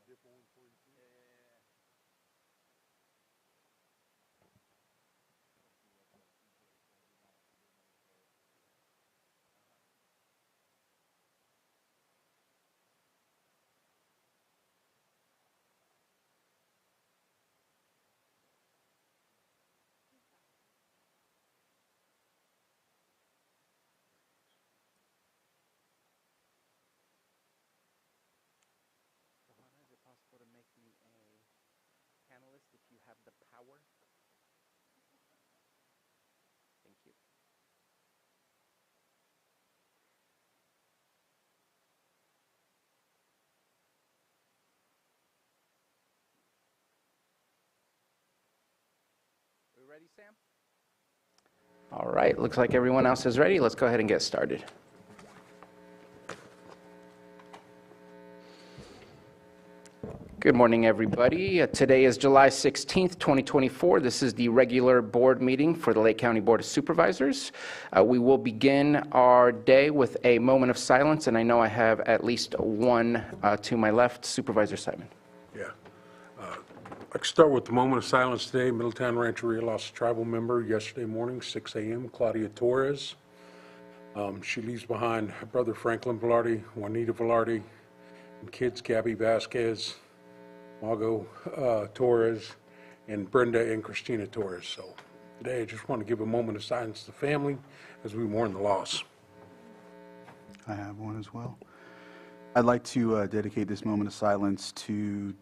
Is it possible to make me a panelist if you have the power? Thank you. We ready, Sam? All right, looks like everyone else is ready. Let's go ahead and get started. Good morning, everybody. Today is July 16th, 2024. This is the regular board meeting for the Lake County Board of Supervisors. We will begin our day with a moment of silence, and I know I have at least one to my left, Supervisor Simon. Yeah. I could start with the moment of silence today. Middletown Rancheria lost a tribal member yesterday morning, 6 a.m., Claudia Torres. She leaves behind her brother Franklin Velarde, Juanita Velarde, and kids Gabby Vasquez, Margo Torres, and Brenda and Christina Torres. So today I just want to give a moment of silence to the family as we mourn the loss. I have one as well. I'd like to dedicate this moment of silence to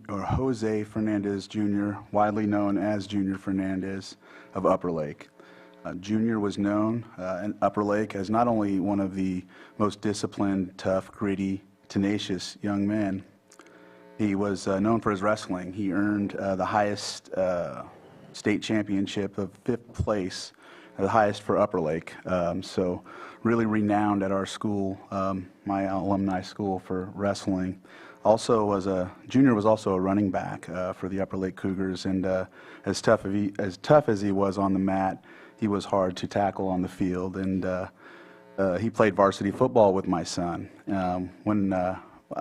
Jose Fernandez Jr., widely known as Junior Fernandez of Upper Lake. Junior was known in Upper Lake as not only one of the most disciplined, tough, gritty, tenacious young men. He was known for his wrestling. He earned the highest state championship of 5th place, the highest for Upper Lake. So really renowned at our school, my alumni school, for wrestling. Junior was also a running back for the Upper Lake Cougars, and as tough as he was on the mat, he was hard to tackle on the field. And he played varsity football with my son. When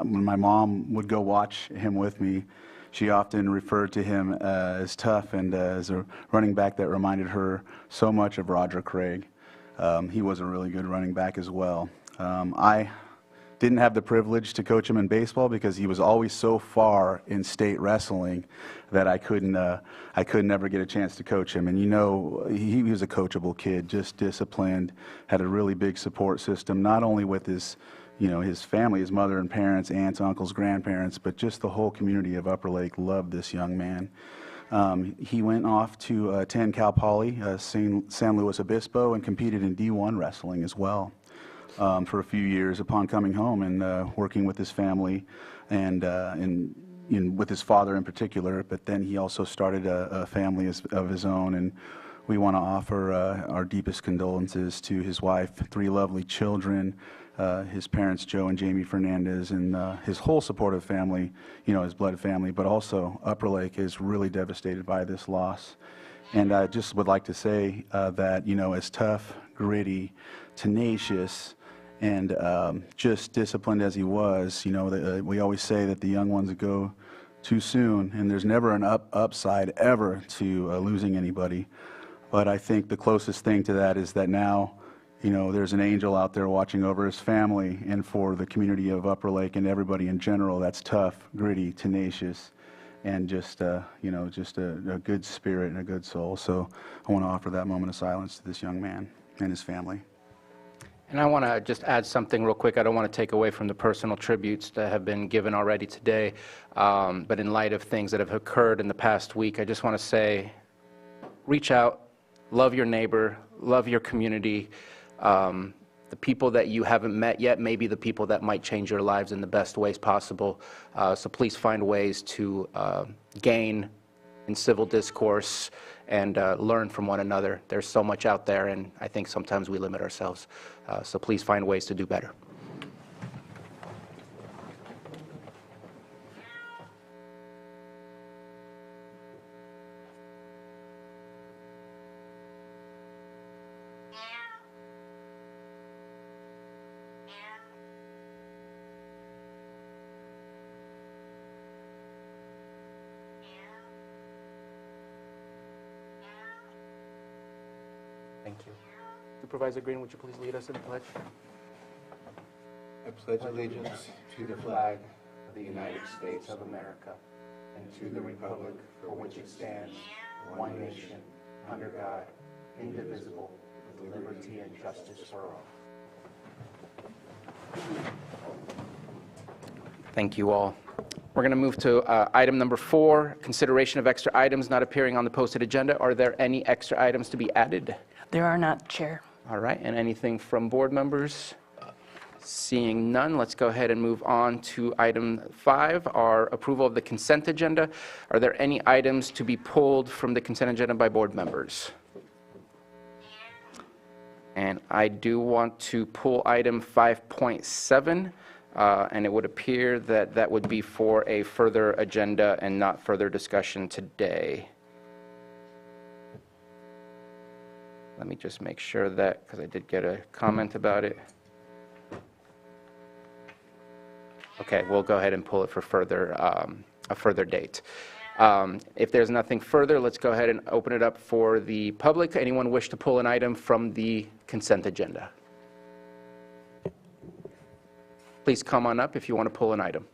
my mom would go watch him with me, she often referred to him as tough and as a running back that reminded her so much of Roger Craig. He was a really good running back as well. I didn't have the privilege to coach him in baseball because he was always so far in state wrestling that I couldn't ever get a chance to coach him. And you know, he was a coachable kid, just disciplined, had a really big support system, not only with his family, his mother and parents, aunts, uncles, grandparents, but just the whole community of Upper Lake loved this young man. He went off to attend Cal Poly, San Luis Obispo, and competed in D1 wrestling as well for a few years upon coming home and working with his family and with his father in particular. But then he also started a family of his own, and we want to offer our deepest condolences to his wife, 3 lovely children, his parents, Joe and Jamie Fernandez, and his whole supportive family, his blood family, but also Upper Lake is really devastated by this loss. And I just would like to say that, as tough, gritty, tenacious, and just disciplined as he was, we always say that the young ones go too soon, and there's never an upside ever to losing anybody. But I think the closest thing to that is that now, there's an angel out there watching over his family, and for the community of Upper Lake and everybody in general, that's tough, gritty, tenacious, and just a good spirit and a good soul. So I want to offer that moment of silence to this young man and his family. And I want to just add something real quick. I don't want to take away from the personal tributes that have been given already today, but in light of things that have occurred in the past week, I just want to say, reach out, love your neighbor, love your community. The people that you haven't met yet may be the people that might change your lives in the best ways possible. So please find ways to gain in civil discourse and learn from one another. There's so much out there, and I think sometimes we limit ourselves. So please find ways to do better. Thank you. Supervisor Green, would you please lead us in the pledge? I pledge allegiance to the flag of the United States of America and to the republic for which it stands, one nation, under God, indivisible, with liberty and justice for all. Thank you all. We're going to move to item number 4, consideration of extra items not appearing on the posted agenda. Are there any extra items to be added? There are not, Chair. All right, and anything from board members? Seeing none, let's go ahead and move on to item 5, our approval of the consent agenda. Are there any items to be pulled from the consent agenda by board members? And I do want to pull item 5.7, and it would appear that that would be for a further agenda and not further discussion today. Let me just make sure that, because I did get a comment about it. Okay, we'll go ahead and pull it for further, a further date. If there's nothing further, let's go ahead and open it up for the public. Anyone wish to pull an item from the consent agenda? Please come on up if you want to pull an item.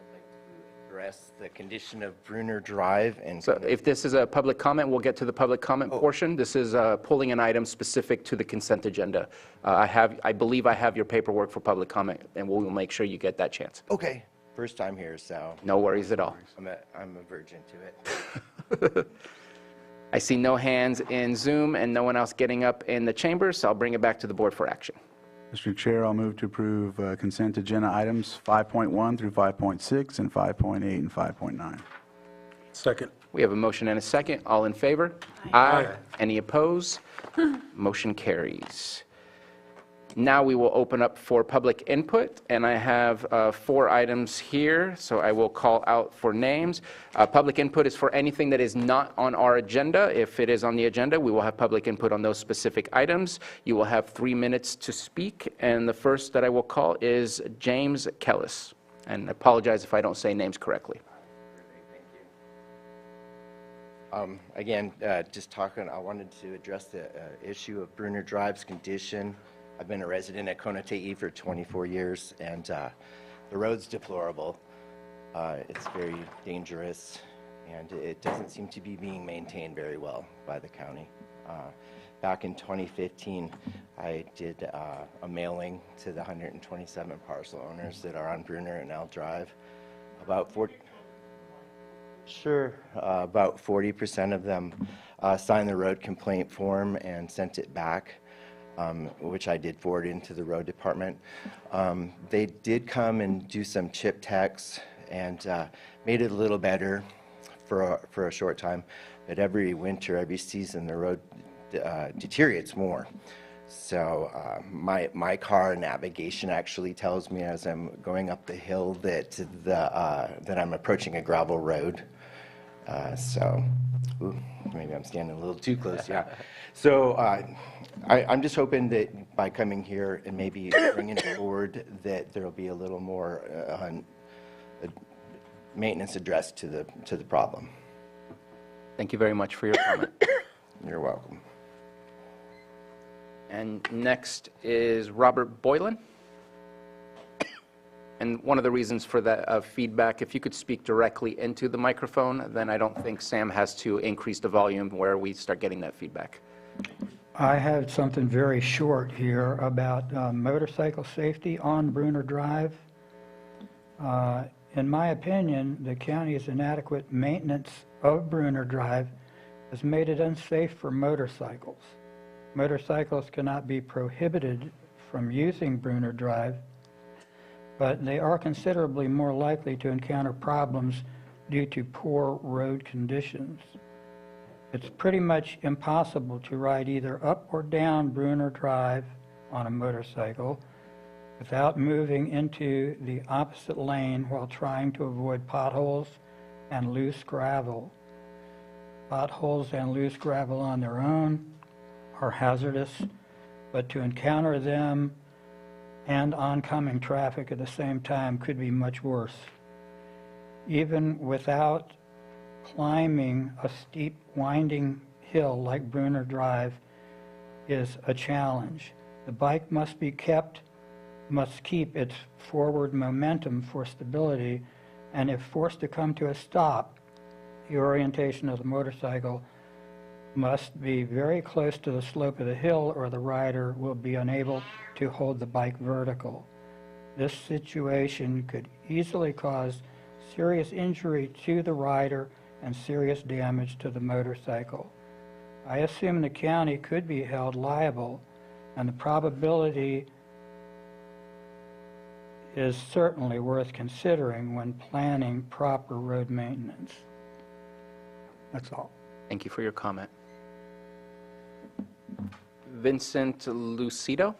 I'd like to address the condition of Bruner Drive and. So if this is a public comment, we'll get to the public comment portion. This is pulling an item specific to the consent agenda. I believe I have your paperwork for public comment, and we'll make sure you get that chance. Okay, first time here, so No worries at all. I'm a virgin to it. I see no hands in Zoom and no one else getting up in the chamber, so I'll bring it back to the board for action. Mr. Chair, I'll move to approve consent agenda items 5.1 through 5.6 and 5.8 and 5.9. Second. We have a motion and a second. All in favor? Aye. Any opposed? Motion carries. Now we will open up for public input, and I have 4 items here, so I will call out for names. Public input is for anything that is not on our agenda. If it is on the agenda, we will have public input on those specific items. You will have 3 minutes to speak, and the first that I will call is James Kellis. And I apologize if I don't say names correctly. Again, just talking, I wanted to address the issue of Bruner Drive's condition. I've been a resident at Konotei for 24 years, and the road's deplorable. It's very dangerous, and it doesn't seem to be being maintained very well by the county. Back in 2015, I did a mailing to the 127 parcel owners that are on Bruner and L Drive. About 40% of them signed the road complaint form and sent it back. Which I did forward into the road department. They did come and do some chip techs and made it a little better for a short time, but every winter, every season, the road deteriorates more. So my car navigation actually tells me as I'm going up the hill that I'm approaching a gravel road. Ooh, maybe I'm standing a little too close, yeah. So I'm just hoping that by coming here and maybe bringing it forward that there will be a little more maintenance addressed to the problem. Thank you very much for your comment. You're welcome. And next is Robert Boylan. And one of the reasons for that feedback, if you could speak directly into the microphone, then I don't think Sam has to increase the volume where we start getting that feedback. I have something very short here about motorcycle safety on Bruner Drive. In my opinion, the county's inadequate maintenance of Bruner Drive has made it unsafe for motorcycles. Motorcycles cannot be prohibited from using Bruner Drive, but they are considerably more likely to encounter problems due to poor road conditions. It's pretty much impossible to ride either up or down Bruner Drive on a motorcycle without moving into the opposite lane while trying to avoid potholes and loose gravel. Potholes and loose gravel on their own are hazardous, but to encounter them and oncoming traffic at the same time could be much worse. Even without climbing a steep, winding hill like Bruner Drive is a challenge. The bike must keep its forward momentum for stability, and if forced to come to a stop, the orientation of the motorcycle must be very close to the slope of the hill or the rider will be unable to hold the bike vertical. This situation could easily cause serious injury to the rider and serious damage to the motorcycle. I assume the county could be held liable, and the probability is certainly worth considering when planning proper road maintenance. That's all. Thank you for your comment. Vincent Lucido?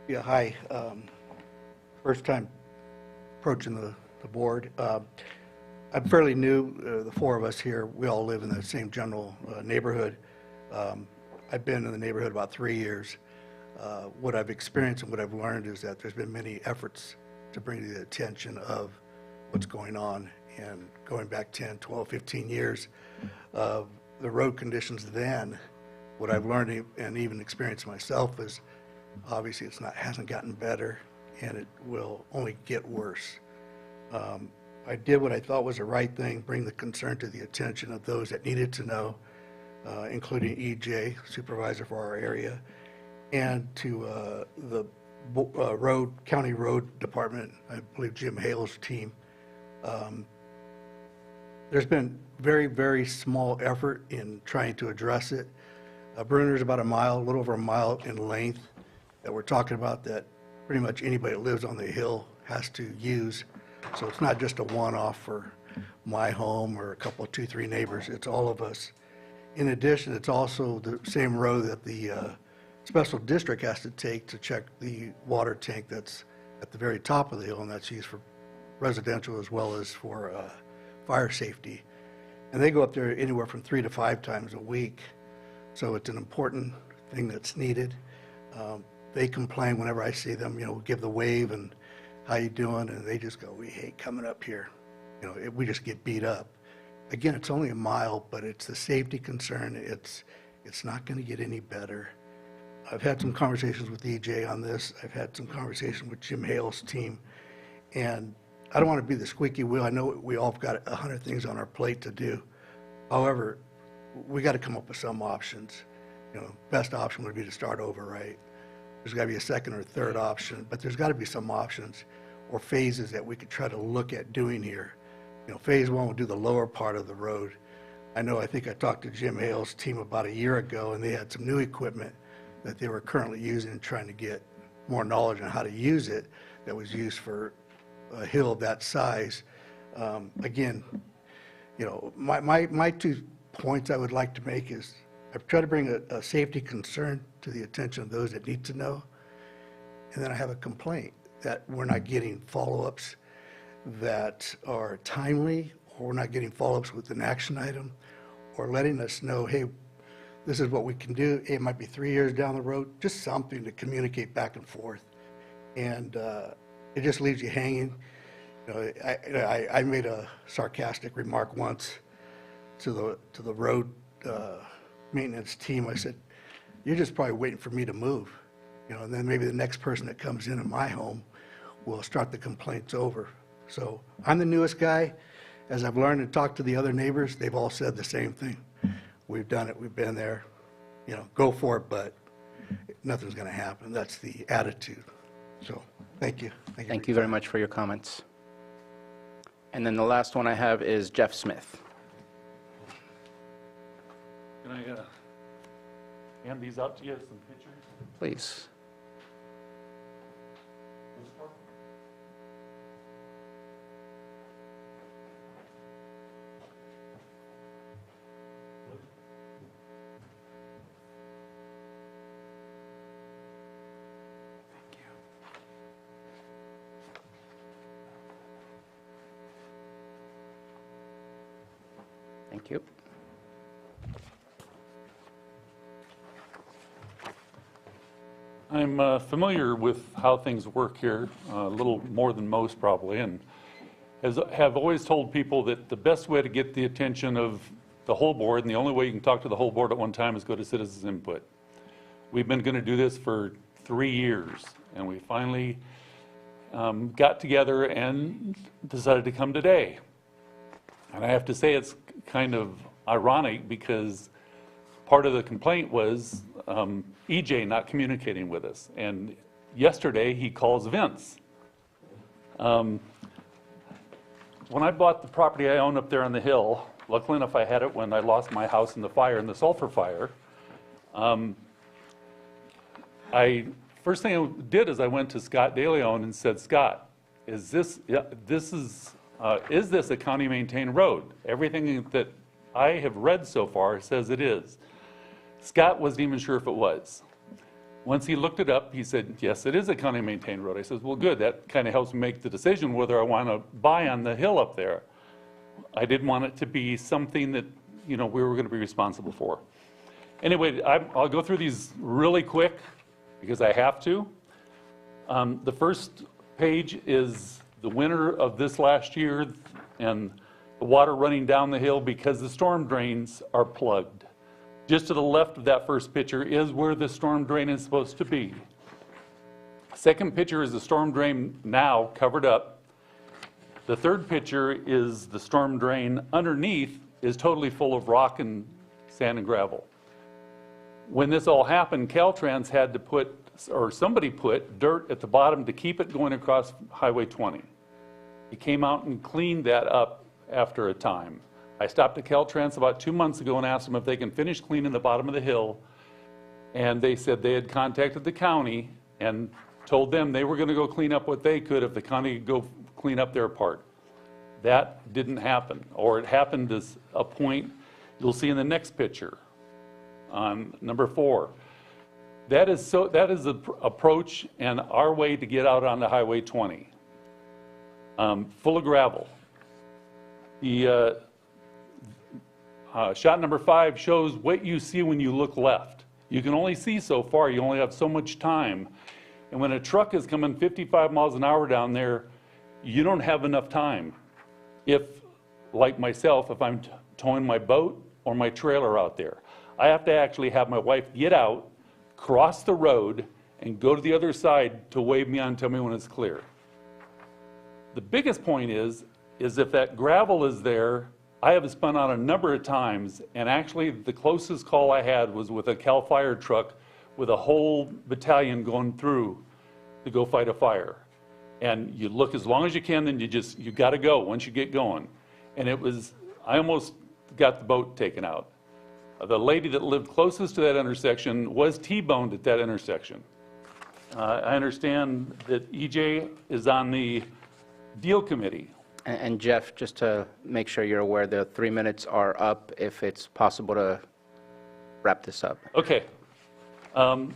Yeah, hi. First time approaching the board. I'm fairly new, the four of us here, we all live in the same general neighborhood. I've been in the neighborhood about 3 years. What I've experienced and what I've learned is that there's been many efforts to bring to the attention of what's going on. And going back 10, 12, 15 years, the road conditions then, what I've learned and even experienced myself is obviously hasn't gotten better, and it will only get worse. I did what I thought was the right thing, bring the concern to the attention of those that needed to know, including EJ, supervisor for our area, and to the county road department, I believe Jim Hale's team. There's been very, very small effort in trying to address it. Bruner's about a little over a mile in length that we're talking about that pretty much anybody that lives on the hill has to use. So it's not just a one-off for my home or a couple, 2, 3 neighbors. It's all of us. In addition, it's also the same road that the special district has to take to check the water tank that's at the very top of the hill, and that's used for residential as well as for fire safety. And they go up there anywhere from 3 to 5 times a week. So it's an important thing that's needed. They complain whenever I see them, give the wave and how you doing? And they just go, we hate coming up here. We just get beat up. Again, it's only a mile, but it's the safety concern. It's not going to get any better. I've had some conversations with EJ on this. I've had some conversations with Jim Hale's team. And I don't want to be the squeaky wheel. I know we all have got 100 things on our plate to do. However, we got to come up with some options. Best option would be to start over, right? There's got to be a second or third option, but there's got to be some options or phases that we could try to look at doing here. Phase 1 will do the lower part of the road. I think I talked to Jim Hale's team about a year ago, and they had some new equipment that they were currently using and trying to get more knowledge on how to use it that was used for a hill of that size. Again, my 2 points I would like to make is I've tried to bring a safety concern to the attention of those that need to know, and then I have a complaint that we're not getting follow-ups that are timely, or we're not getting follow-ups with an action item, or letting us know, hey, this is what we can do. It might be 3 years down the road, just something to communicate back and forth. And it just leaves you hanging. I made a sarcastic remark once to the road maintenance team. I said, you're just probably waiting for me to move. And then maybe the next person that comes in my home will start the complaints over. So I'm the newest guy. As I've learned and talked to the other neighbors, they've all said the same thing. We've done it, we've been there, go for it, but nothing's going to happen. That's the attitude. So thank you. Thank you very much for your comments. And then the last one I have is Jeff Smith. Can I hand these out to you, some pictures? Please. Thank you. I'm familiar with how things work here, a little more than most probably, and have always told people that the best way to get the attention of the whole board, and the only way you can talk to the whole board at one time, is go to citizens input. We've been going to do this for 3 years, and we finally got together and decided to come today. And I have to say it's kind of ironic because part of the complaint was EJ not communicating with us. And yesterday he calls Vince. When I bought the property I own up there on the hill, luckily enough I had it when I lost my house in the fire, in the sulfur fire, first thing I did is I went to Scott DeLeon and said, Scott, is this a county maintained road? Everything that I have read so far says it is. Scott wasn't even sure if it was. Once he looked it up, he said, yes, it is a county maintained road. I said, well, good. That kind of helps me make the decision whether I want to buy on the hill up there. I didn't want it to be something that, we were going to be responsible for. Anyway, I'll go through these really quick because I have to. The first page is the winter of this last year and the water running down the hill because the storm drains are plugged. Just to the left of that first picture is where the storm drain is supposed to be. Second picture is the storm drain now covered up. The third picture is the storm drain underneath is totally full of rock and sand and gravel. When this all happened, Caltrans had to put, or somebody put, dirt at the bottom to keep it going across Highway 20. He came out and cleaned that up after a time. I stopped at Caltrans about 2 months ago and asked them if they can finish cleaning the bottom of the hill, and they said they had contacted the county and told them they were going to go clean up what they could if the county could go clean up their part. That didn't happen, or it happened as a point you'll see in the next picture on number 4. That is the approach and our way to get out onto Highway 20. Full of gravel. The shot number 5 shows what you see when you look left. You can only see so far, you only have so much time. And when a truck is coming 55 miles an hour down there, you don't have enough time. If, like myself, if I'm towing my boat or my trailer out there, I have to actually have my wife get out, cross the road, and go to the other side to wave me on and tell me when it's clear. The biggest point is if that gravel is there, I have spun out a number of times, and actually the closest call I had was with a CAL FIRE truck with a whole battalion going through to go fight a fire. And you look as long as you can, then you got to go once you get going. And I almost got the boat taken out. The lady that lived closest to that intersection was T-boned at that intersection. I understand that EJ is on the deal committee. And Jeff, just to make sure you're aware, the 3 minutes are up if it's possible to wrap this up. Okay. The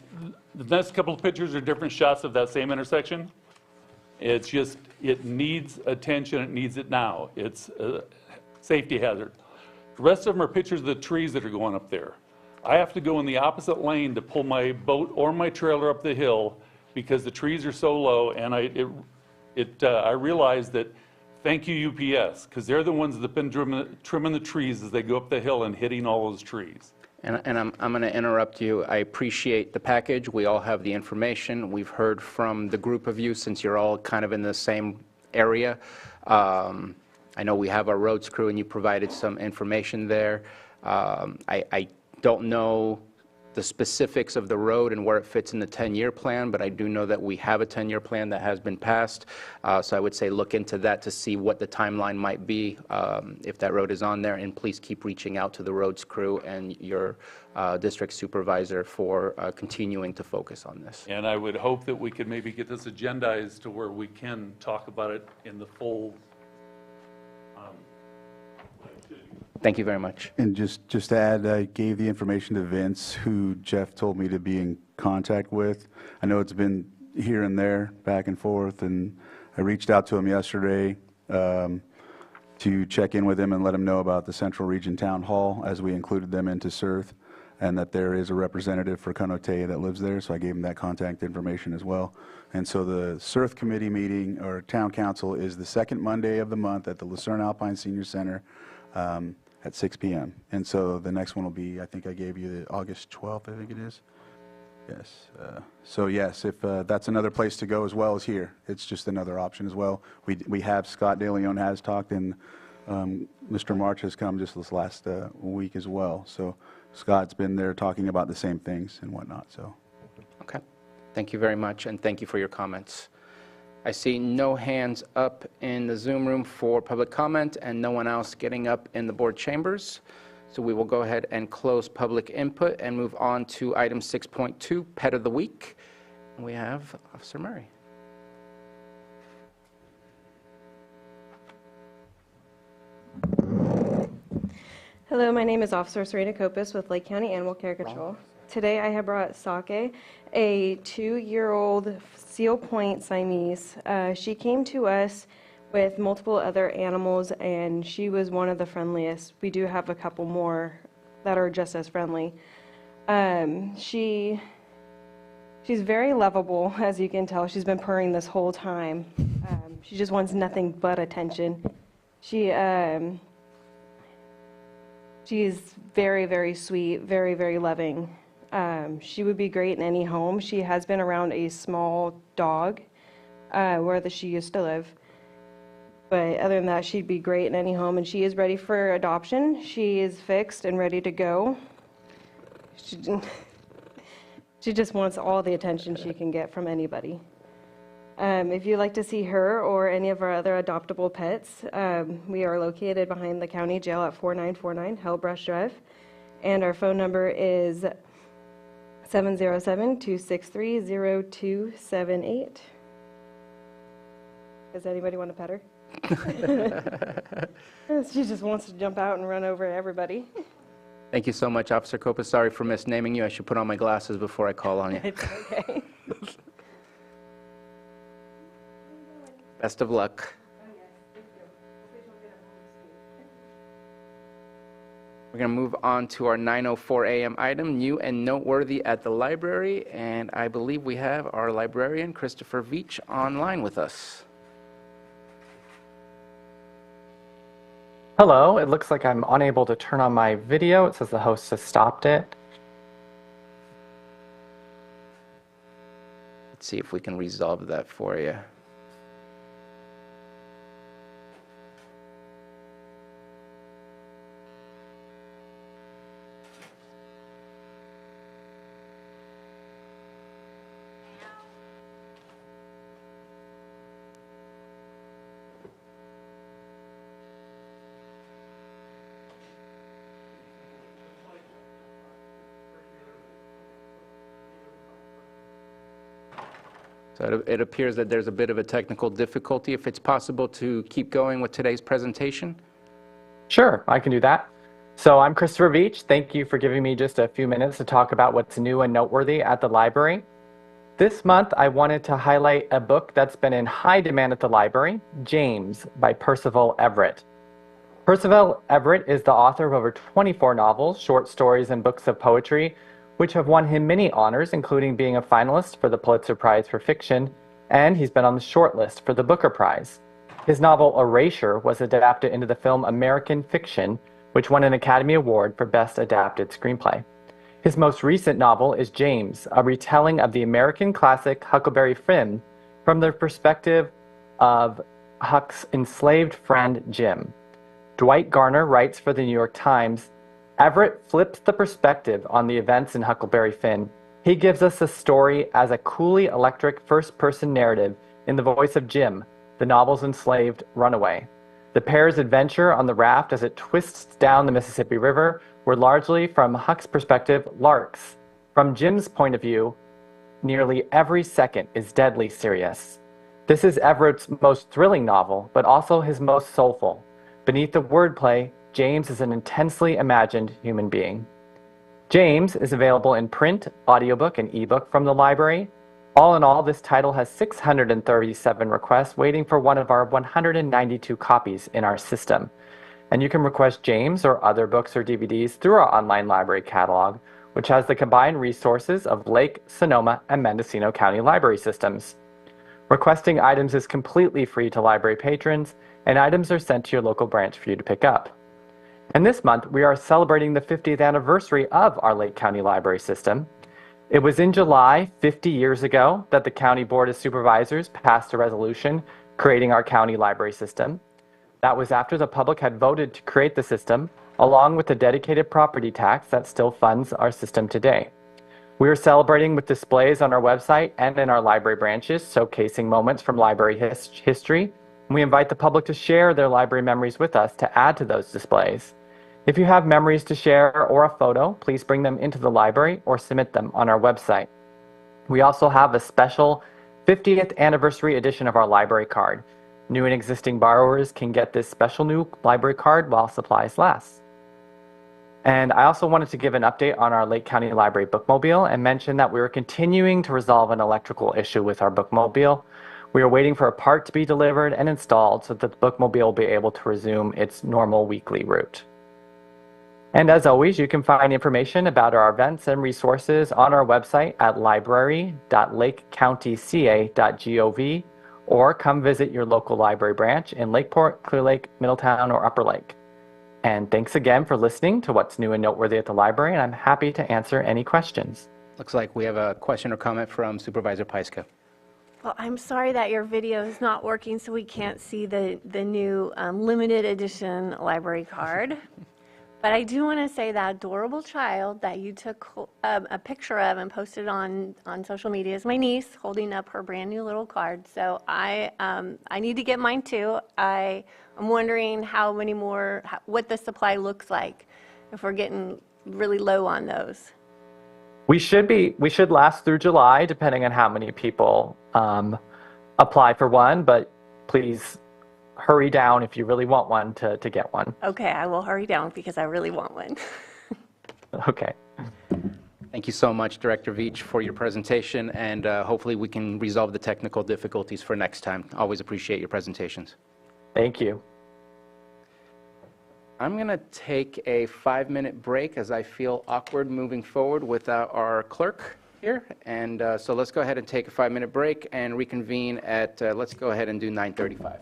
next couple of pictures are different shots of that same intersection. It's just, it needs attention, it needs it now. It's a safety hazard. The rest of them are pictures of the trees that are going up there. I have to go in the opposite lane to pull my boat or my trailer up the hill because the trees are so low, and I realized that, thank you UPS, because they're the ones that have been trimming the trees as they go up the hill and hitting all those trees. And I'm going to interrupt you. I appreciate the package. We all have the information. We've heard from the group of you since you're all kind of in the same area. I know we have our roads crew, and you provided some information there. I don't know the specifics of the road and where it fits in the 10-year plan, but I do know that we have a 10-year plan that has been passed. So I would say look into that to see what the timeline might be if that road is on there, and please keep reaching out to the roads crew and your district supervisor for continuing to focus on this. And I would hope that we could maybe get this agendized to where we can talk about it in the full. Thank you very much. And just to add, I gave the information to Vince, who Jeff told me to be in contact with. I know it's been here and there, back and forth, and I reached out to him yesterday to check in with him and let him know about the Central Region Town Hall as we included them into CERT. and that there is a representative for Conotea that lives there, so I gave him that contact information as well. And so the CERF committee meeting, or town council, is the second Monday of the month at the Lucerne Alpine Senior Center at 6 p.m. And so the next one will be, I think I gave you the August 12th, I think it is. Yes. So yes, if that's another place to go as well as here, it's just another option as well. We have, Scott DeLeon has talked, and Mr. March has come just this last week as well. So Scott's been there talking about the same things and whatnot, so. Okay. Thank you very much, and thank you for your comments. I see no hands up in the Zoom room for public comment and no one else getting up in the board chambers. So we will go ahead and close public input and move on to item 6.2, Pet of the Week. And we have Officer Murray. Hello, my name is Officer Serena Copus with Lake County Animal Care Control. Today I have brought Sake, a 2-year-old Seal Point Siamese. She came to us with multiple other animals, and she was one of the friendliest. We do have a couple more that are just as friendly. She's very lovable, as you can tell. She's been purring this whole time. She just wants nothing but attention. She's very, very sweet, very, very loving. She would be great in any home. She has been around a small dog where she used to live. But other than that, she'd be great in any home, and she is ready for adoption. She is fixed and ready to go. She just wants all the attention she can get from anybody. If you'd like to see her or any of our other adoptable pets, we are located behind the county jail at 4949 Hellbrush Drive, and our phone number is 707-263-0278. Does anybody want to pet her? She just wants to jump out and run over everybody. Thank you so much, Officer Copa. Sorry for misnaming you. I should put on my glasses before I call on you. It's okay. Best of luck. We're going to move on to our 9:04 a.m. item, new and noteworthy at the library, and I believe we have our librarian, Christopher Veach, online with us. Hello, it looks like I'm unable to turn on my video. It says the host has stopped it. Let's see if we can resolve that for you. So it appears that there's a bit of a technical difficulty. If it's possible to keep going with today's presentation? Sure, I can do that. So I'm Christopher Veach. Thank you for giving me just a few minutes to talk about what's new and noteworthy at the library. This month, I wanted to highlight a book that's been in high demand at the library, James by Percival Everett. Percival Everett is the author of over 24 novels, short stories, and books of poetry, which have won him many honors, including being a finalist for the Pulitzer Prize for Fiction, and he's been on the shortlist for the Booker Prize. His novel Erasure was adapted into the film American Fiction, which won an Academy Award for Best Adapted Screenplay. His most recent novel is James, a retelling of the American classic Huckleberry Finn from the perspective of Huck's enslaved friend Jim. Dwight Garner writes for the New York Times, Everett flips the perspective on the events in Huckleberry Finn. He gives us a story as a coolly electric first-person narrative in the voice of Jim, the novel's enslaved runaway. The pair's adventure on the raft as it twists down the Mississippi River were largely, from Huck's perspective, larks. From Jim's point of view, nearly every second is deadly serious. This is Everett's most thrilling novel, but also his most soulful. Beneath the wordplay, James is an intensely imagined human being. James is available in print, audiobook, and ebook from the library. All in all, this title has 637 requests waiting for one of our 192 copies in our system. And you can request James or other books or DVDs through our online library catalog, which has the combined resources of Lake, Sonoma, and Mendocino County library systems. Requesting items is completely free to library patrons, and items are sent to your local branch for you to pick up. And this month, we are celebrating the 50th anniversary of our Lake County Library System. It was in July, 50 years ago, that the County Board of Supervisors passed a resolution creating our county library system. That was after the public had voted to create the system, along with the dedicated property tax that still funds our system today. We are celebrating with displays on our website and in our library branches, showcasing moments from library history. And we invite the public to share their library memories with us to add to those displays. If you have memories to share or a photo, please bring them into the library or submit them on our website. We also have a special 50th anniversary edition of our library card. New and existing borrowers can get this special new library card while supplies last. And I also wanted to give an update on our Lake County Library bookmobile and mention that we are continuing to resolve an electrical issue with our bookmobile. We are waiting for a part to be delivered and installed so that the bookmobile will be able to resume its normal weekly route. And as always, you can find information about our events and resources on our website at library.lakecountyca.gov, or come visit your local library branch in Lakeport, Clear Lake, Middletown, or Upper Lake. And thanks again for listening to What's New and Noteworthy at the Library, and I'm happy to answer any questions. Looks like we have a question or comment from Supervisor Pyska. Well, I'm sorry that your video is not working, so we can't see the new limited edition library card. But I do want to say that adorable child that you took a picture of and posted on social media is my niece holding up her brand new little card. So I need to get mine too. I'm wondering how many more, what the supply looks like if we're getting really low on those. We should last through July, depending on how many people apply for one, but please hurry down if you really want one to get one. Okay, I will hurry down because I really want one. Okay. Thank you so much, Director Veach, for your presentation, and hopefully we can resolve the technical difficulties for next time. Always appreciate your presentations. Thank you. I'm going to take a 5-minute break as I feel awkward moving forward without our clerk here. And so let's go ahead and take a 5-minute break and reconvene at, let's go ahead and do 9:35.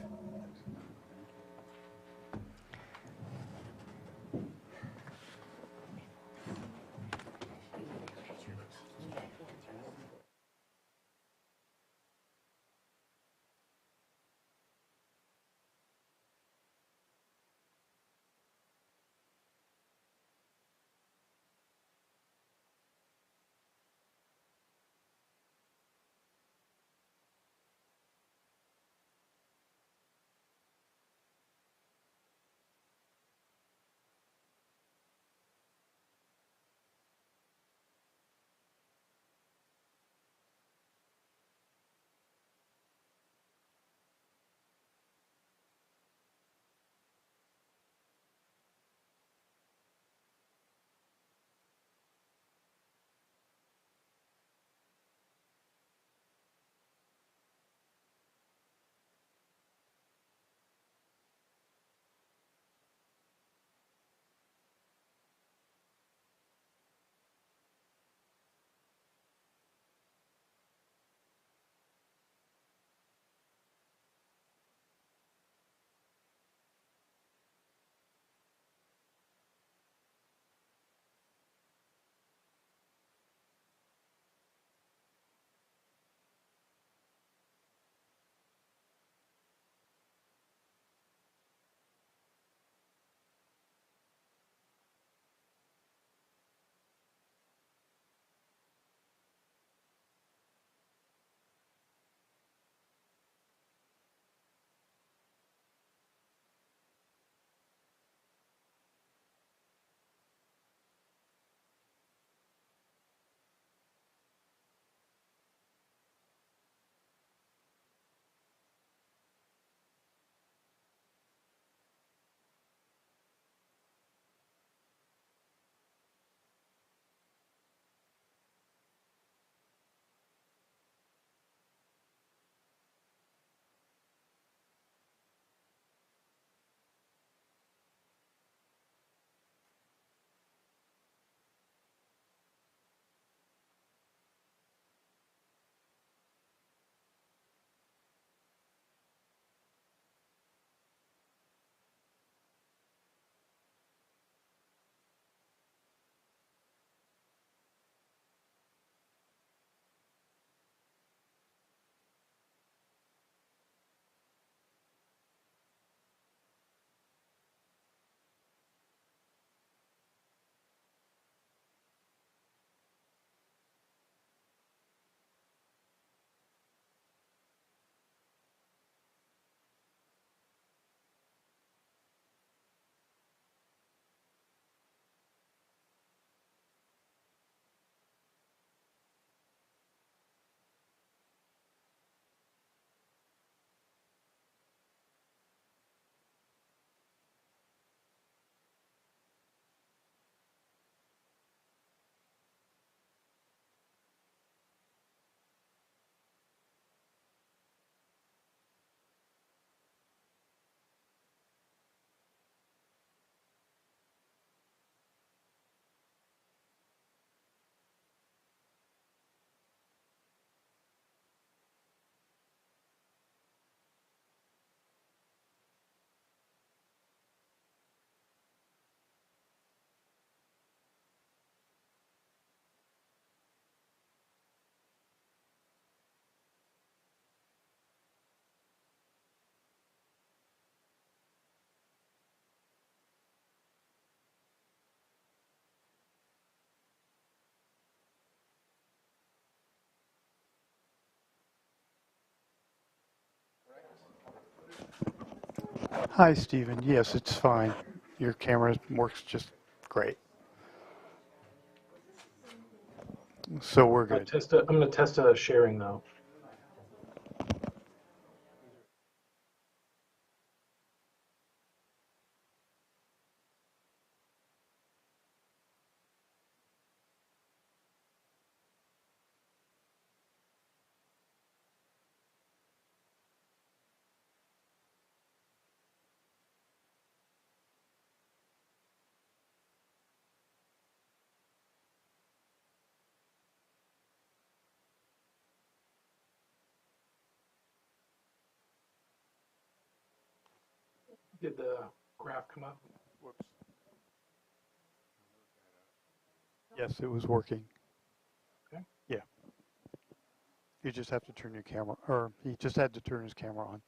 Hi, Stephen. Yes, it's fine. Your camera works just great. So we're good. I'm going to test sharing though. Did the graph come up? Whoops. Yes, it was working. Okay. Yeah. You just have to turn your camera, or he just had to turn his camera on.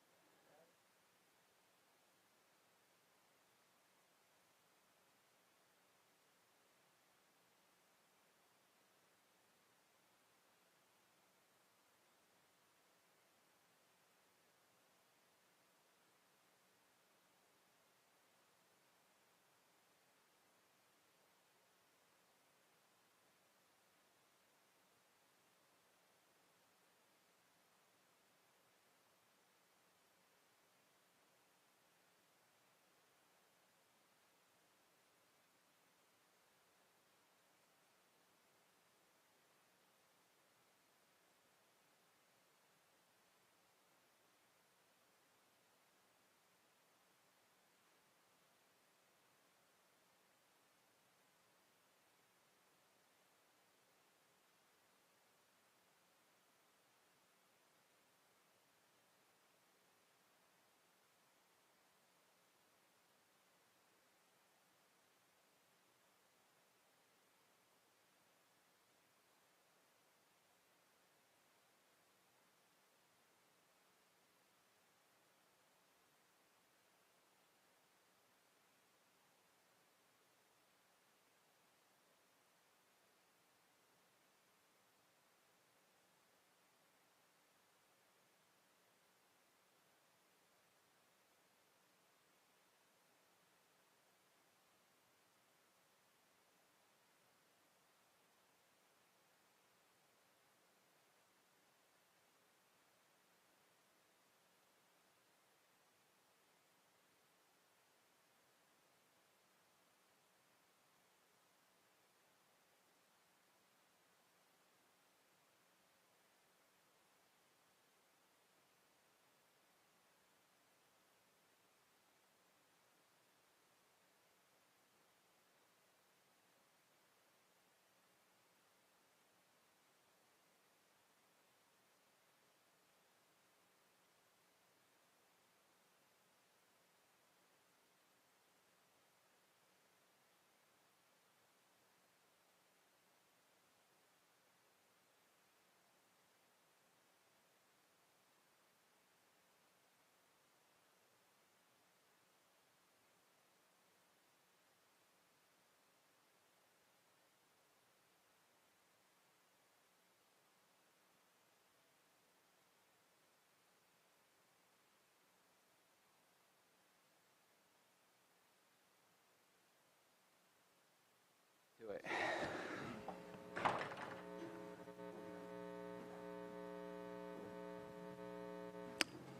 Do it.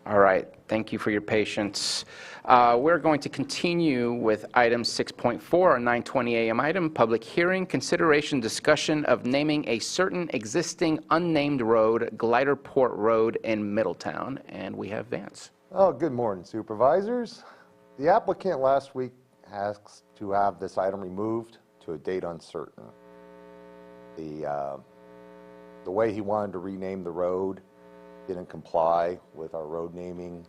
All right, thank you for your patience. We're going to continue with item 6.4, a 9:20 a.m. item, public hearing, consideration, discussion of naming a certain existing unnamed road, Gliderport Road in Middletown, and we have Vance. Oh, good morning, Supervisors. The applicant last week asked to have this item removed to a date uncertain. The way he wanted to rename the road didn't comply with our road naming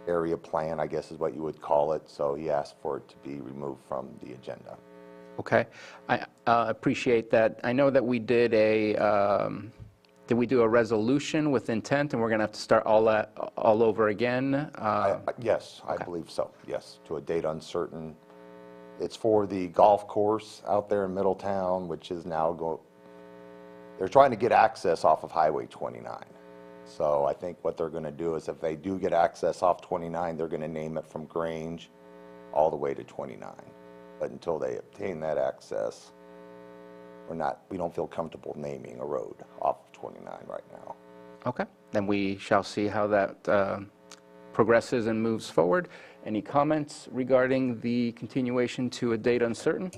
area plan, I guess is what you would call it, so he asked for it to be removed from the agenda. Okay, I appreciate that. I know that we did did we do a resolution with intent, and we're going to have to start all over again? Yes, I believe so, yes, to a date uncertain. It's for the golf course out there in Middletown, which is now they're trying to get access off of Highway 29. So I think what they're going to do is if they do get access off 29, they're going to name it from Grange all the way to 29. But until they obtain that access, we don't feel comfortable naming a road off of 29 right now. Okay, then we shall see how that progresses and moves forward. Any comments regarding the continuation to a date uncertain?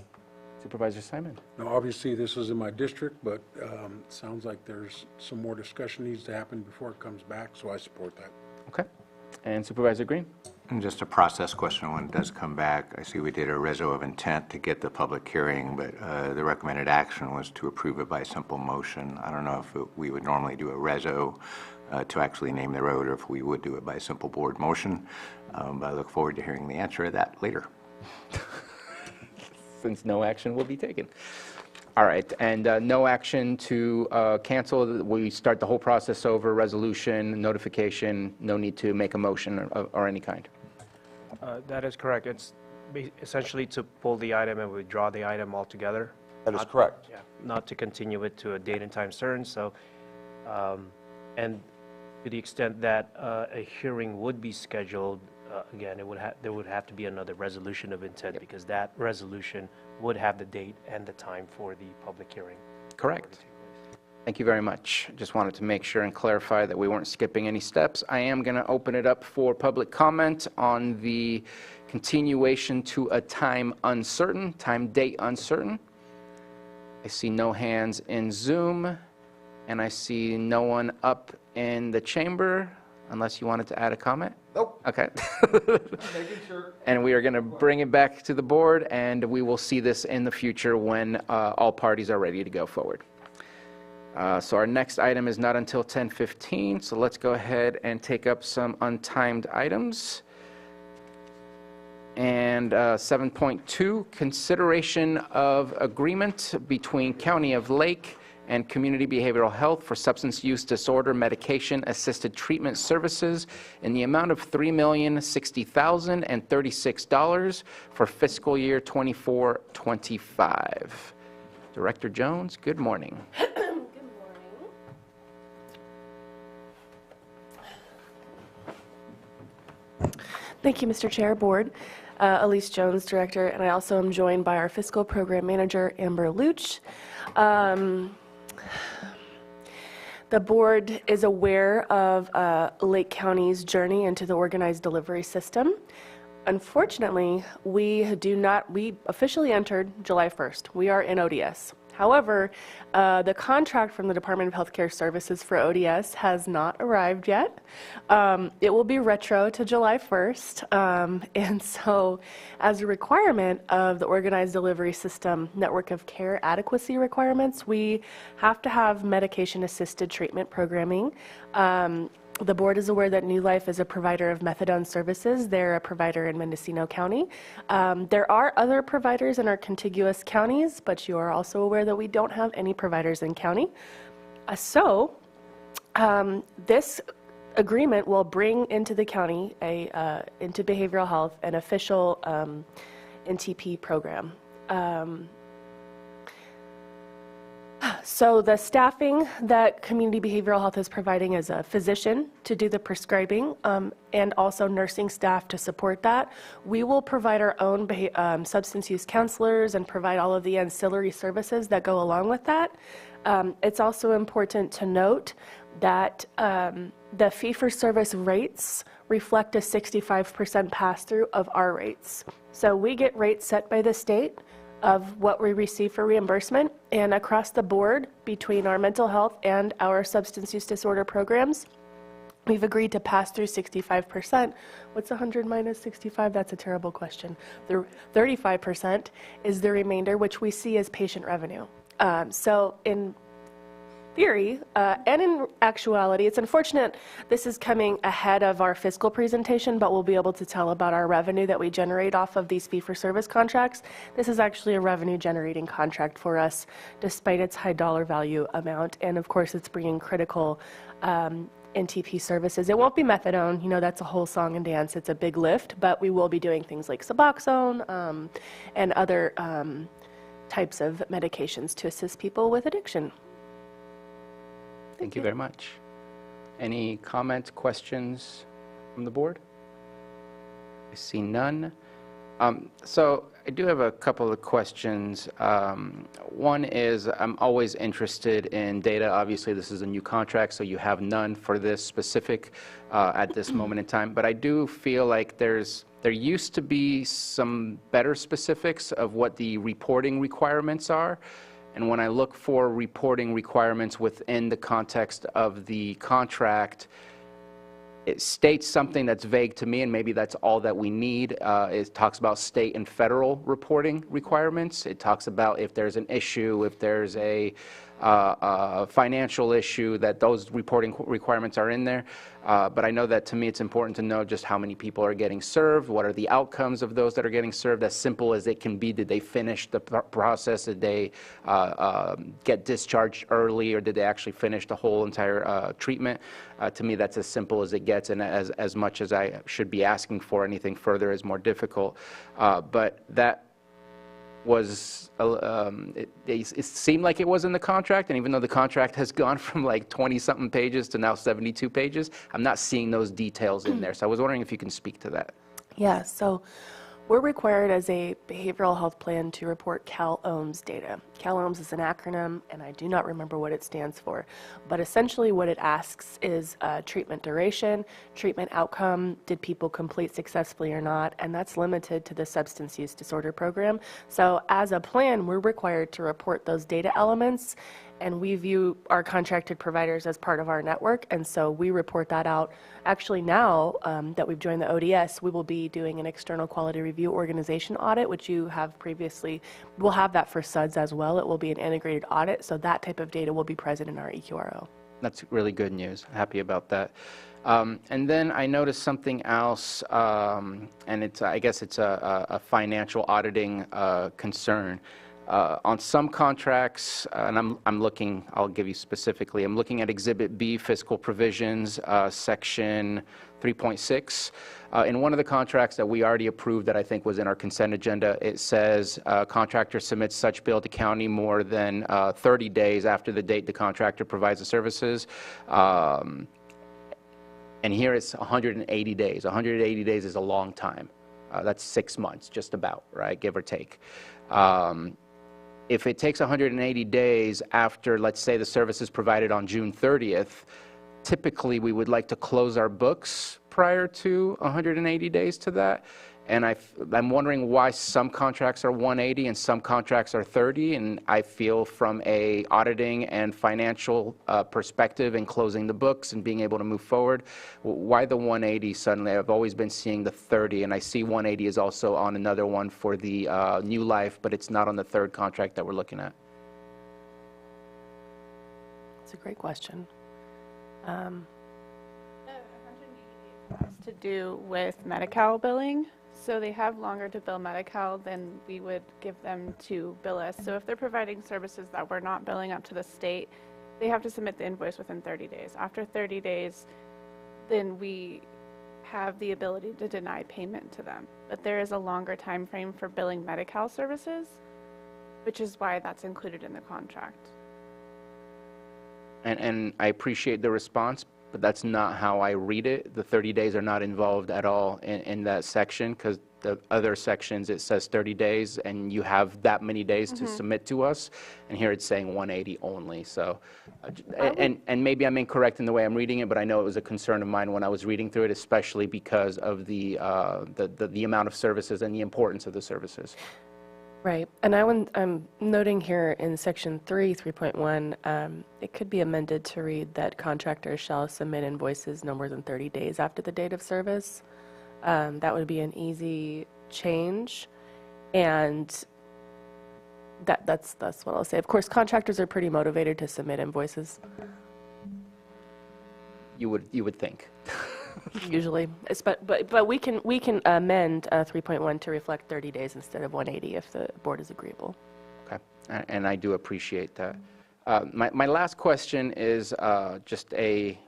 Supervisor Simon? Now, obviously, this is in my district, but it sounds like there's some more discussion needs to happen before it comes back, so I support that. Okay. And Supervisor Green? And just a process question when it does come back. I see we did a reso of intent to get the public hearing, but the recommended action was to approve it by simple motion. I don't know if we would normally do a reso to actually name the road or if we would do it by simple board motion. But I look forward to hearing the answer to that later. Since no action will be taken. All right, and no action to cancel. We start the whole process over, resolution, notification, no need to make a motion or any kind. That is correct. It's essentially to pull the item and withdraw the item altogether. That is correct. Yeah, not to continue it to a date and time certain. So, and to the extent that a hearing would be scheduled, again, there would have to be another resolution of intent because that resolution would have the date and the time for the public hearing. Correct. Thank you very much. Just wanted to make sure and clarify that we weren't skipping any steps. I am going to open it up for public comment on the continuation to a time date uncertain. I see no hands in Zoom, and I see no one up in the chamber, unless you wanted to add a comment. Nope. Okay. Making sure. And we are going to bring it back to the board, and we will see this in the future when all parties are ready to go forward. So our next item is not until 10:15, so let's go ahead and take up some untimed items. And 7.2, consideration of agreement between County of Lake and Community Behavioral Health for substance use disorder medication-assisted treatment services in the amount of $3,060,036 for fiscal year 24-25. Director Jones, good morning. Good morning. Thank you, Mr. Chair, Board. Elise Jones, Director, and I also am joined by our Fiscal Program Manager, Amber Luch. The board is aware of Lake County's journey into the organized delivery system. Unfortunately, we officially entered July 1st. We are in ODS. However, the contract from the Department of Healthcare Services for ODS has not arrived yet. It will be retro to July 1st. And so as a requirement of the organized delivery system network of care adequacy requirements, we have to have medication-assisted treatment programming. The board is aware that New Life is a provider of methadone services. They're a provider in Mendocino County. There are other providers in our contiguous counties, but you are also aware that we don't have any providers in county. This agreement will bring into the county, into behavioral health, an official NTP program. So the staffing that Community Behavioral Health is providing is a physician to do the prescribing and also nursing staff to support that. We will provide our own substance use counselors and provide all of the ancillary services that go along with that. It's also important to note that the fee-for-service rates reflect a 65% pass-through of our rates. So we get rates set by the state of what we receive for reimbursement, and across the board between our mental health and our substance use disorder programs, we've agreed to pass through 65%. What's 100 minus 65? That's a terrible question. The 35% is the remainder, which we see as patient revenue. So in theory and in actuality, it's unfortunate this is coming ahead of our fiscal presentation, but we'll be able to tell about our revenue that we generate off of these fee-for-service contracts. This is actually a revenue-generating contract for us, despite its high dollar value amount, and of course, it's bringing critical NTP services. It won't be methadone, you know, that's a whole song and dance. It's a big lift, but we will be doing things like Suboxone and other types of medications to assist people with addiction. Thank you very much. Any comments, questions from the board? I see none. So I do have a couple of questions. One is, I'm always interested in data. Obviously, this is a new contract, so you have none for this specific at this moment in time. But I do feel like there used to be some better specifics of what the reporting requirements are. And when I look for reporting requirements within the context of the contract, it states something that's vague to me, and maybe that's all that we need. It talks about state and federal reporting requirements. It talks about if there's an issue, if there's a financial issue, that those reporting requirements are in there. But I know that to me it's important to know just how many people are getting served, what are the outcomes of those that are getting served, as simple as it can be. Did they finish the process? Did they get discharged early, or did they actually finish the whole entire treatment? To me, that's as simple as it gets, and as much as I should be asking for, anything further is more difficult. But that was, it seemed like it was in the contract, and even though the contract has gone from like 20-something pages to now 72 pages, I'm not seeing those details in there. So I was wondering if you can speak to that. Yeah, so we're required as a behavioral health plan to report CalOHMS data. CalOHMS is an acronym, and I do not remember what it stands for. But essentially what it asks is treatment duration, treatment outcome, did people complete successfully or not, and that's limited to the substance use disorder program. So as a plan, we're required to report those data elements, and we view our contracted providers as part of our network, and so we report that out. Actually now that we've joined the ODS, we will be doing an external quality review organization audit, which you have previously. We'll have that for SUDS as well. It will be an integrated audit, so that type of data will be present in our EQRO. That's really good news. Happy about that. And then I noticed something else, and I guess it's a financial auditing concern. On some contracts, and I'm looking, I'll give you specifically, I'm looking at Exhibit B, Fiscal Provisions, Section 3.6. In one of the contracts that we already approved that I think was in our consent agenda, it says contractor submits such bill to county more than 30 days after the date the contractor provides the services. And here it's 180 days. 180 days is a long time. That's 6 months, just about, right, give or take. If it takes 180 days after, let's say, the service is provided on June 30th, typically we would like to close our books prior to 180 days to that. And I'm wondering why some contracts are 180 and some contracts are 30. And I feel from a auditing and financial perspective and closing the books and being able to move forward, why the 180 suddenly? I've always been seeing the 30, and I see 180 is also on another one for the New Life, but it's not on the third contract that we're looking at. It's a great question. Has to do with Medi-Cal billing. So they have longer to bill Medi-Cal than we would give them to bill us. So if they're providing services that we're not billing up to the state, they have to submit the invoice within 30 days. After 30 days, then we have the ability to deny payment to them. But there is a longer time frame for billing Medi-Cal services, which is why that's included in the contract. And I appreciate the response, but that's not how I read it. The 30 days are not involved at all in that section, because the other sections, it says 30 days, and you have that many days to submit to us, and here it's saying 180 only. So, and maybe I'm incorrect in the way I'm reading it, but I know it was a concern of mine when I was reading through it, especially because of the amount of services and the importance of the services. Right, and I'm noting here in section 3.1, it could be amended to read that contractors shall submit invoices no more than 30 days after the date of service. That would be an easy change, and that's what I'll say. Of course, contractors are pretty motivated to submit invoices. You would think. Usually, but we can amend 3.1 to reflect 30 days instead of 180 if the board is agreeable. Okay, and I do appreciate that. My last question is just a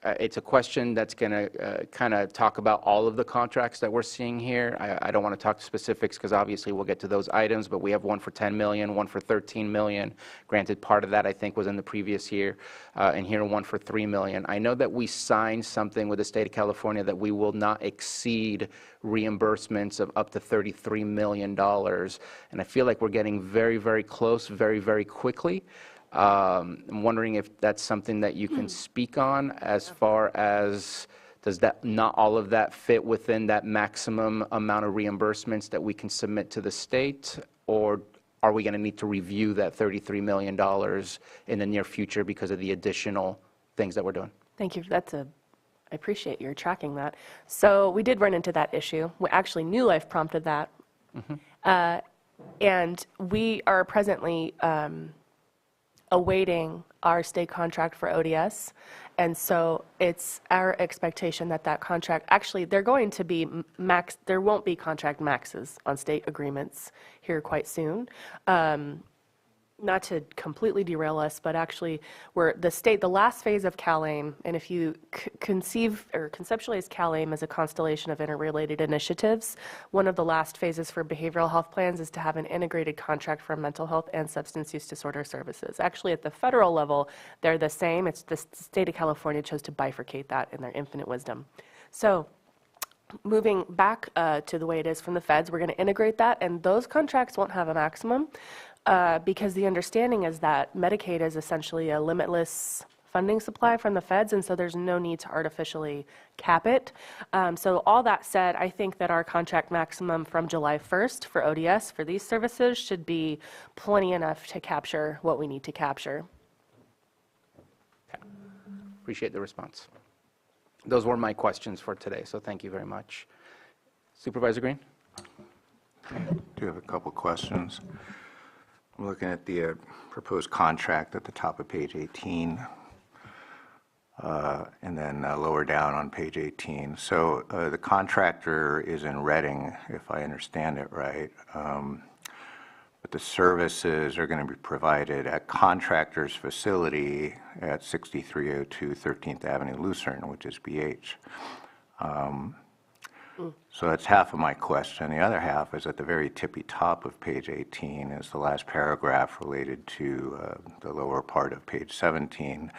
it's a question that's going to kind of talk about all of the contracts that we're seeing here. I don't want to talk specifics because obviously we'll get to those items, but we have one for 10 million, one for 13 million. Granted, part of that I think was in the previous year, and here one for 3 million. I know that we signed something with the state of California that we will not exceed reimbursements of up to $33 million, and I feel like we're getting very, very close very, very quickly. I'm wondering if that's something that you can speak on as far as, does that, not all of that fit within that maximum amount of reimbursements that we can submit to the state, or are we going to need to review that $33 million in the near future because of the additional things that we're doing? Thank you. I appreciate your tracking that. So we did run into that issue. Actually, New Life prompted that. And we are presently awaiting our state contract for ODS. And so it's our expectation that that contract, actually, they're going to be there won't be contract maxes on state agreements here quite soon. Not to completely derail us, but actually we're the last phase of CalAIM, and if you conceive or conceptualize CalAIM as a constellation of interrelated initiatives, one of the last phases for behavioral health plans is to have an integrated contract for mental health and substance use disorder services. Actually, at the federal level, they're the same. It's the state of California chose to bifurcate that in their infinite wisdom. So moving back to the way it is from the feds, we're going to integrate that, and those contracts won't have a maximum. Because the understanding is that Medicaid is essentially a limitless funding supply from the feds, and so there's no need to artificially cap it. So all that said, I think that our contract maximum from July 1st for ODS for these services should be plenty enough to capture what we need to capture. Appreciate the response. Those were my questions for today, so thank you very much. Supervisor Green? I do have a couple questions. I'm looking at the proposed contract at the top of page 18, and then lower down on page 18. So the contractor is in Reading, if I understand it right, but the services are going to be provided at contractor's facility at 6302 13th Avenue, Lucerne, which is BH. So that's half of my question. The other half is at the very tippy top of page 18 is the last paragraph related to the lower part of page 17,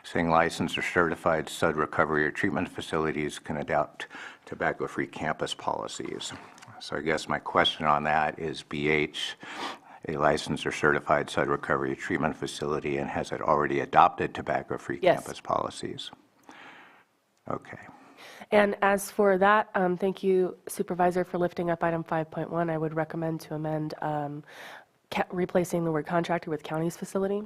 saying licensed or certified SUD recovery or treatment facilities can adopt tobacco-free campus policies. So I guess my question on that is BH a licensed or certified SUD recovery or treatment facility, and has it already adopted tobacco-free campus policies? Okay. And as for that, thank you, Supervisor, for lifting up item 5.1. I would recommend to amend replacing the word contractor with county's facility,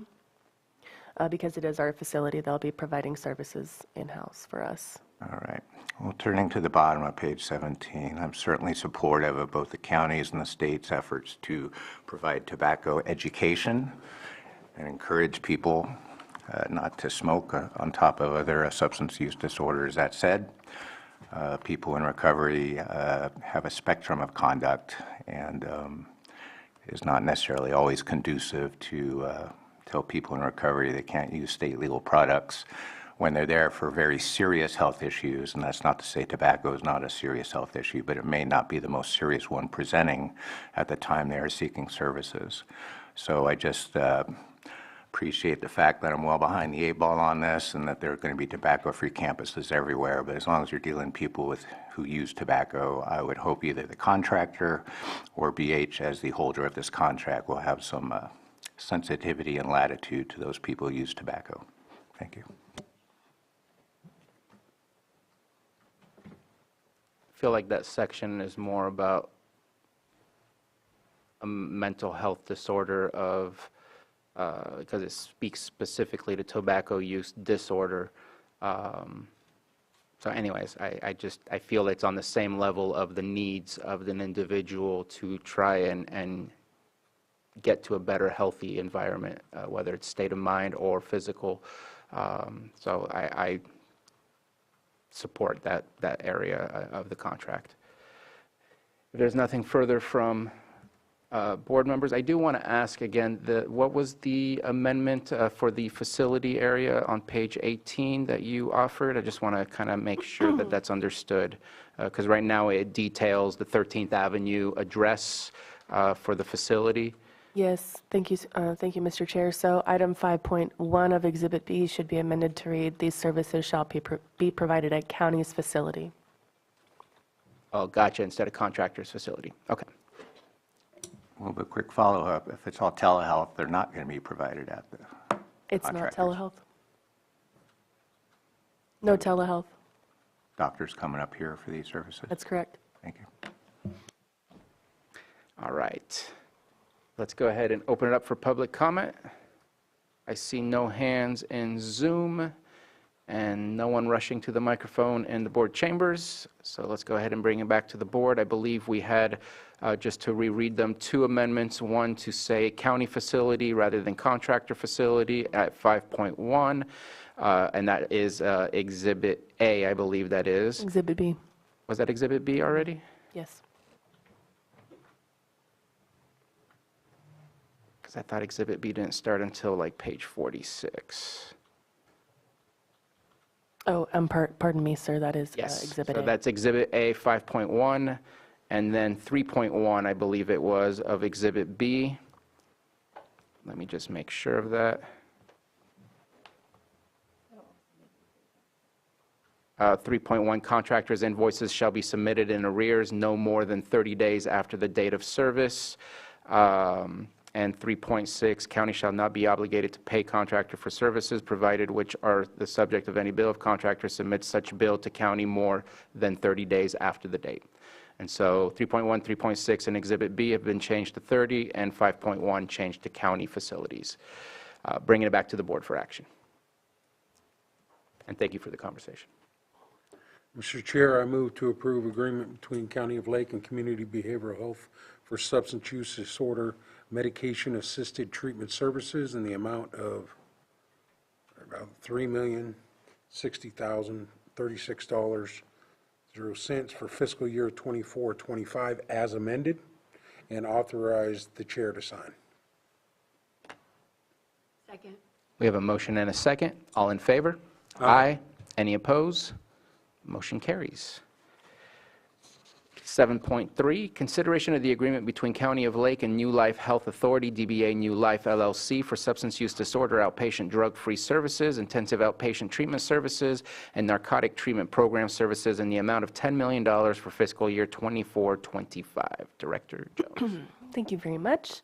because it is our facility. They'll be providing services in-house for us. All right. Well, turning to the bottom of page 17, I'm certainly supportive of both the county's and the state's efforts to provide tobacco education and encourage people not to smoke on top of other substance use disorders. That said, people in recovery have a spectrum of conduct, and is not necessarily always conducive to tell people in recovery they can't use state legal products when they're there for very serious health issues. And that's not to say tobacco is not a serious health issue, but it may not be the most serious one presenting at the time they are seeking services. So I just appreciate the fact that I'm well behind the 8 ball on this, and that there are going to be tobacco-free campuses everywhere. But as long as you're dealing people who use tobacco, I would hope either the contractor or BH, as the holder of this contract, will have some sensitivity and latitude to those people who use tobacco. Thank you. I feel like that section is more about a mental health disorder of, because it speaks specifically to tobacco use disorder. So anyways, I feel it's on the same level of the needs of an individual to try and get to a better, healthy environment, whether it's state of mind or physical. So I support that area of the contract. If there's nothing further from board members, I do want to ask again, what was the amendment for the facility area on page 18 that you offered? I just want to kind of make sure that that's understood, because right now it details the 13th Avenue address for the facility. Yes, thank you, Mr. Chair. So item 5.1 of Exhibit B should be amended to read, "These services shall be provided at county's facility." Oh, gotcha, instead of contractor's facility. Okay. Well, but quick follow-up, if it's all telehealth, they're not going to be provided at the It's not contractors. telehealth. No telehealth. Doctors coming up here for these services? That's correct. Thank you. All right. Let's go ahead and open it up for public comment. I see no hands in Zoom and no one rushing to the microphone in the board chambers. So let's go ahead and bring it back to the board. I believe we had, just to reread them, 2 amendments. One to say county facility rather than contractor facility at 5.1. And that is Exhibit A, I believe that is. Exhibit B. Was that Exhibit B already? Yes. Because I thought Exhibit B didn't start until like page 46. Oh, pardon me, sir, that is Exhibit So A. that's Exhibit A 5.1, and then 3.1, I believe it was, of Exhibit B. Let me just make sure of that. 3.1, contractors' invoices shall be submitted in arrears no more than 30 days after the date of service. And 3.6, county shall not be obligated to pay contractor for services provided which are the subject of any bill if contractor submits such bill to county more than 30 days after the date. And so 3.1, 3.6, and Exhibit B have been changed to 30, and 5.1 changed to county facilities. Bringing it back to the board for action. And thank you for the conversation. Mr. Chair, I move to approve agreement between County of Lake and Community Behavioral Health for substance use disorder medication-assisted treatment services in the amount of about $3,060,036.00 for fiscal year 24-25 as amended, and authorize the chair to sign. Second. We have a motion and a second. All in favor? Aye. Any opposed? Motion carries. 7.3, consideration of the agreement between County of Lake and New Life Health Authority, DBA New Life LLC, for substance use disorder outpatient drug-free services, intensive outpatient treatment services, and narcotic treatment program services in the amount of $10 million for fiscal year 24-25. Director Jones. Thank you very much.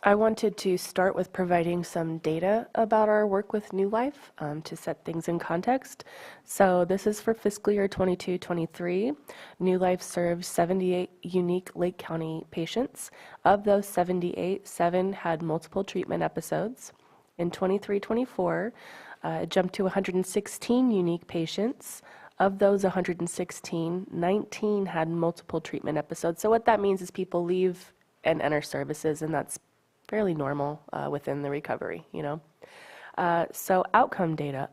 I wanted to start with providing some data about our work with New Life to set things in context. So this is for fiscal year 22-23. New Life serves 78 unique Lake County patients. Of those 78, 7 had multiple treatment episodes. In 23-24, it jumped to 116 unique patients. Of those 116, 19 had multiple treatment episodes. So what that means is people leave and enter services, and that's fairly normal within the recovery, you know. So outcome data.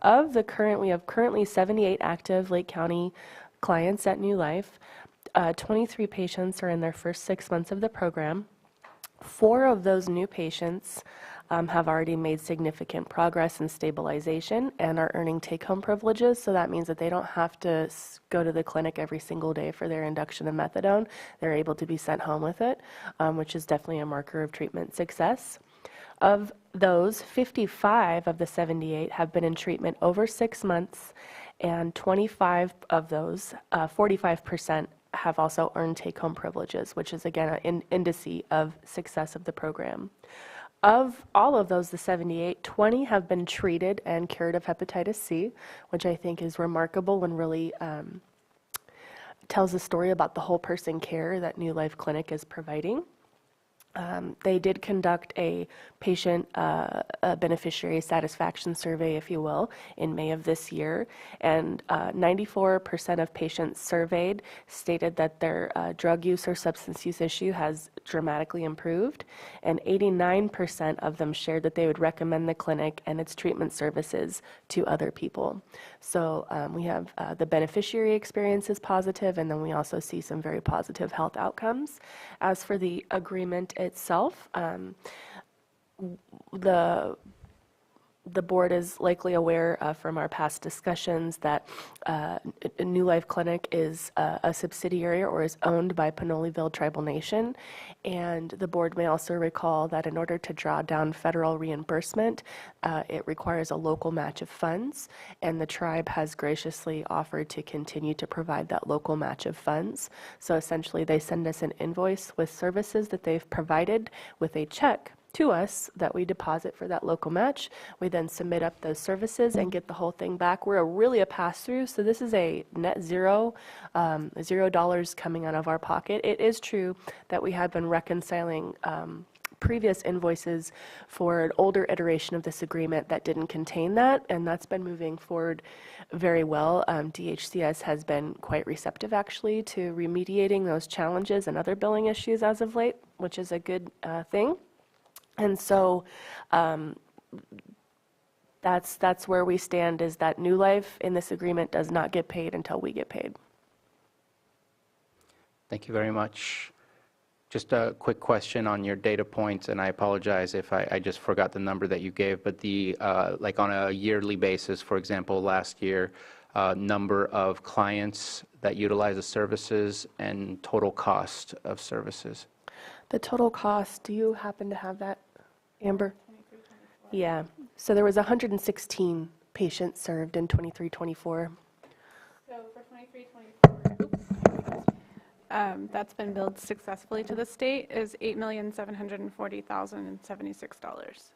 We have currently 78 active Lake County clients at New Life. 23 patients are in their first 6 months of the program. 4 of those new patients have already made significant progress in stabilization and are earning take-home privileges. So that means that they don't have to go to the clinic every single day for their induction of methadone. They're able to be sent home with it, which is definitely a marker of treatment success. Of those, 55 of the 78 have been in treatment over 6 months, and 25 of those, 45%, have also earned take-home privileges, which is, again, an indice of success of the program. Of all of those, the 78, 20 have been treated and cured of hepatitis C, which I think is remarkable and really tells a story about the whole person care that New Life Clinic is providing. They did conduct a patient beneficiary satisfaction survey, if you will, in May of this year, and 94% of patients surveyed stated that their drug use or substance use issue has dramatically improved, and 89% of them shared that they would recommend the clinic and its treatment services to other people. So we have the beneficiary experience is positive, and then we also see some very positive health outcomes. As for the agreement itself, the board is likely aware from our past discussions that New Life Clinic is a subsidiary or is owned by Pinoleville Tribal Nation. And the board may also recall that in order to draw down federal reimbursement, it requires a local match of funds. And the tribe has graciously offered to continue to provide that local match of funds. So essentially, they send us an invoice with services that they've provided with a check to us that we deposit for that local match. We then submit up those services and get the whole thing back. We're really a pass-through, so this is a net zero, $0 coming out of our pocket. It is true that we have been reconciling previous invoices for an older iteration of this agreement that didn't contain that, and that's been moving forward very well. DHCS has been quite receptive, actually, to remediating those challenges and other billing issues as of late, which is a good thing. And so that's where we stand, is that New Life in this agreement does not get paid until we get paid. Thank you very much. Just a quick question on your data points, and I apologize if I just forgot the number that you gave, but the like on a yearly basis, for example, last year, number of clients that utilize the services and total cost of services. The total cost, do you happen to have that, Amber? Yeah, so there was 116 patients served in 23-24. So for 23-24, that's been billed successfully to the state is $8,740,076.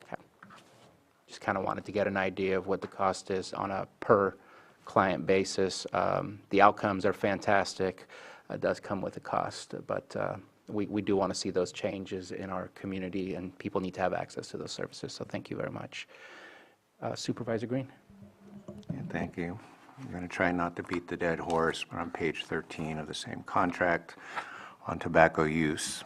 Okay. Just kind of wanted to get an idea of what the cost is on a per client basis. The outcomes are fantastic. It does come with a cost, but we do want to see those changes in our community, and people need to have access to those services. So thank you very much. Supervisor Green. Yeah, thank you. I'm going to try not to beat the dead horse, but on page 13 of the same contract on tobacco use,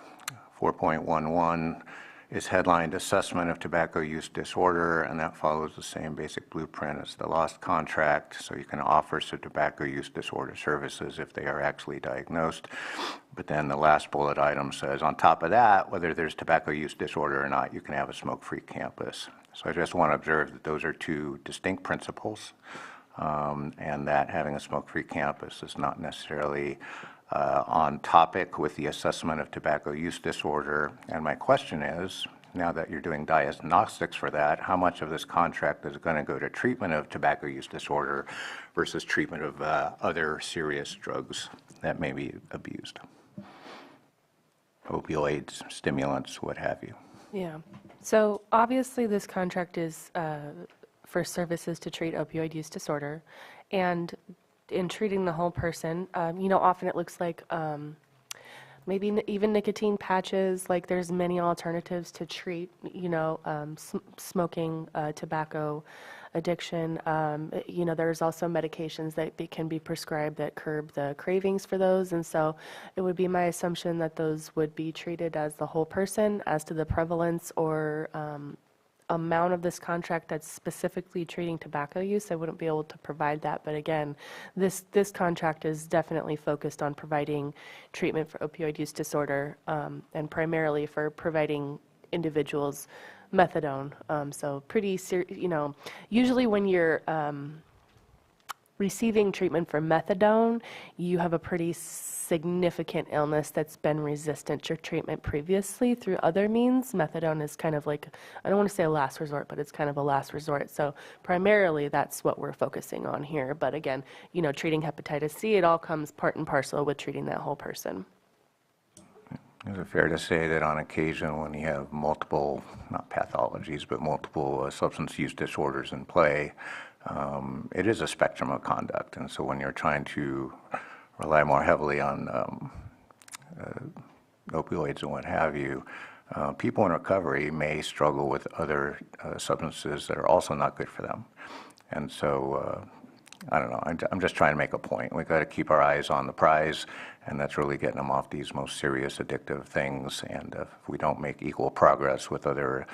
4.11 is headlined Assessment of Tobacco Use Disorder, and that follows the same basic blueprint as the lost contract. So you can offer some tobacco use disorder services if they are actually diagnosed. But then the last bullet item says, on top of that, whether there's tobacco use disorder or not, you can have a smoke-free campus. So I just want to observe that those are two distinct principles, and that having a smoke-free campus is not necessarily on topic with the assessment of tobacco use disorder. And my question is, now that you're doing diagnostics for that, how much of this contract is going to go to treatment of tobacco use disorder versus treatment of other serious drugs that may be abused? Opioids, stimulants, what have you. Yeah. So obviously this contract is for services to treat opioid use disorder. And in treating the whole person, often it looks like maybe even nicotine patches, like there's many alternatives to treat, smoking, tobacco addiction. There's also medications that can be prescribed that curb the cravings for those. And so it would be my assumption that those would be treated as the whole person. As to the prevalence or amount of this contract that's specifically treating tobacco use, I wouldn't be able to provide that. But again, this contract is definitely focused on providing treatment for opioid use disorder, and primarily for providing individuals methadone. So pretty usually when you're receiving treatment for methadone, you have a pretty significant illness that's been resistant to treatment previously through other means. Methadone is kind of like, I don't want to say a last resort, but it's kind of a last resort. So primarily that's what we're focusing on here. But again, treating hepatitis C, it all comes part and parcel with treating that whole person. Is it fair to say that on occasion when you have multiple, not pathologies, but multiple substance use disorders in play, it is a spectrum of conduct? And so when you're trying to rely more heavily on opioids and what have you, people in recovery may struggle with other substances that are also not good for them. And so, I don't know, I'm just trying to make a point. We've got to keep our eyes on the prize, and that's really getting them off these most serious addictive things. And if we don't make equal progress with other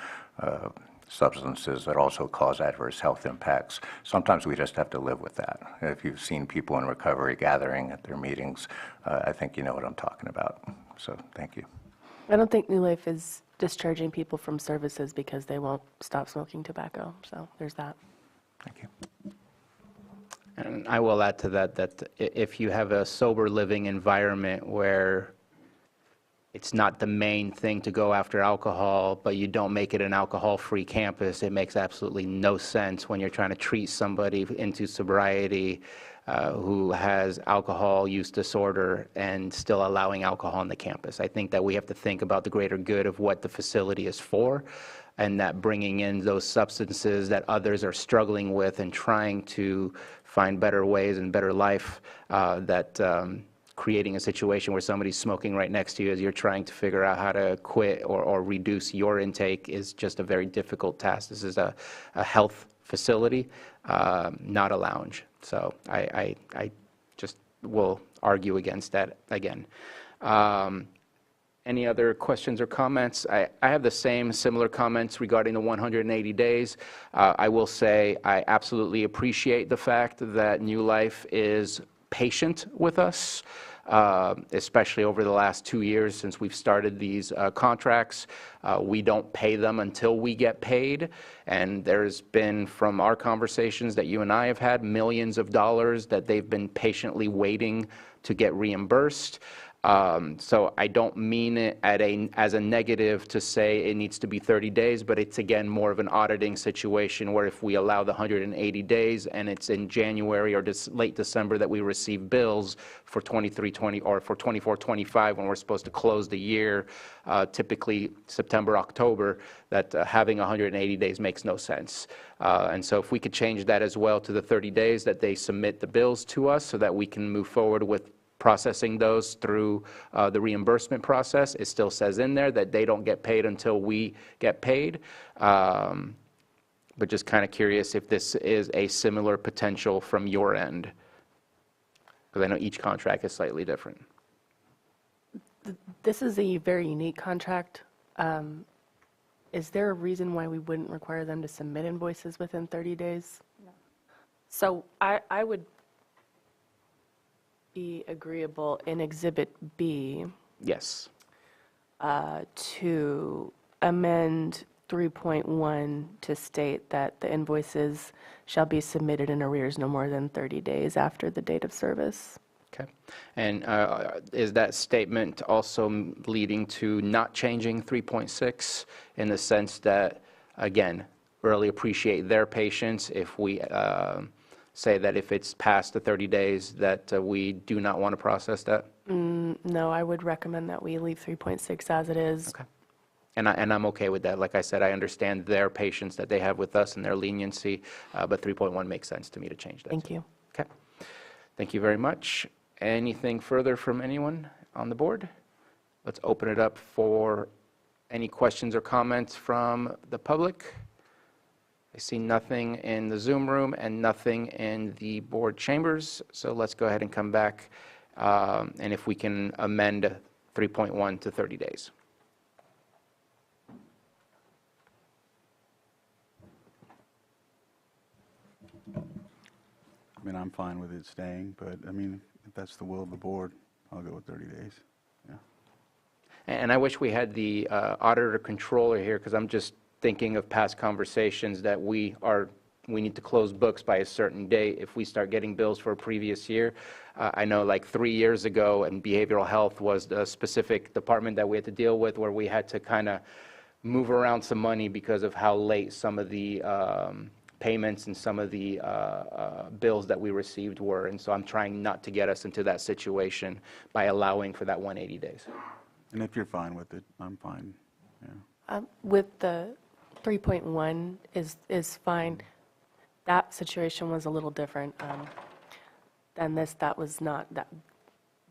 substances that also cause adverse health impacts, sometimes we just have to live with that. If you've seen people in recovery gathering at their meetings, I think you know what I'm talking about. So thank you. I don't think New Life is discharging people from services because they won't stop smoking tobacco. So there's that. Thank you. And I will add to that that if you have a sober living environment where it's not the main thing to go after alcohol, but you don't make it an alcohol-free campus, it makes absolutely no sense when you're trying to treat somebody into sobriety who has alcohol use disorder and still allowing alcohol on the campus. I think that we have to think about the greater good of what the facility is for, and that bringing in those substances that others are struggling with and trying to find better ways and better life, creating a situation where somebody's smoking right next to you as you're trying to figure out how to quit or reduce your intake is just a very difficult task. This is a health facility, not a lounge. So I just will argue against that again. Any other questions or comments? I have the same similar comments regarding the 180 days. I will say I absolutely appreciate the fact that New Life is patient with us, especially over the last 2 years since we've started these contracts. We don't pay them until we get paid, and there's been, from our conversations that you and I have had, millions of dollars that they've been patiently waiting to get reimbursed. So I don't mean it as a negative to say it needs to be 30 days, but it's again more of an auditing situation where if we allow the 180 days and it's in January or late December that we receive bills for 23-20 or for 24-25 when we're supposed to close the year, typically September, October, that having 180 days makes no sense. And so if we could change that as well to the 30 days that they submit the bills to us so that we can move forward with processing those through the reimbursement process. It still says in there that they don't get paid until we get paid. But just kind of curious if this is a similar potential from your end, because I know each contract is slightly different. This is a very unique contract. Is there a reason why we wouldn't require them to submit invoices within 30 days? No. So I would be agreeable in Exhibit B. Yes. To amend 3.1 to state that the invoices shall be submitted in arrears no more than 30 days after the date of service. Okay. And is that statement also leading to not changing 3.6 in the sense that, again, really appreciate their patience if we say that if it's past the 30 days that we do not want to process that? No, I would recommend that we leave 3.6 as it is. Okay. And I'm okay with that. Like I said, I understand their patience that they have with us and their leniency, but 3.1 makes sense to me to change that. Thank you. Okay. Thank you very much. Anything further from anyone on the board? Let's open it up for any questions or comments from the public. I see nothing in the Zoom room and nothing in the board chambers, so let's go ahead and come back, and if we can amend 3.1 to 30 days. I mean, I'm fine with it staying, but I mean, if that's the will of the board, I'll go with 30 days. Yeah. And I wish we had the auditor controller here, because I'm just thinking of past conversations that we need to close books by a certain date if we start getting bills for a previous year. I know like 3 years ago, and behavioral health was the specific department that we had to deal with, where we had to kind of move around some money because of how late some of the payments and some of the bills that we received were. And so I'm trying not to get us into that situation by allowing for that 180 days. And if you're fine with it, I'm fine. Yeah. With the 3.1 is fine. That situation was a little different than this. That was not that.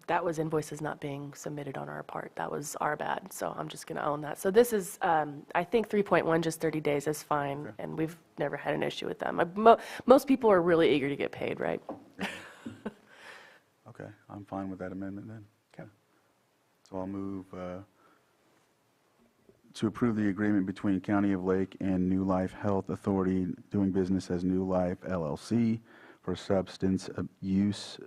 that was invoices not being submitted on our part. That was our bad, so I'm just going to own that. So this is, I think 3.1, just 30 days is fine, and we've never had an issue with them. Most people are really eager to get paid, right? Okay, I'm fine with that amendment then. Okay. So I'll move to approve the agreement between County of Lake and New Life Health Authority doing business as New Life LLC for substance use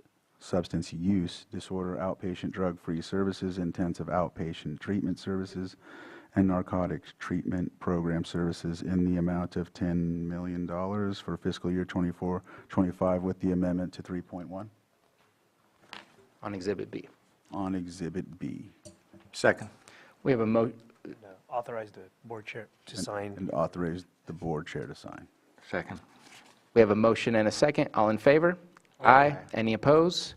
disorder outpatient drug-free services, intensive outpatient treatment services, and narcotics treatment program services in the amount of $10 million for fiscal year 24-25 with the amendment to 3.1. On Exhibit B. On Exhibit B. Second. We have a Authorize the board chair to sign. And authorize the board chair to sign. Second. We have a motion and a second. All in favor? Aye. Any opposed?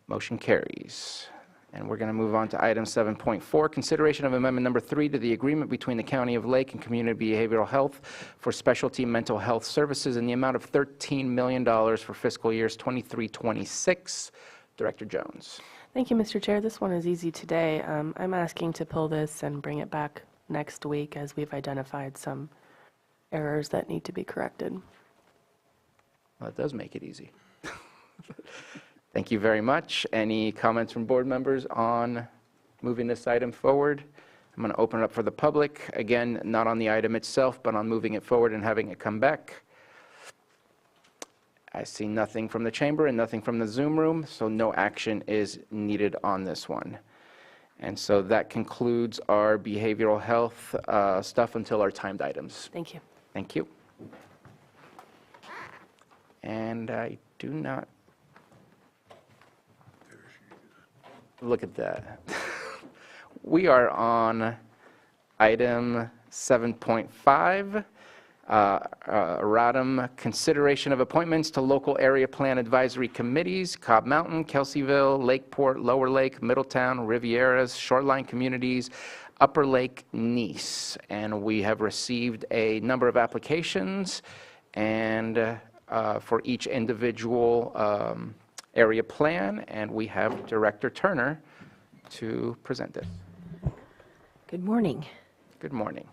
Motion carries. And we're going to move on to item 7.4, consideration of amendment number 3 to the agreement between the County of Lake and Community Behavioral Health for specialty mental health services in the amount of $13 million for fiscal years 23-26. Director Jones. Thank you, Mr. Chair. This one is easy today. I'm asking to pull this and bring it back next week as we've identified some errors that need to be corrected. Well, that does make it easy. Thank you very much. Any comments from board members on moving this item forward? I'm going to open it up for the public. Again, not on the item itself, but on moving it forward and having it come back. I see nothing from the chamber and nothing from the Zoom room, so no action is needed on this one. And so that concludes our behavioral health stuff until our timed items. Thank you. Thank you. And I do not... Look at that. We are on item 7.5. Erratum, consideration of appointments to local area plan advisory committees, Cobb Mountain, Kelseyville, Lakeport, Lower Lake, Middletown, Rivieras, Shoreline Communities, Upper Lake, Nice. And we have received a number of applications, and for each individual area plan, and we have Director Turner to present it. Good morning. Good morning.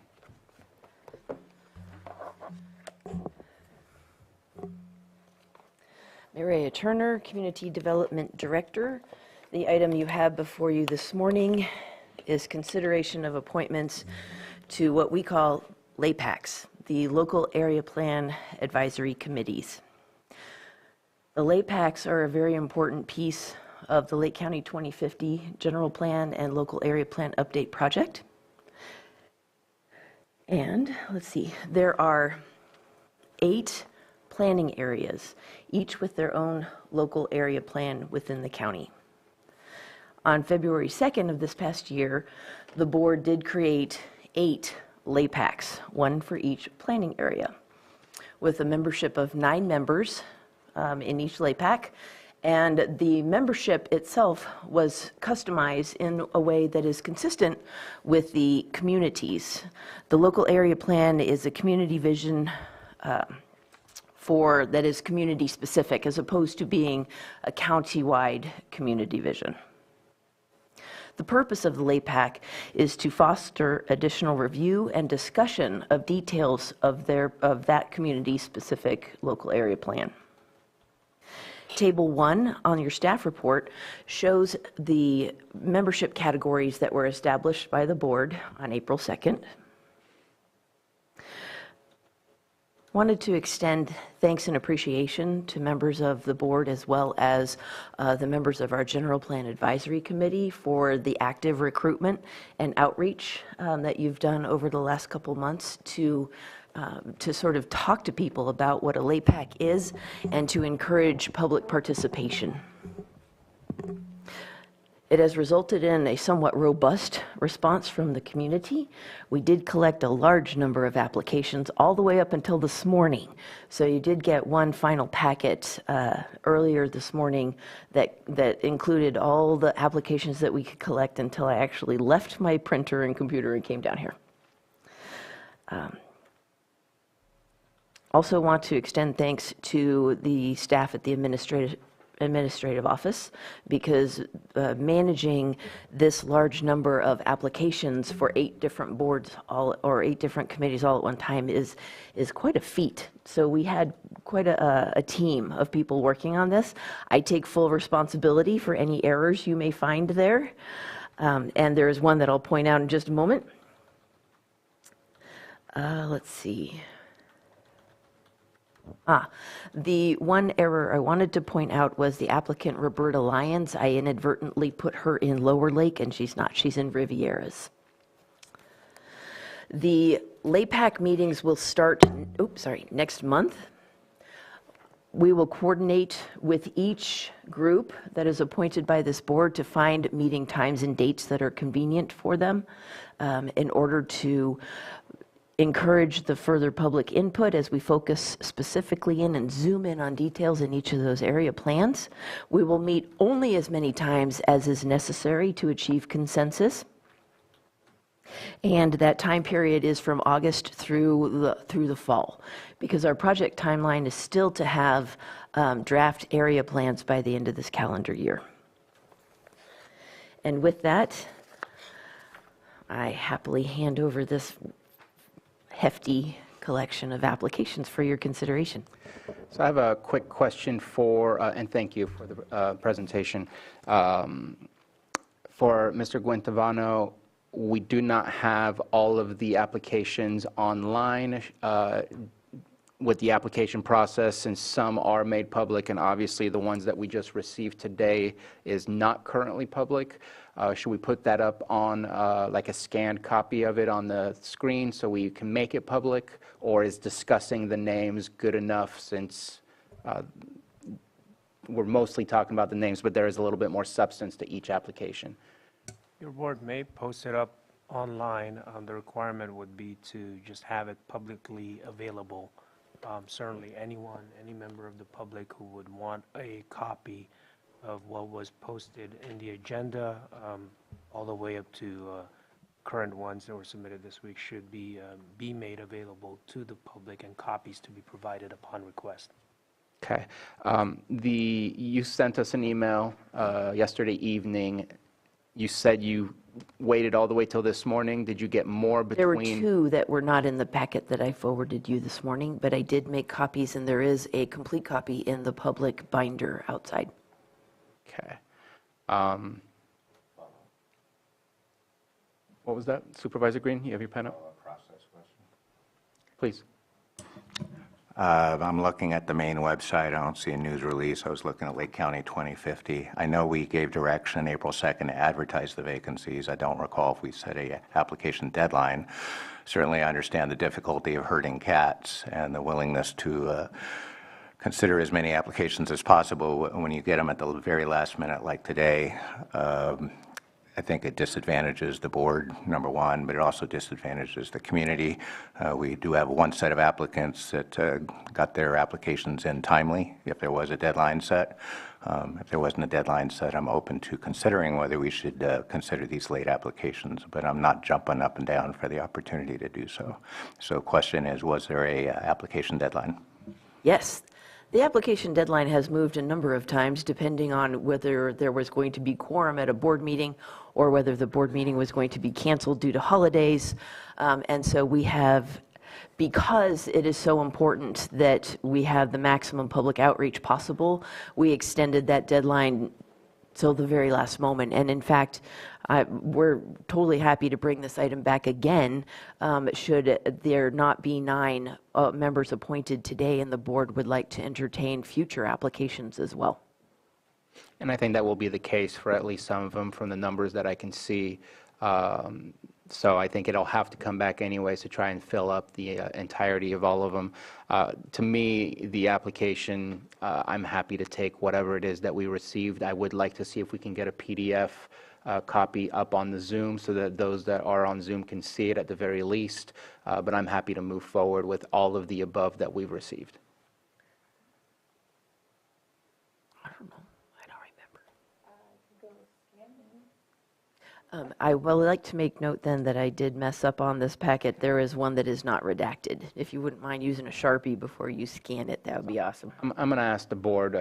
Maria Turner, Community Development Director. The item you have before you this morning is consideration of appointments to what we call LAPACs, the Local Area Plan Advisory Committees. The LAPACs are a very important piece of the Lake County 2050 General Plan and Local Area Plan Update Project. And let's see, there are 8 planning areas, each with their own local area plan within the county. On February 2nd of this past year, the board did create 8 LAPACs, one for each planning area, with a membership of 9 members in each LAPAC, and the membership itself was customized in a way that is consistent with the communities. The local area plan is a community vision that is community specific, as opposed to being a county-wide community vision. The purpose of the LAPAC is to foster additional review and discussion of details of that community-specific local area plan. Table 1 on your staff report shows the membership categories that were established by the board on April 2nd. Wanted to extend thanks and appreciation to members of the board as well as the members of our General Plan Advisory Committee for the active recruitment and outreach that you've done over the last couple months to sort of talk to people about what a LAPAC is and to encourage public participation. It has resulted in a somewhat robust response from the community. We did collect a large number of applications all the way up until this morning. So you did get one final packet earlier this morning that included all the applications that we could collect until I actually left my printer and computer and came down here. Also want to extend thanks to the staff at the administrative office because managing this large number of applications for 8 different boards or 8 different committees all at one time is quite a feat. So we had quite a team of people working on this. I take full responsibility for any errors you may find there. And there is one that I'll point out in just a moment. Let's see. The one error I wanted to point out was the applicant Roberta Lyons. I inadvertently put her in Lower Lake, and she's not. She's in Rivieras. The LAPAC meetings will start, next month. We will coordinate with each group that is appointed by this board to find meeting times and dates that are convenient for them in order to encourage the further public input as we focus specifically in and zoom in on details in each of those area plans. We will meet only as many times as is necessary to achieve consensus. And that time period is from August through the fall, because our project timeline is still to have draft area plans by the end of this calendar year. And with that, I happily hand over this hefty collection of applications for your consideration. So I have a quick question for, and thank you for the presentation. For Mr. Guentavano, we do not have all of the applications online with the application process, and some are made public, and obviously the ones that we just received today is not currently public. Should we put that up on like a scanned copy of it on the screen so we can make it public, or is discussing the names good enough since we're mostly talking about the names, but there is a little bit more substance to each application? Your board may post it up online. The requirement would be to just have it publicly available. Certainly anyone, any member of the public who would want a copy of what was posted in the agenda, all the way up to current ones that were submitted this week, should be made available to the public, and copies to be provided upon request. Okay. You sent us an email yesterday evening. You said you waited all the way till this morning. Did you get more between? There were 2 that were not in the packet that I forwarded you this morning, but I did make copies, and there is a complete copy in the public binder outside. Okay. What was that? Supervisor Green, you have your pen up? Process question. Please. I'm looking at the main website. I don't see a news release. I was looking at Lake County 2050. I know we gave direction April 2nd to advertise the vacancies. I don't recall if we set a application deadline. Certainly I understand the difficulty of herding cats and the willingness to consider as many applications as possible when you get them at the very last minute like today. I think it disadvantages the board, number one, but it also disadvantages the community. We do have one set of applicants that got their applications in timely, if there was a deadline set. If there wasn't a deadline set, I'm open to considering whether we should consider these late applications, but I'm not jumping up and down for the opportunity to do so. So question is, was there a application deadline? Yes. The application deadline has moved a number of times depending on whether there was going to be quorum at a board meeting or whether the board meeting was going to be canceled due to holidays. And so we have, because it is so important that we have the maximum public outreach possible, we extended that deadline till the very last moment. And in fact, we're totally happy to bring this item back again should there not be 9 members appointed today and the board would like to entertain future applications as well. And I think that will be the case for at least some of them from the numbers that I can see. So I think it'll have to come back anyways to try and fill up the entirety of all of them. To me, the application, I'm happy to take whatever it is that we received. I would like to see if we can get a PDF copy up on the Zoom so that those that are on Zoom can see it at the very least. But I'm happy to move forward with all of the above that we've received. I would like to make note then that I did mess up on this packet. There is one that is not redacted. If you wouldn't mind using a Sharpie before you scan it, that would be awesome. I'm going to ask the board,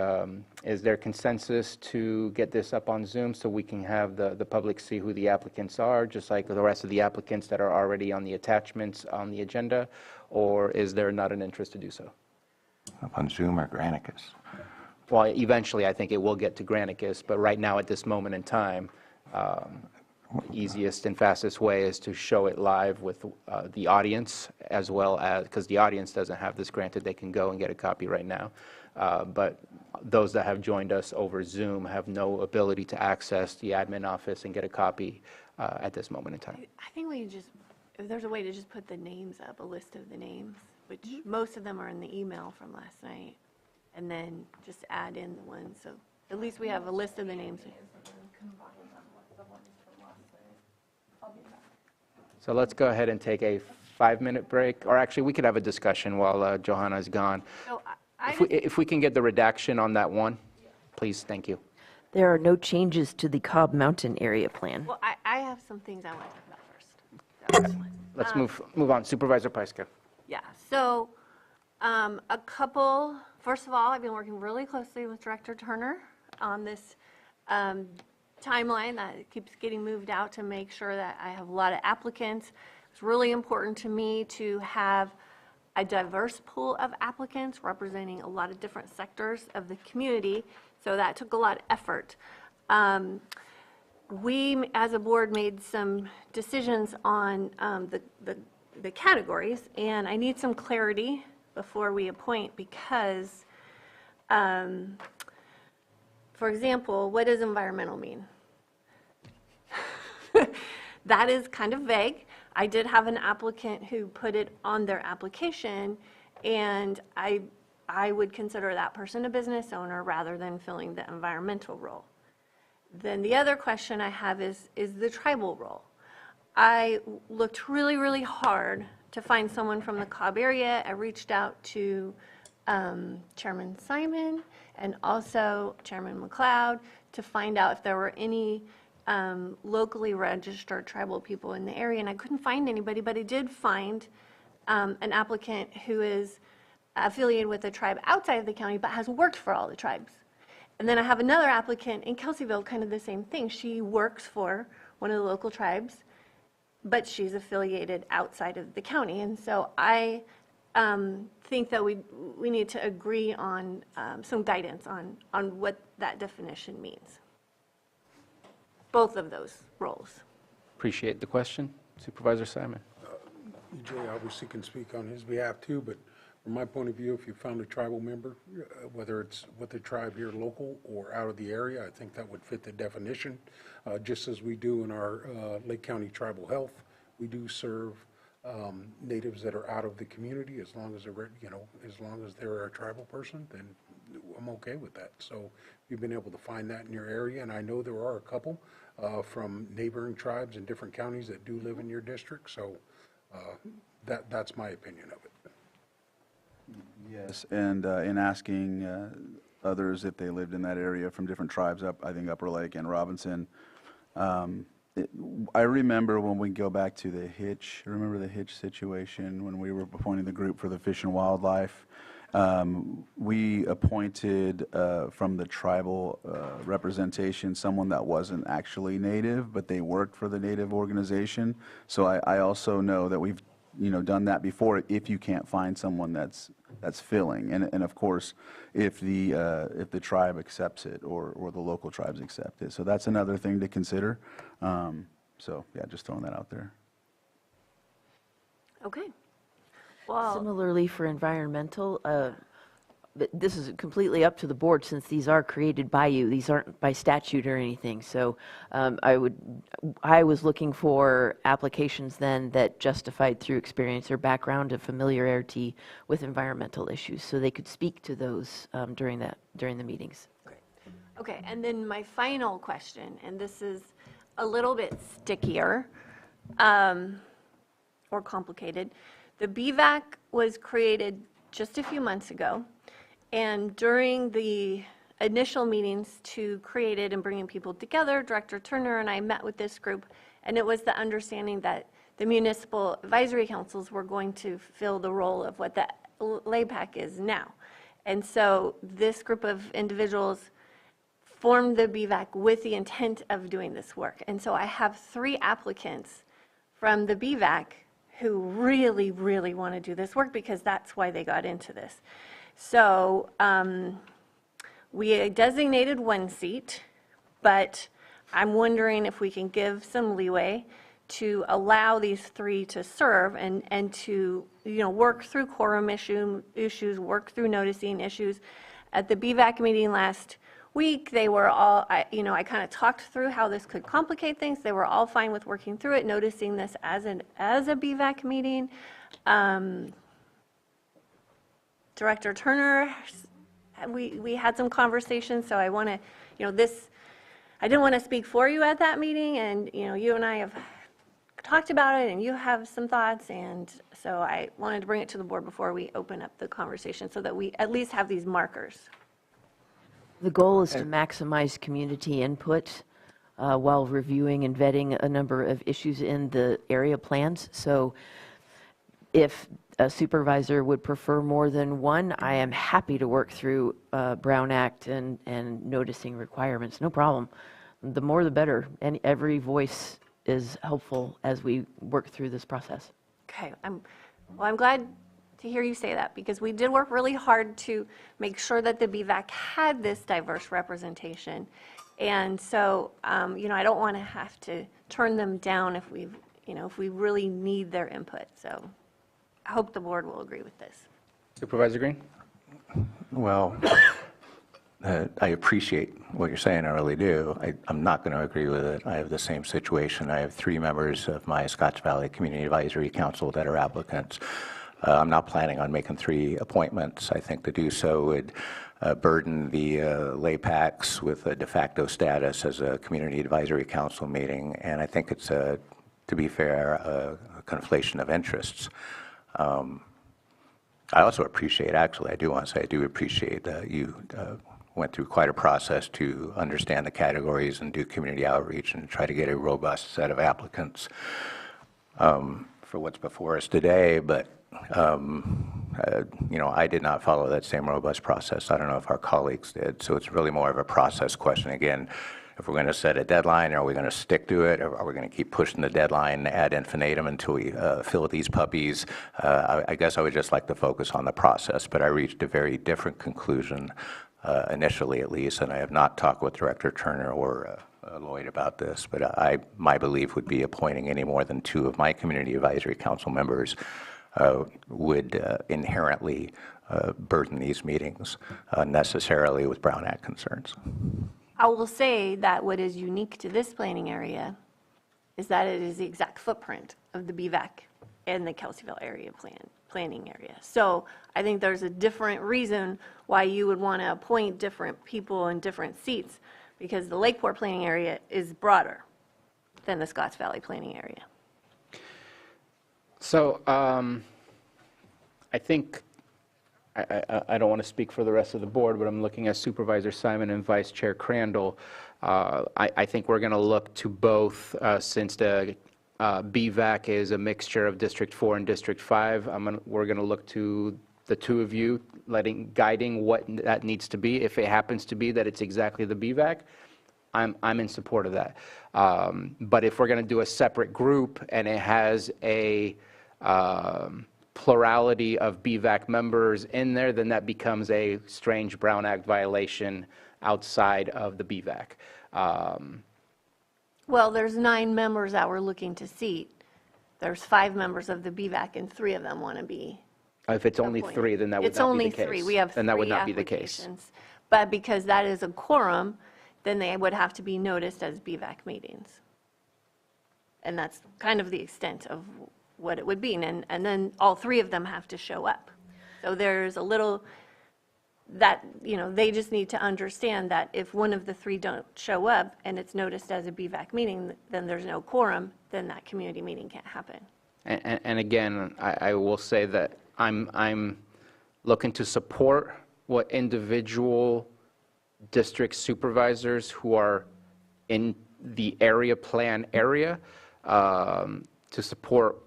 is there consensus to get this up on Zoom so we can have the public see who the applicants are, just like the rest of the applicants that are already on the attachments on the agenda, or is there not an interest to do so? Up on Zoom or Granicus? Well, eventually I think it will get to Granicus, but right now at this moment in time, the easiest and fastest way is to show it live with the audience, as well as, because the audience doesn't have this granted, they can go and get a copy right now. But those that have joined us over Zoom have no ability to access the admin office and get a copy at this moment in time. I think we just, if there's a way to just put the names up, a list of the names, which most of them are in the email from last night, and then just add in the ones, so at least we have a list of the names. So let's go ahead and take a 5-minute break, or actually, we could have a discussion while Johanna's gone. So If we can get the redaction on that one, please, thank you. There are no changes to the Cobb Mountain area plan. Well, I have some things I want to talk about first. Let's move on. Supervisor Pyska. Yeah, so a couple, first of all, I've been working really closely with Director Turner on this timeline that keeps getting moved out to make sure that I have a lot of applicants. It's really important to me to have a diverse pool of applicants representing a lot of different sectors of the community, so that took a lot of effort. We, as a board, made some decisions on the categories, and I need some clarity before we appoint because, for example, what does environmental mean? That is kind of vague. I did have an applicant who put it on their application, and I would consider that person a business owner rather than filling the environmental role. Then the other question I have is the tribal role. I looked really, really hard to find someone from the Cobb area. I reached out to Chairman Simon and also Chairman McLeod to find out if there were any locally registered tribal people in the area, and I couldn't find anybody, but I did find an applicant who is affiliated with a tribe outside of the county but has worked for all the tribes. And then I have another applicant in Kelseyville, kind of the same thing. She works for one of the local tribes, but she's affiliated outside of the county. And so I think that we need to agree on some guidance on what that definition means. Both of those roles. Appreciate the question. Supervisor Simon. EJ obviously can speak on his behalf too, but from my point of view, if you found a tribal member, whether it's with the tribe here local or out of the area, I think that would fit the definition. Just as we do in our Lake County Tribal Health, we do serve natives that are out of the community. As long as they're, as long as they're a tribal person, then I'm okay with that. So you've been able to find that in your area, and I know there are a couple from neighboring tribes in different counties that do live in your district. So that's my opinion of it. Yes, and in asking others if they lived in that area from different tribes, I think Upper Lake and Robinson, I remember when we go back to the Hitch, remember the Hitch situation when we were appointing the group for the Fish and Wildlife? We appointed from the tribal representation someone that wasn't actually native, but they worked for the native organization. So I also know that we've done that before if you can't find someone that's filling, and of course if the tribe accepts it or the local tribes accept it. So that's another thing to consider. So yeah, just throwing that out there. Okay. Well, Similarly for environmental, this is completely up to the board since these are created by you. These aren't by statute or anything. So I was looking for applications then that justified through experience or background of familiarity with environmental issues, so they could speak to those during the meetings. okay, and then my final question, and this is a little bit stickier or complicated. The BVAC was created just a few months ago, and during the initial meetings to create it and bringing people together, Director Turner and I met with this group, and it was the understanding that the municipal advisory councils were going to fill the role of what the LAPAC is now. And so this group of individuals formed the BVAC with the intent of doing this work. And so I have 3 applicants from the BVAC who really, really want to do this work because that's why they got into this. So we designated 1 seat, but I'm wondering if we can give some leeway to allow these 3 to serve and to, work through quorum issues, work through noticing issues. At the BVAC meeting last week, they were all, I kind of talked through how this could complicate things. They were all fine with working through it, noticing this as a BVAC meeting. Director Turner, we had some conversations, so I want to, I didn't want to speak for you at that meeting, and, you and I have talked about it, and you have some thoughts, and so I wanted to bring it to the board before we open up the conversation so that we at least have these markers. The goal is to maximize community input while reviewing and vetting a number of issues in the area plans. So if a supervisor would prefer more than 1, I am happy to work through Brown Act and noticing requirements. No problem. The more the better. And every voice is helpful as we work through this process. Okay, I'm glad to hear you say that, because we did work really hard to make sure that the BVAC had this diverse representation. And so, I don't want to have to turn them down if we really need their input. So I hope the board will agree with this. Supervisor Green? Well, I appreciate what you're saying, I really do. I'm not going to agree with it. I have the same situation. I have 3 members of my Scotts Valley Community Advisory Council that are applicants. I'm not planning on making 3 appointments. I think to do so would burden the LAPACs with a de facto status as a Community Advisory Council meeting, and I think it's, to be fair, a conflation of interests. I also appreciate, actually, I do want to say I do appreciate that you went through quite a process to understand the categories and do community outreach and try to get a robust set of applicants for what's before us today. But, I did not follow that same robust process. I don't know if our colleagues did. So it's really more of a process question. Again, if we're going to set a deadline, are we going to stick to it? Or are we going to keep pushing the deadline ad infinitum until we fill these puppies? I guess I would just like to focus on the process, but I reached a very different conclusion initially, at least, and I have not talked with Director Turner or Lloyd about this, but my belief would be appointing any more than 2 of my Community Advisory Council members would inherently burden these meetings unnecessarily with Brown Act concerns. I will say that what is unique to this planning area is that it is the exact footprint of the BVAC and the Kelseyville area planning area. So I think there's a different reason why you would want to appoint different people in different seats, because the Lakeport planning area is broader than the Scotts Valley planning area. So I think, I don't want to speak for the rest of the board, but I'm looking at Supervisor Simon and Vice Chair Crandall. I think we're going to look to both, since the BVAC is a mixture of District 4 and District 5, we're going to look to the 2 of you guiding what that needs to be. If it happens to be that it's exactly the BVAC, I'm in support of that. But if we're going to do a separate group and it has a plurality of BVAC members in there, then that becomes a strange Brown Act violation outside of the BVAC. Well, there's 9 members that we're looking to seat. There's 5 members of the BVAC, and 3 of them want to be. If it's only 3, then that would It's not be only the case. 3. We have 3 then that would not be the case. applications. But because that is a quorum, then they would have to be noticed as BVAC meetings. And that's kind of the extent of what it would be. And then all 3 of them have to show up. So there's a little, that, they just need to understand that if one of the 3 don't show up and it's noticed as a BVAC meeting, then there's no quorum, then that community meeting can't happen. And again, I will say that I'm looking to support what individual district supervisors who are in the area plan area to support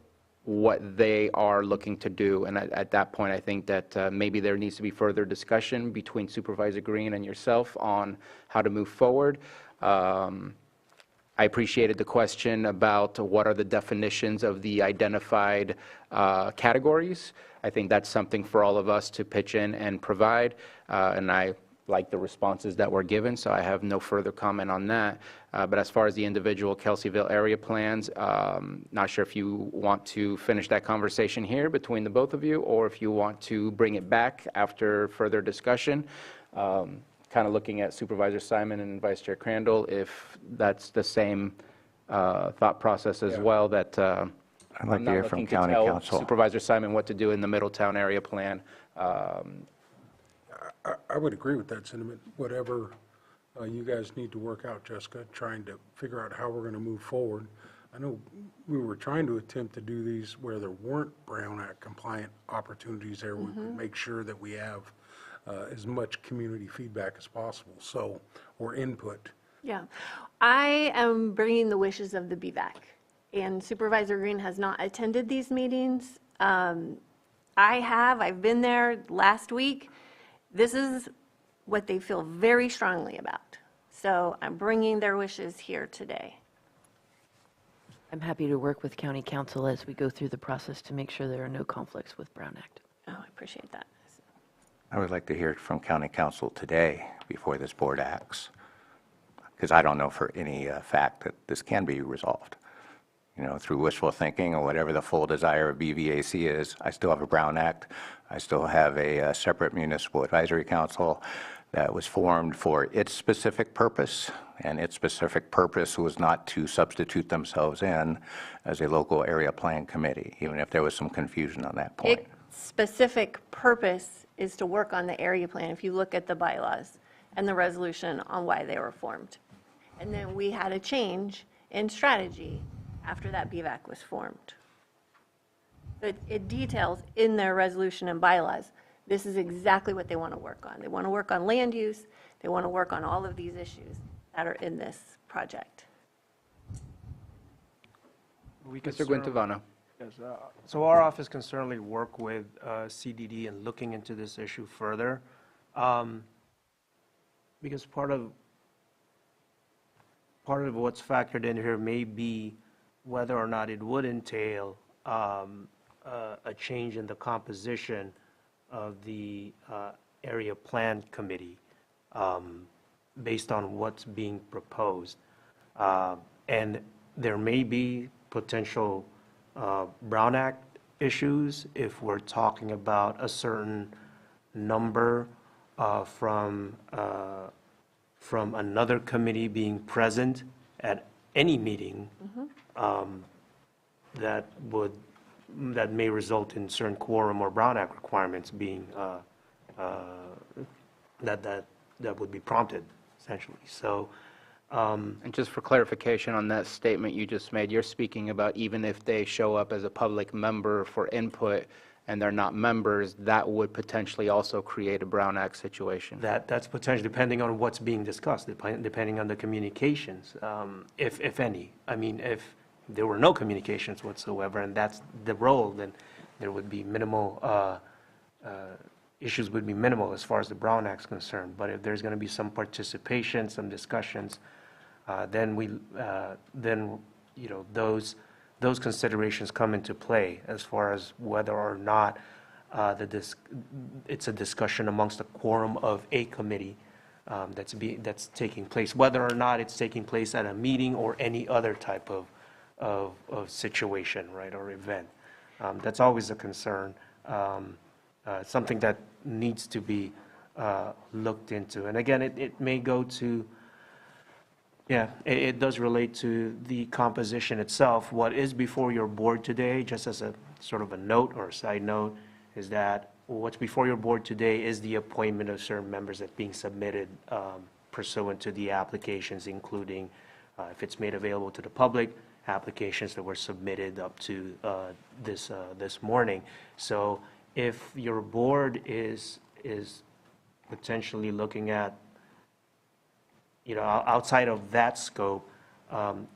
what they are looking to do. And at that point, I think that maybe there needs to be further discussion between Supervisor Green and yourself on how to move forward. I appreciated the question about what are the definitions of the identified categories. I think that's something for all of us to pitch in and provide, and I like the responses that were given, so I have no further comment on that. But as far as the individual Kelseyville area plans, not sure if you want to finish that conversation here between the both of you, or if you want to bring it back after further discussion. Kind of looking at Supervisor Simon and Vice Chair Crandall, if that's the same thought process as well, that I'd like I'm to hear not from looking to County tell Council. Supervisor Simon what to do in the Middletown area plan. I would agree with that sentiment. Whatever you guys need to work out, Jessica, trying to figure out how we're going to move forward. I know we were trying to attempt to do these where there weren't Brown Act compliant opportunities there. We could make sure that we have as much community feedback as possible, so, or input. Yeah. I am bringing the wishes of the BVAC, and Supervisor Green has not attended these meetings. I've been there last week. This is what they feel very strongly about. So I'm bringing their wishes here today. I'm happy to work with County Council as we go through the process to make sure there are no conflicts with Brown Act. Oh, I appreciate that. I would like to hear from County Council today before this board acts, because I don't know for any fact that this can be resolved. You know, through wishful thinking or whatever the full desire of BVAC is, I still have a Brown Act. I still have a separate municipal advisory council that was formed for its specific purpose, and its specific purpose was not to substitute themselves in as a local area plan committee, even if there was some confusion on that point. Its specific purpose is to work on the area plan, if you look at the bylaws and the resolution on why they were formed. And then we had a change in strategy after that BVAC was formed. It details in their resolution and bylaws, this is exactly what they want to work on. They want to work on land use, they want to work on all of these issues that are in this project. Mr. Guantanamo. Yes, so our office can certainly work with CDD in looking into this issue further, because part of what's factored in here may be whether or not it would entail a change in the composition of the area plan committee based on what's being proposed. And there may be potential Brown Act issues if we're talking about a certain number from another committee being present at any meeting, that may result in certain quorum or Brown Act requirements being that would be prompted, essentially. So. And just for clarification on that statement you just made, you're speaking about even if they show up as a public member for input and they're not members, that would potentially also create a Brown Act situation. That's potentially, depending on what's being discussed, depending on the communications, if any. I mean, if there were no communications whatsoever and that's the role, then there would be minimal, issues would be minimal as far as the Brown Act's concerned. But if there's going to be some participation, some discussions, then you know, those considerations come into play as far as whether or not it's a discussion amongst a quorum of a committee that's taking place, whether or not it's taking place at a meeting or any other type of situation, right, or event. That's always a concern, something that needs to be looked into. And again, it may go to, yeah, it does relate to the composition itself. What is before your board today, just as a sort of a note or a side note, is that what's before your board today is the appointment of certain members that's being submitted pursuant to the applications, including, if it's made available to the public, applications that were submitted up to this morning. So if your board is potentially looking at outside of that scope,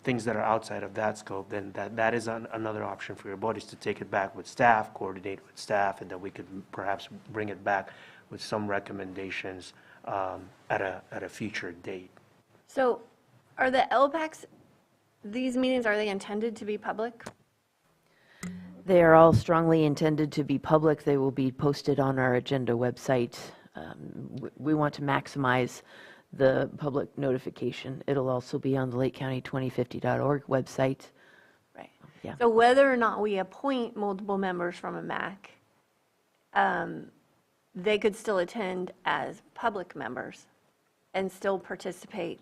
things that are outside of that scope, then that is another option for your board, is to take it back with staff, coordinate with staff, and then we could perhaps bring it back with some recommendations at a future date. So are the LPACs, these meetings, are they intended to be public? They are all strongly intended to be public. They will be posted on our agenda website. We want to maximize the public notification. It'll also be on the lakecounty2050.org website. Right. Yeah. So whether or not we appoint multiple members from a MAC, they could still attend as public members and still participate.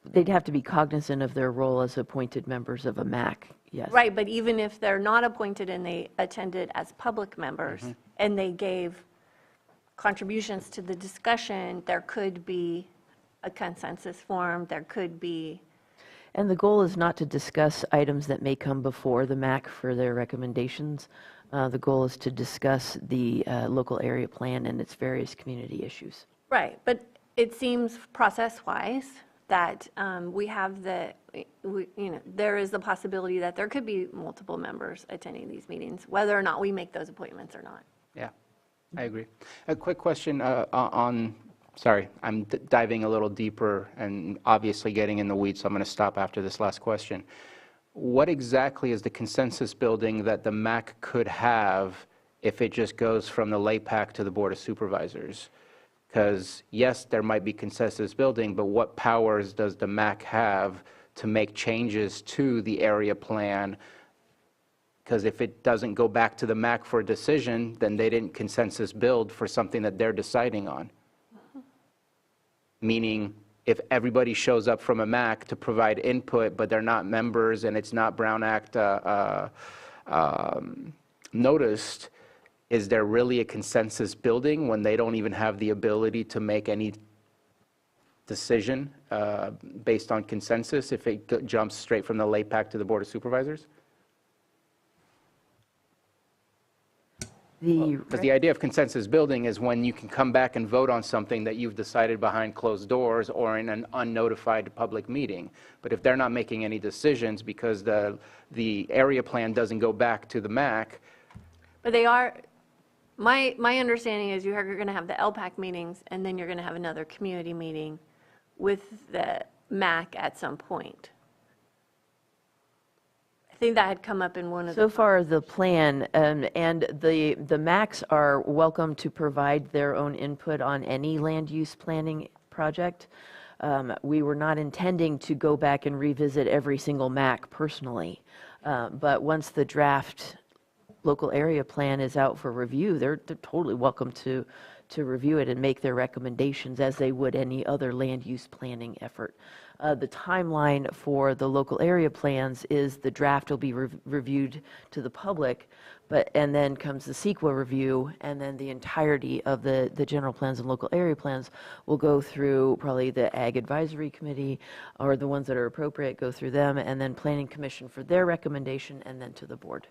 They'd have to be cognizant of their role as appointed members of a MAC, yes. Right, but even if they're not appointed and they attended as public members and they gave contributions to the discussion, there could be a consensus formed, there could be. And the goal is not to discuss items that may come before the MAC for their recommendations. The goal is to discuss the local area plan and its various community issues. Right, but it seems process-wise that we have there is the possibility that there could be multiple members attending these meetings, whether or not we make those appointments or not. Yeah, I agree. A quick question sorry, I'm diving a little deeper and obviously getting in the weeds, so I'm going to stop after this last question. What exactly is the consensus building that the MAC could have if it just goes from the LAPAC to the Board of Supervisors? Because, yes, there might be consensus building, but what powers does the MAC have to make changes to the area plan? Because if it doesn't go back to the MAC for a decision, then they didn't consensus build for something that they're deciding on. Meaning, if everybody shows up from a MAC to provide input, but they're not members and it's not Brown Act noticed, is there really a consensus building when they don't even have the ability to make any decision based on consensus if it jumps straight from the LAPAC to the Board of Supervisors? Because the idea of consensus building is when you can come back and vote on something that you've decided behind closed doors or in an unnotified public meeting. But if they're not making any decisions because the area plan doesn't go back to the MAC. But they are, my understanding is you're going to have the LPAC meetings and then you're going to have another community meeting with the MAC at some point. I think that had come up in one of the. So far, the plan, and the MACs are welcome to provide their own input on any land use planning project. We were not intending to go back and revisit every single MAC personally, but once the draft local area plan is out for review, they're totally welcome to review it and make their recommendations as they would any other land use planning effort. The timeline for the local area plans is the draft will be reviewed to the public, and then comes the CEQA review, and then the entirety of the general plans and local area plans will go through probably the Ag Advisory Committee, or the ones that are appropriate go through them, and then Planning Commission for their recommendation, and then to the board.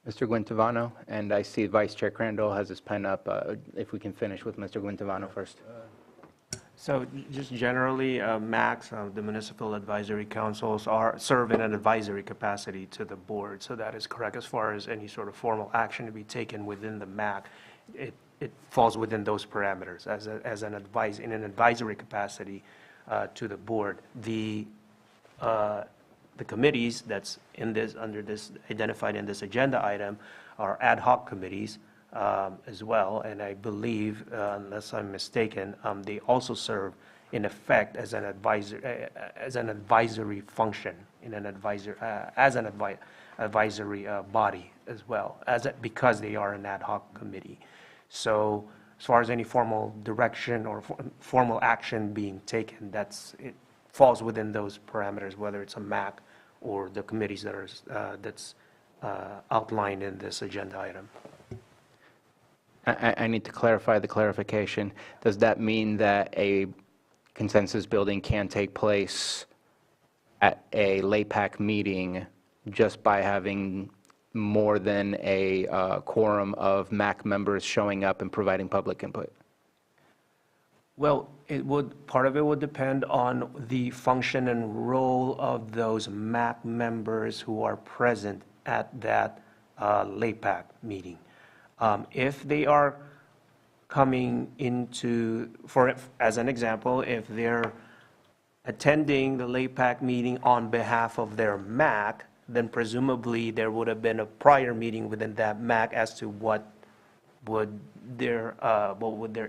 Mr. Guintavano, and I see Vice Chair Crandall has his pen up. If we can finish with Mr. Guintavano first. So just generally, MACs, the Municipal Advisory Councils, serve in an advisory capacity to the board. So that is correct. As far as any sort of formal action to be taken within the MAC, it falls within those parameters in an advisory capacity to the board. The committees that's under this identified in this agenda item are ad hoc committees. As well, and I believe, unless I'm mistaken, they also serve in effect as an advisory function in an advisory body as well, because they are an ad hoc committee. So, as far as any formal direction or formal action being taken, it falls within those parameters, whether it's a MAC or the committees that's outlined in this agenda item. I need to clarify the clarification. Does that mean that a consensus building can take place at a LAPAC meeting just by having more than a quorum of MAC members showing up and providing public input? Well, part of it would depend on the function and role of those MAC members who are present at that LAPAC meeting. If they are coming into, as an example, if they're attending the LAPAC meeting on behalf of their MAC, then presumably there would have been a prior meeting within that MAC as to what would their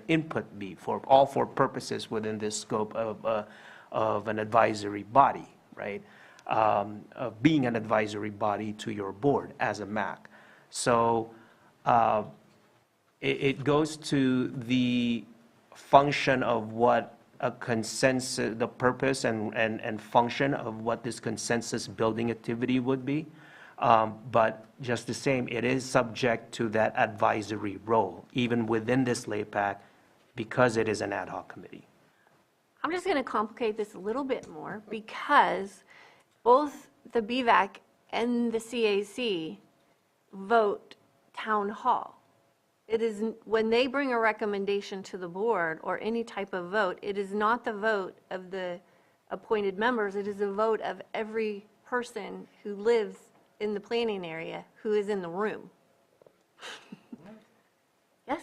input be for all four purposes within this scope of an advisory body, right? Of being an advisory body to your board as a MAC. So it goes to the function of what a consensus, the purpose and function of what this consensus building activity would be. But just the same, it is subject to that advisory role, even within this LAPAC, because it is an ad hoc committee. I'm just going to complicate this a little bit more because both the BVAC and the CAC vote town hall. It is, when they bring a recommendation to the board or any type of vote, it is not the vote of the appointed members, it is a vote of every person who lives in the planning area who is in the room. Yes,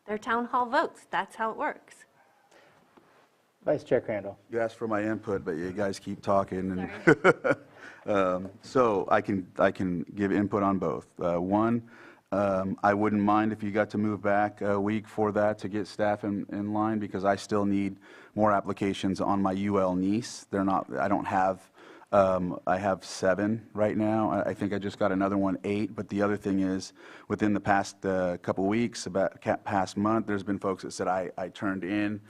they're town hall votes. That's how it works. Vice Chair Crandall. You asked for my input, but you guys keep talking. And so I can give input on both. One, I wouldn't mind if you got to move back a week for that to get staff in line, because I still need more applications on my UL niece. They're not, I don't have, I have 7 right now. I think I just got another one, 8. But the other thing is, within the past couple weeks, about past month, there's been folks that said I turned in,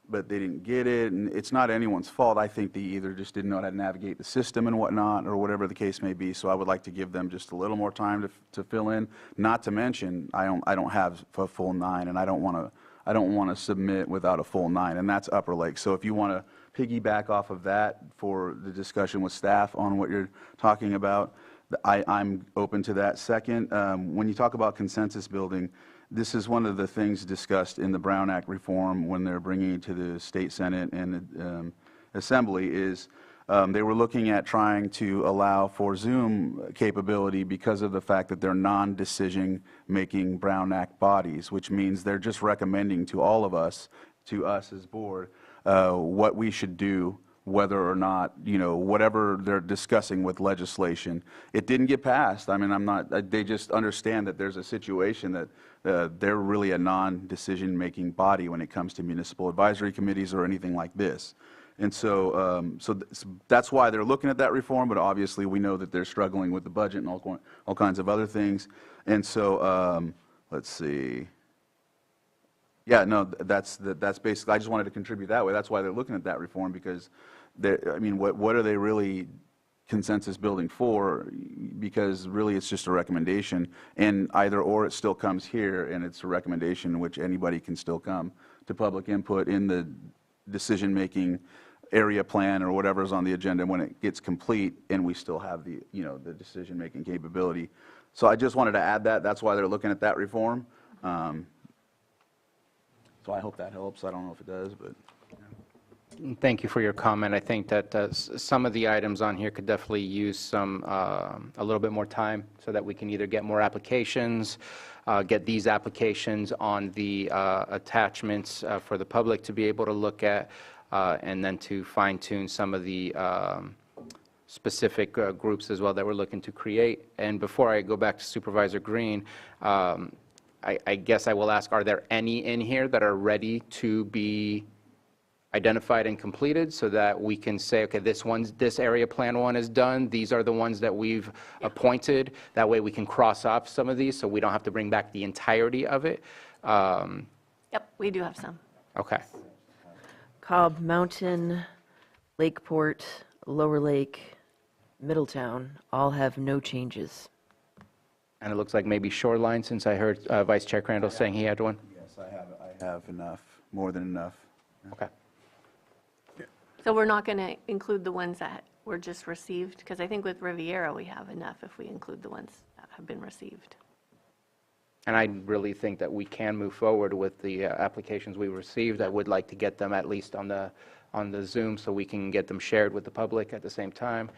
but they didn't get it. And it's not anyone's fault. I think they either just didn't know how to navigate the system and whatnot, or whatever the case may be. So I would like to give them just a little more time to fill in. Not to mention, I don't have a full 9, and I don't want to submit without a full 9, and that's Upper Lake. So if you want to piggyback off of that for the discussion with staff on what you're talking about, I'm open to that. Second, when you talk about consensus building, this is one of the things discussed in the Brown Act reform when they're bringing it to the state Senate and Assembly, is they were looking at trying to allow for Zoom capability because of the fact that they're non-decision making Brown Act bodies, which means they're just recommending to all of us, to us as board, what we should do, whether or not, whatever they're discussing with legislation. It didn't get passed. I mean, they just understand that there's a situation that they're really a non-decision making body when it comes to municipal advisory committees or anything like this. And so, that's why they're looking at that reform, but obviously we know that they're struggling with the budget and all kinds of other things. And so, let's see. Yeah, no, that's basically, I just wanted to contribute that way. That's why they're looking at that reform, because I mean, what are they really consensus building for? Because really it's just a recommendation, and either or it still comes here, and it's a recommendation in which anybody can still come to public input in the decision-making area plan or whatever's on the agenda when it gets complete, and we still have the, the decision-making capability. So I just wanted to add that. That's why they're looking at that reform. So I hope that helps. I don't know if it does, but. Thank you for your comment. I think that some of the items on here could definitely use some, a little bit more time so that we can either get more applications, get these applications on the attachments for the public to be able to look at, and then to fine-tune some of the specific groups as well that we're looking to create. And before I go back to Supervisor Green, I guess I will ask, are there any in here that are ready to be identified and completed so that we can say, okay, this area plan 1 is done, these are the ones that we've appointed, that way we can cross off some of these so we don't have to bring back the entirety of it? Yep, we do have some. Okay. Cobb Mountain, Lakeport, Lower Lake, Middletown all have no changes. And it looks like maybe Shoreline, since I heard Vice Chair Crandall saying he had one? Yes, I have enough, more than enough. Okay. So we're not going to include the ones that were just received? Because I think with Riviera, we have enough if we include the ones that have been received. And I really think that we can move forward with the applications we received. I would like to get them at least on the Zoom so we can get them shared with the public at the same time.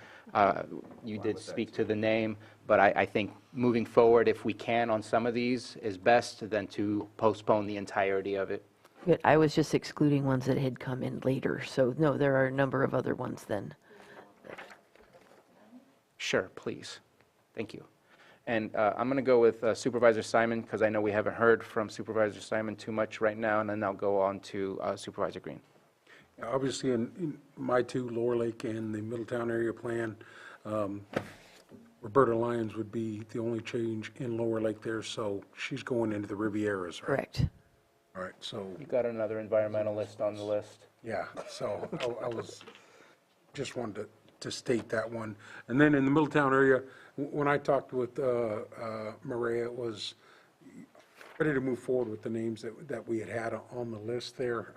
You did speak to the name, but I think moving forward, if we can on some of these, is best than to postpone the entirety of it. Good. I was just excluding ones that had come in later, so no, there are a number of other ones then. Sure, please. Thank you. And I'm going to go with Supervisor Simon, because I know we haven't heard from Supervisor Simon too much right now, and then I'll go on to Supervisor Green. Obviously, in my two, Lower Lake and the Middletown area plan, Roberta Lyons would be the only change in Lower Lake there, so she's going into the Rivieras, right? Correct. All right, so, You got another environmentalist on the list. yeah, so I was, just wanted to state that one. And then in the Middletown area, when I talked with Maria, it was ready to move forward with the names that we had on the list there.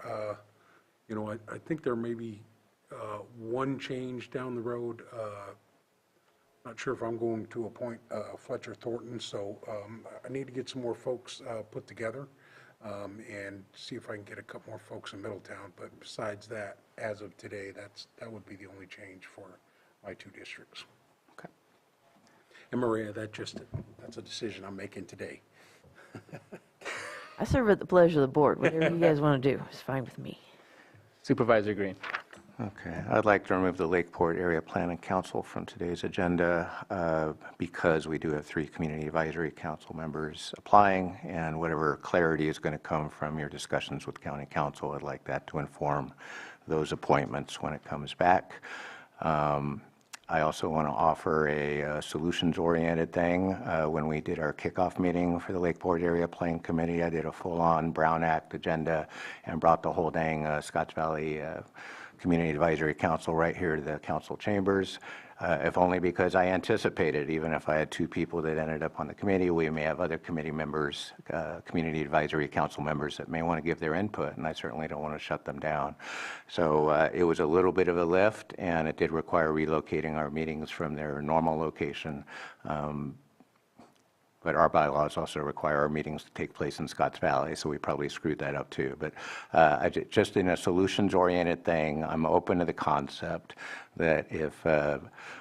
You know, I think there may be one change down the road. Not sure if I'm going to appoint Fletcher Thornton, so I need to get some more folks put together and see if I can get a couple more folks in Middletown. But besides that, as of today, that would be the only change for my two districts. Okay. And Maria, that's a decision I'm making today. I serve at the pleasure of the board. Whatever you guys want to do is fine with me. Supervisor Green. Okay, I'd like to remove the Lakeport Area Planning Council from today's agenda because we do have 3 Community Advisory Council members applying, and whatever clarity is going to come from your discussions with County Council, I'd like that to inform those appointments when it comes back. I also want to offer a solutions-oriented thing. When we did our kickoff meeting for the Lakeport Area Planning Committee, I did a full-on Brown Act agenda and brought the whole dang Scotts Valley Community Advisory Council right here to the council chambers, if only because I anticipated, even if I had 2 people that ended up on the committee, we may have other committee members, Community Advisory Council members that may want to give their input, and I certainly don't want to shut them down. So it was a little bit of a lift, and it did require relocating our meetings from their normal location. But our bylaws also require our meetings to take place in Scotts Valley, so we probably screwed that up too. But just in a solutions-oriented thing, I'm open to the concept that if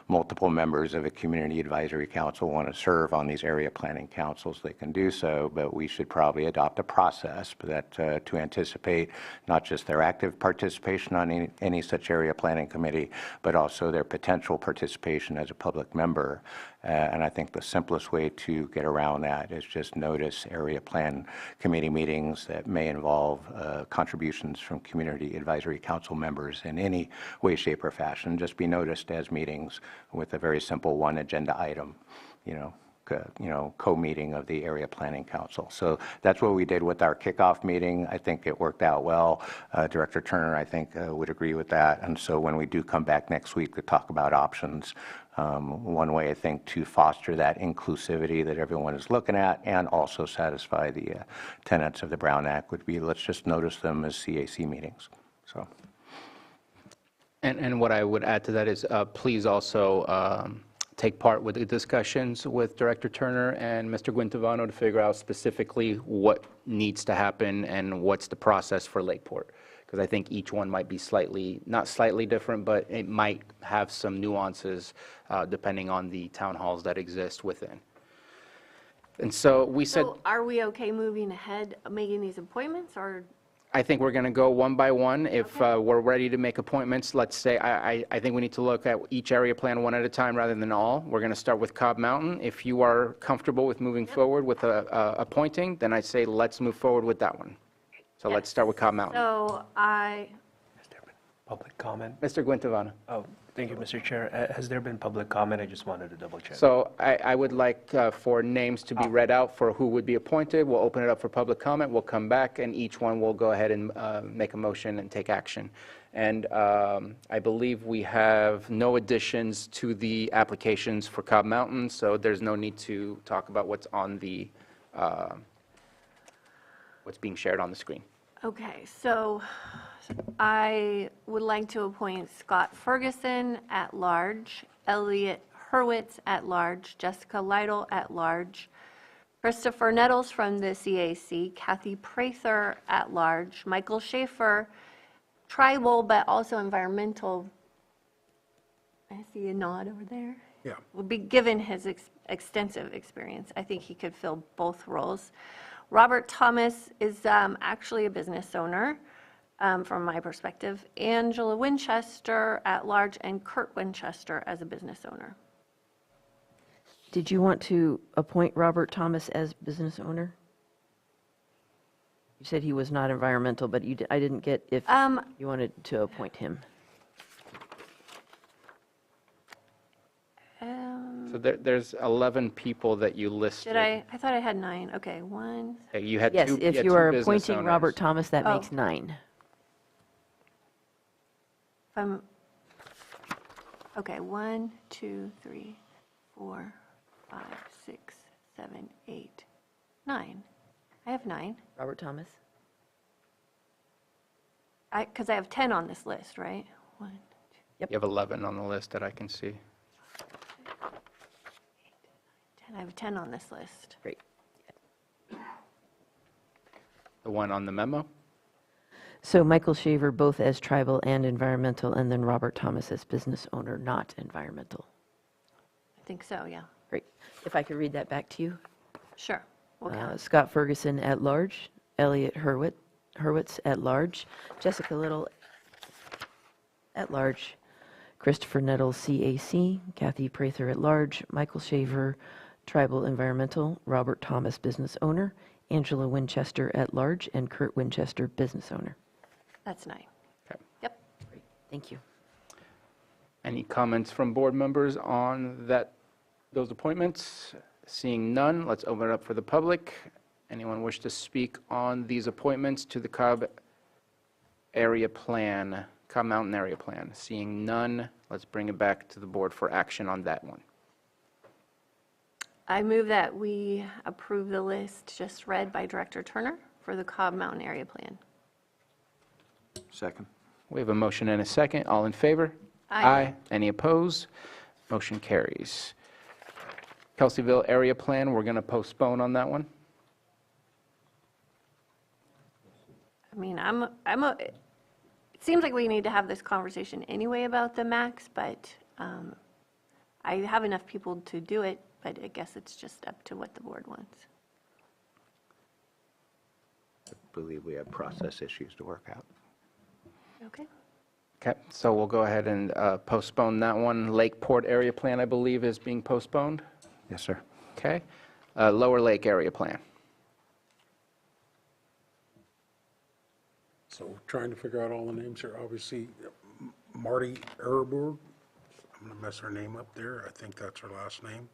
multiple members of a community advisory council want to serve on these area planning councils, they can do so, but we should probably adopt a process that to anticipate not just their active participation on any such area planning committee, but also their potential participation as a public member. And I think the simplest way to get around that is just notice area plan committee meetings that may involve contributions from community advisory council members in any way, shape, or fashion. Just be noticed as meetings with a very simple one agenda item, co-meeting of the area planning council. So that's what we did with our kickoff meeting. I think it worked out well. Director Turner, I think, would agree with that. And so when we do come back next week to talk about options, one way I think to foster that inclusivity that everyone is looking at and also satisfy the tenets of the Brown Act would be, let's just notice them as CAC meetings. So. And what I would add to that is please also take part with the discussions with Director Turner and Mr. Guintavano to figure out specifically what needs to happen and what's the process for Lakeport. Because I think each one might be not slightly different, but it might have some nuances depending on the town halls that exist within. And so we said, So are we okay moving ahead, making these appointments, or? I think we're going to go one by one. If we're ready to make appointments, let's say, I think we need to look at each area plan one at a time rather than all. We're going to start with Cobb Mountain. If you are comfortable with moving forward with appointing, then I say let's move forward with that one. So let's start with Cobb Mountain. So Public comment? Mr. Guintavano. Oh, thank you, Mr. Chair. Has there been public comment? I just wanted to double check. So I would like for names to be read out for who would be appointed. We'll open it up for public comment. We'll come back, and each one will go ahead and make a motion and take action. And I believe we have no additions to the applications for Cobb Mountain, so there's no need to talk about what's on the what's being shared on the screen. Okay, so I would like to appoint Scott Ferguson at large, Elliot Hurwitz at large, Jessica Lytle at large, Christopher Nettles from the CAC, Kathy Prather at large, Michael Schaefer, tribal but also environmental. I see a nod over there. Yeah. Will be given his extensive experience. I think he could fill both roles. Robert Thomas is actually a business owner from my perspective. Angela Winchester at large and Kurt Winchester as a business owner. Did you want to appoint Robert Thomas as business owner? You said he was not environmental, but I didn't get if you wanted to appoint him. So there's 11 people that you listed. Did I? I thought I had 9. Okay, 1. You had Yes, two. if had you two are business appointing owners. Robert Thomas, that Oh. makes 9. Okay, 1, 2, 3, 4, 5, 6, 7, 8, 9. I have 9. Robert Thomas? Because I have 10 on this list, right? 1, 2, You have 11 on the list that I can see. 10. I have 10 on this list. Great. The one on the memo? So Michael Shaver both as tribal and environmental, and then Robert Thomas as business owner, not environmental. I think so, yeah. Great. If I could read that back to you. Sure. We'll count. Scott Ferguson at large, Elliot Hurwitz at large, Jessica Little at large, Christopher Nettles, CAC, Kathy Prather at large, Michael Shaver, tribal environmental, Robert Thomas, business owner, Angela Winchester at large, and Kurt Winchester, business owner. That's 9. Okay. Yep. Great. Thank you. Any comments from board members on those appointments? Seeing none, let's open it up for the public. Anyone wish to speak on these appointments to the Cobb Mountain Area Plan? Seeing none, let's bring it back to the board for action on that one. I move that we approve the list just read by Director Turner for the Cobb Mountain Area Plan. Second. We have a motion and a second. All in favor? Aye. Any opposed? Motion carries. Kelseyville Area Plan, we're going to postpone on that one. I mean, it seems like we need to have this conversation anyway about the max, but I have enough people to do it, but I guess it's just up to what the board wants. I believe we have process issues to work out. Okay. Okay, so we'll go ahead and postpone that one. Lakeport Area Plan, I believe, is being postponed. Yes, sir. Okay. Lower Lake Area Plan. So trying to figure out all the names here, obviously, Marty Erberg, I'm going to mess her name up there, I think that's her last name.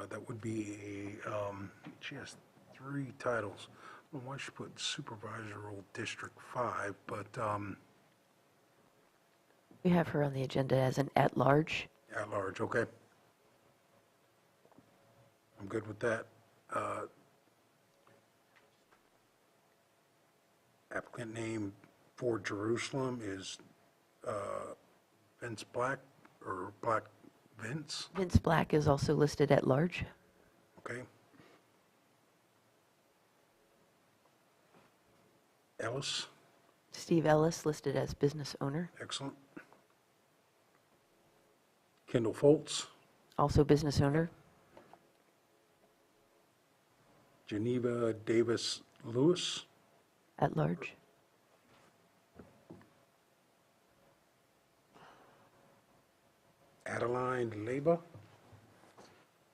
That would be she has 3 titles. I don't know why she put Supervisor Old District 5, but We have her on the agenda as an at-large. at large, okay. I'm good with that. Applicant name for Jerusalem is Vince Black, or Black Vince, Vince Black is also listed at large. okay. Ellis, Steve Ellis listed as business owner, excellent. Kendall Foltz, also business owner. Geneva Davis Lewis, At large. Adeline Leba,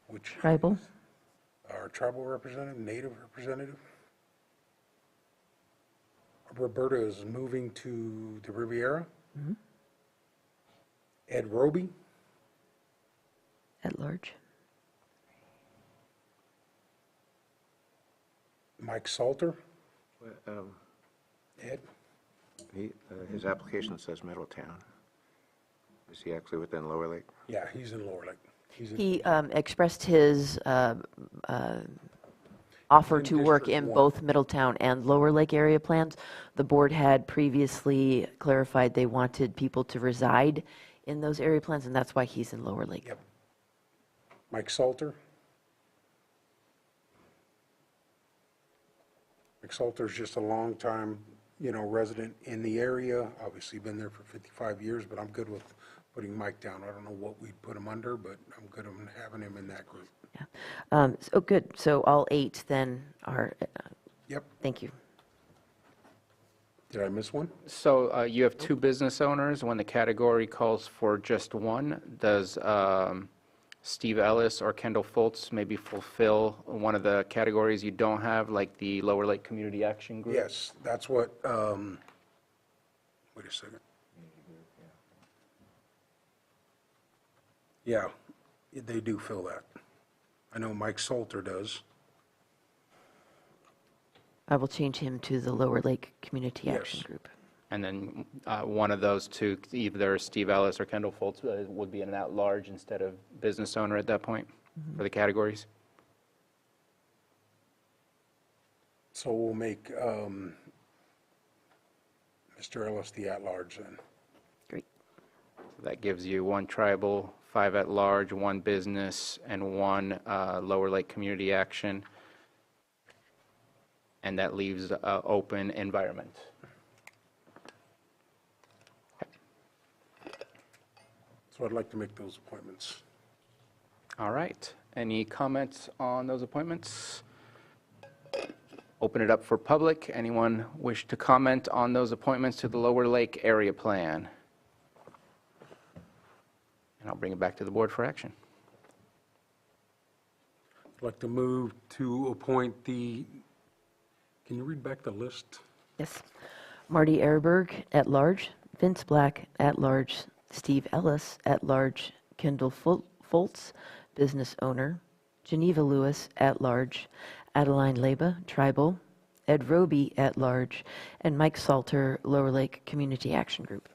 which Tribal. our tribal representative, native representative. Roberta is moving to the Riviera. Ed Roby, At large. Mike Salter, Ed, His application says Middletown. Is he actually within Lower Lake? yeah, he's in Lower Lake. He's in- He expressed his offer In to work District in 1. both Middletown and Lower Lake area plans. The board had previously clarified they wanted people to reside in those area plans, and that's why he's in Lower Lake. Yep. Mike Salter, Mike Salter's just a long time, resident in the area, obviously been there for 55 years, but I'm good with putting Mike down. I don't know what we'd put him under, but I'm good on having him in that group. So good. So all 8 then are, Yep. thank you. Did I miss one? So you have 2 business owners. When the category calls for just one, does Steve Ellis or Kendall Foltz maybe fulfill one of the categories you don't have, like the Lower Lake Community Action Group? Yes, that's what, wait a second. Yeah, they do fill that. I know Mike Salter does. I will change him to the Lower Lake Community Yes. Action Group. And then one of those 2, either Steve Ellis or Kendall Foltz, would be an at-large instead of business owner at that point for the categories? So we'll make Mr. Ellis the at-large then. Great. That gives you 1 tribal, 5 at-large, 1 business, and 1 Lower Lake Community Action. And that leaves open environment. So I'd like to make those appointments. All right. Any comments on those appointments? Open it up for public. Anyone wish to comment on those appointments to the Lower Lake Area Plan? And I'll bring it back to the board for action. I'd like to move to appoint can you read back the list? Yes. Marty Ehrberg, at large. Vince Black, at large. Steve Ellis, at large. Kendall Foltz, business owner. Geneva Lewis, at large. Adeline Leba, tribal. Ed Roby, at large. And Mike Salter, Lower Lake Community Action Group.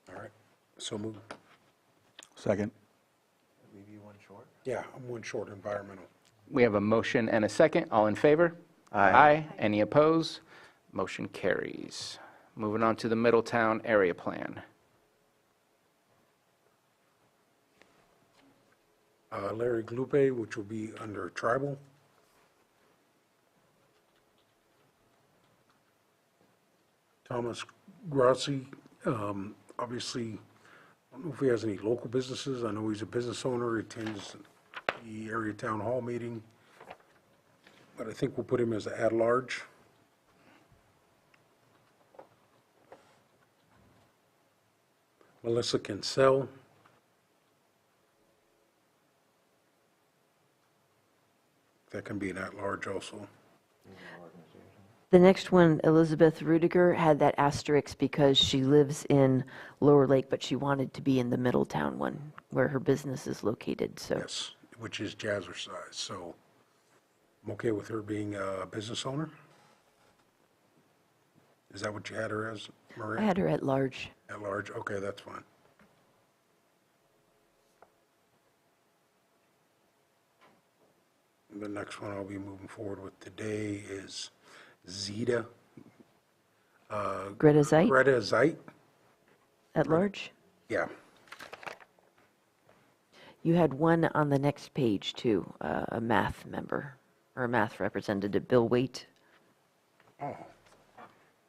All right, so move. Second. Leave you one short? Yeah, I'm 1 short environmental. We have a motion and a second. All in favor? Aye. Any opposed? Motion carries. Moving on to the Middletown Area Plan. Larry Glupe, which will be under tribal. Thomas Grassi, obviously, I don't know if he has any local businesses. I know he's a business owner, he attends the area town hall meeting, but I think we'll put him as at-large. Melissa Kinsell. That can be an at-large also. The next one, Elizabeth Rudiger, had that asterisk because she lives in Lower Lake, but she wanted to be in the Middletown one, where her business is located, so. Yes, which is Jazzercise, so I'm okay with her being a business owner. Is that what you had her as, Maria? I had her at large. At large, okay, that's fine. The next one I'll be moving forward with today is Zeta. Greta Zeit? Greta Zeit, At large? yeah. You had one on the next page, too, a math member, or a math representative, Bill Waite. Oh,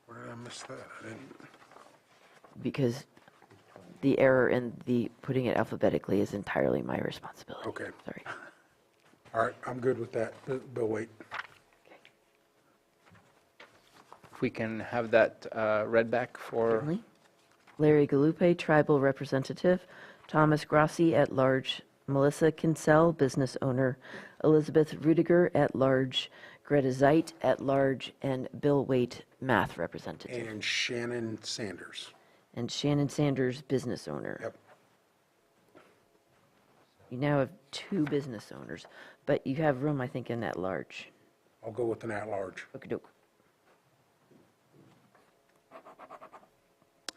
where did I miss that? I didn't, Because the error in the putting it alphabetically is entirely my responsibility. okay. Sorry. All right, I'm good with that. Bill Waite. If we can have that read back for, Certainly. Larry Galupe, tribal representative. Thomas Grassi, at large. Melissa Kinsell, business owner. Elizabeth Rudiger, at large. Greta Zeit, at large. And Bill Waite, math representative. And Shannon Sanders. And Shannon Sanders, business owner. Yep. You now have 2 business owners, but you have room, I think, in at large. I'll go with an at-large. Okey-doke.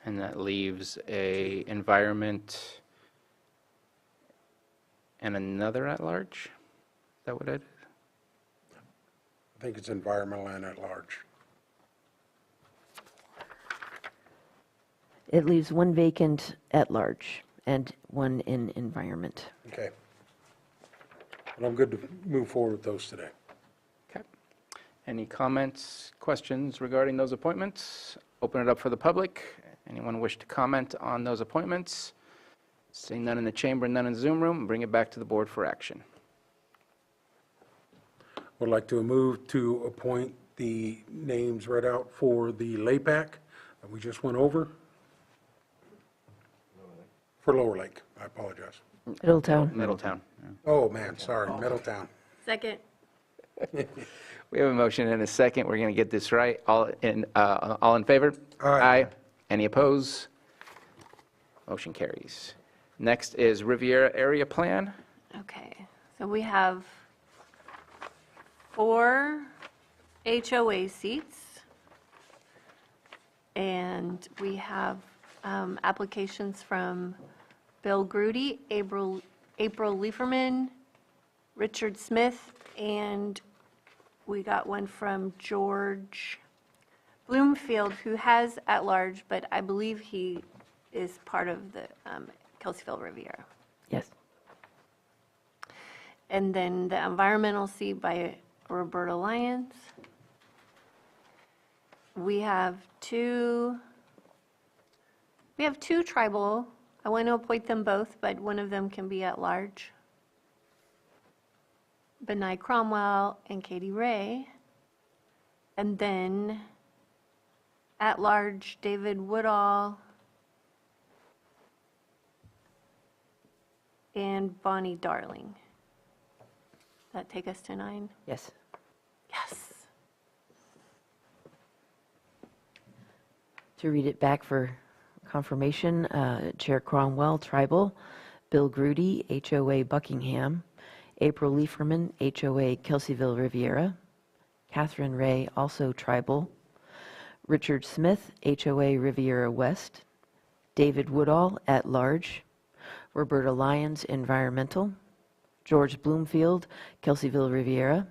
and that leaves a environment and another at-large? Is that what it is? I think it's environmental and at-large. It leaves 1 vacant at large and 1 in environment. Okay. But I'm good to move forward with those today. Okay. Any comments, questions regarding those appointments? Open it up for the public. Anyone wish to comment on those appointments? Seeing none in the chamber, none in the Zoom room, bring it back to the board for action. Would like to move to appoint the names read out for the LAPAC that we just went over. For Lower Lake, I apologize. Middletown. Middletown. Oh, man, sorry, Middletown. Second. We have a motion and a second. We're going to get this right. All in favor? Aye. Any opposed? Motion carries. Next is Riviera Area Plan. Okay, so we have 4 HOA seats. And we have applications from Bill Grudy, April Lieferman, Richard Smith, and we got one from George Bloomfield, who has at large, but I believe he is part of the Kelseyville Riviera. Yes. And then the environmental seat by Roberta Lyons. We have two tribal. I want to appoint them both, but one of them can be at large. Benai Cromwell and Katie Ray. And then at large, David Woodall and Bonnie Darling. Does that take us to 9? Yes. Yes. To read it back for confirmation, Chair Cromwell, Tribal, Bill Grudy, HOA Buckingham, April Lieferman, HOA Kelseyville Riviera, Catherine Ray, also Tribal, Richard Smith, HOA Riviera West, David Woodall, at large, Roberta Lyons, Environmental, George Bloomfield, Kelseyville Riviera,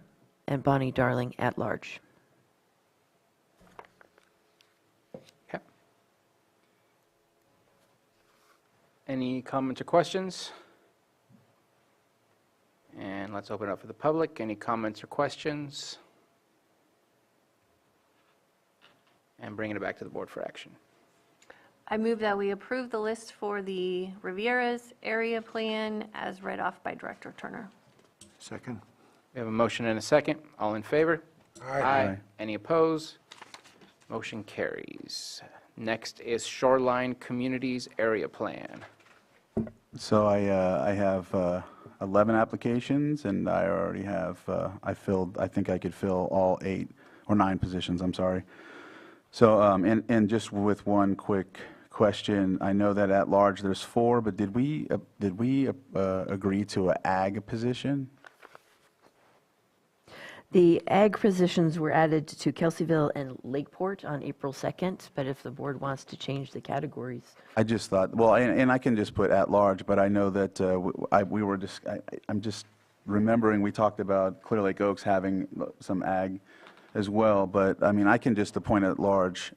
and Bonnie Darling, at large. Okay. Any comments or questions? And let's open it up for the public. Any comments or questions? And bringing it back to the board for action. I move that we approve the list for the Riviera's area plan as read off by Director Turner. Second? We have a motion and a second. All in favor? Aye. Any opposed? Motion carries. Next is Shoreline Communities Area Plan. So I have 11 applications, and I already have, I think I could fill all 8 or 9 positions, I'm sorry. So, and just with one quick question, I know that at large there's 4, but did we agree to an ag position? The ag positions were added to Kelseyville and Lakeport on April 2nd, but if the board wants to change the categories. I just thought, well, and I can just put at large, but I know that I'm just remembering we talked about Clear Lake Oaks having some ag as well, but I mean, I can just appoint at large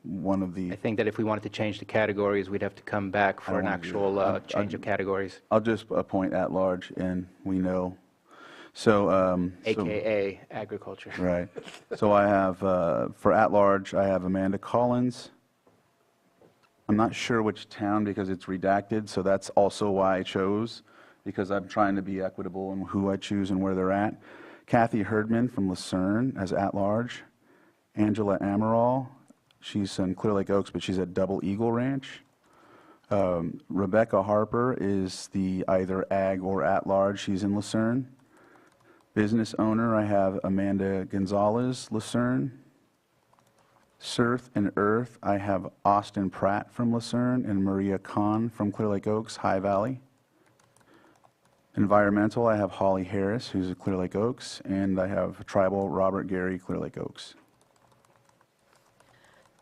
one of the. I think that if we wanted to change the categories, we'd have to come back for an actual change of categories. I'll just appoint at large, and we know. So. AKA agriculture. Right. So I have, for at large, I have Amanda Collins. I'm not sure which town because it's redacted, so that's also why I chose, because I'm trying to be equitable in who I choose and where they're at. Kathy Herdman from Lucerne as at-large. Angela Amaral, she's in Clear Lake Oaks, but she's at Double Eagle Ranch. Rebecca Harper is the either ag or at-large. She's in Lucerne. Business owner, I have Amanda Gonzalez, Lucerne. Surf and Earth, I have Austin Pratt from Lucerne and Maria Kahn from Clear Lake Oaks, High Valley. Environmental, I have Holly Harris, who's at Clear Lake Oaks, and I have Tribal Robert Gary, Clear Lake Oaks.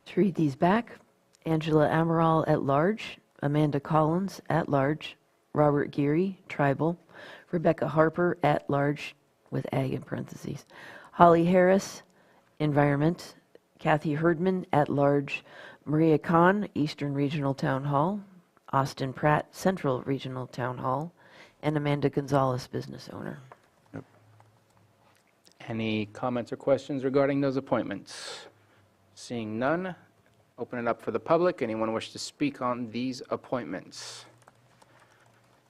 To read these back, Angela Amaral, at large, Amanda Collins, at large, Robert Geary, Tribal, Rebecca Harper, at large, with ag in parentheses, Holly Harris, Environment, Kathy Herdman, at large, Maria Kahn, Eastern Regional Town Hall, Austin Pratt, Central Regional Town Hall, and Amanda Gonzalez, business owner. Any comments or questions regarding those appointments? Seeing none, open it up for the public. Anyone wish to speak on these appointments?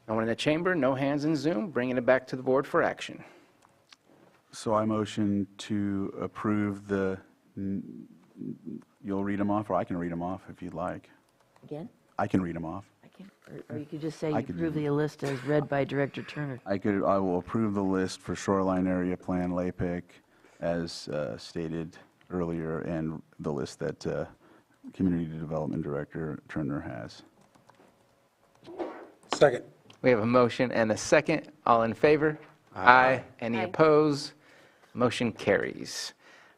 No one in the chamber, no hands in Zoom, bringing it back to the board for action. So I motion to approve the, you'll read them off, or I can read them off if you'd like. Again? I can read them off. Or you could just say you I could approve do the list as read by Director Turner. I will approve the list for Shoreline Area Plan LAPIC as stated earlier, and the list that Community Development Director Turner has. Second. We have a motion and a second. All in favor? Aye. Any opposed? Motion carries.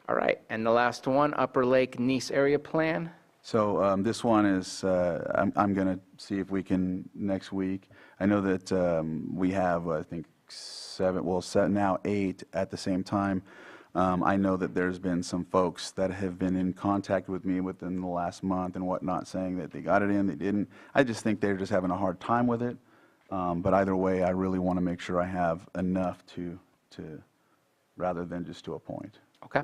All right, and the last one, Upper Lake Nice Area Plan. So this one is, I'm going to see if we can next week. I know that we have, I think, 7, well, now 8 at the same time. I know that there's been some folks that have been in contact with me within the last month and whatnot, saying that they got it in, they didn't. I just think they're just having a hard time with it. But either way, I really want to make sure I have enough to rather than just to appoint. Okay.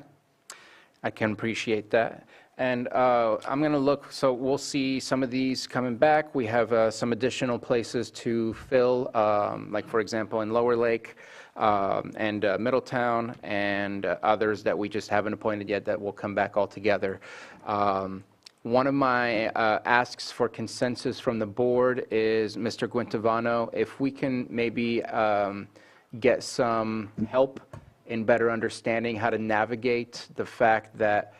I can appreciate that. And I'm going to look, so we'll see some of these coming back. We have some additional places to fill, like, for example, in Lower Lake and Middletown, and others that we just haven't appointed yet that will come back altogether. One of my asks for consensus from the board is, Mr. Guintavano, if we can maybe get some help in better understanding how to navigate the fact that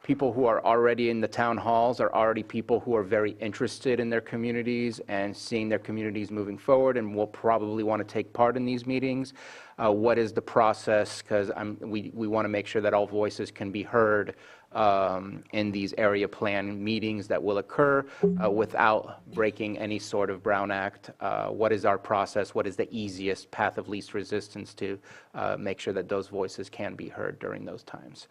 people who are already in the town halls are already people who are very interested in their communities and seeing their communities moving forward and will probably want to take part in these meetings. What is the process? Because we want to make sure that all voices can be heard in these area plan meetings that will occur without breaking any sort of Brown Act. What is our process? What is the easiest path of least resistance to make sure that those voices can be heard during those times?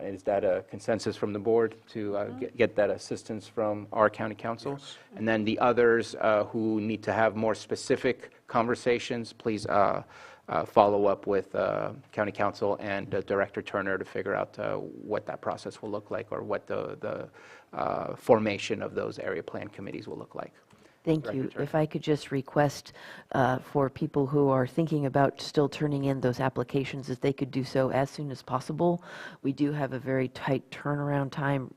Is that a consensus from the board to get that assistance from our county council? Yes. And then the others who need to have more specific conversations, please follow up with county council and Director Turner to figure out what that process will look like, or what the formation of those area plan committees will look like. Thank Director you. Turner. If I could just request for people who are thinking about still turning in those applications, if they could do so as soon as possible. We do have a very tight turnaround time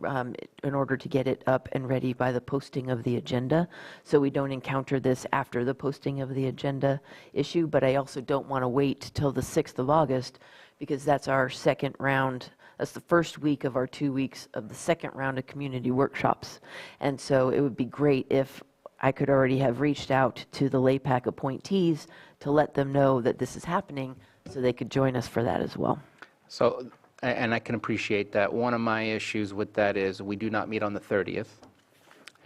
in order to get it up and ready by the posting of the agenda, so we don't encounter this after the posting of the agenda issue. But I also don't want to wait till the 6th of August, because that's our second round. That's the first week of our 2 weeks of the second round of community workshops. And so it would be great if I could already have reached out to the LAPAC appointees to let them know that this is happening, so they could join us for that as well. So, and I can appreciate that. One of my issues with that is we do not meet on the 30th.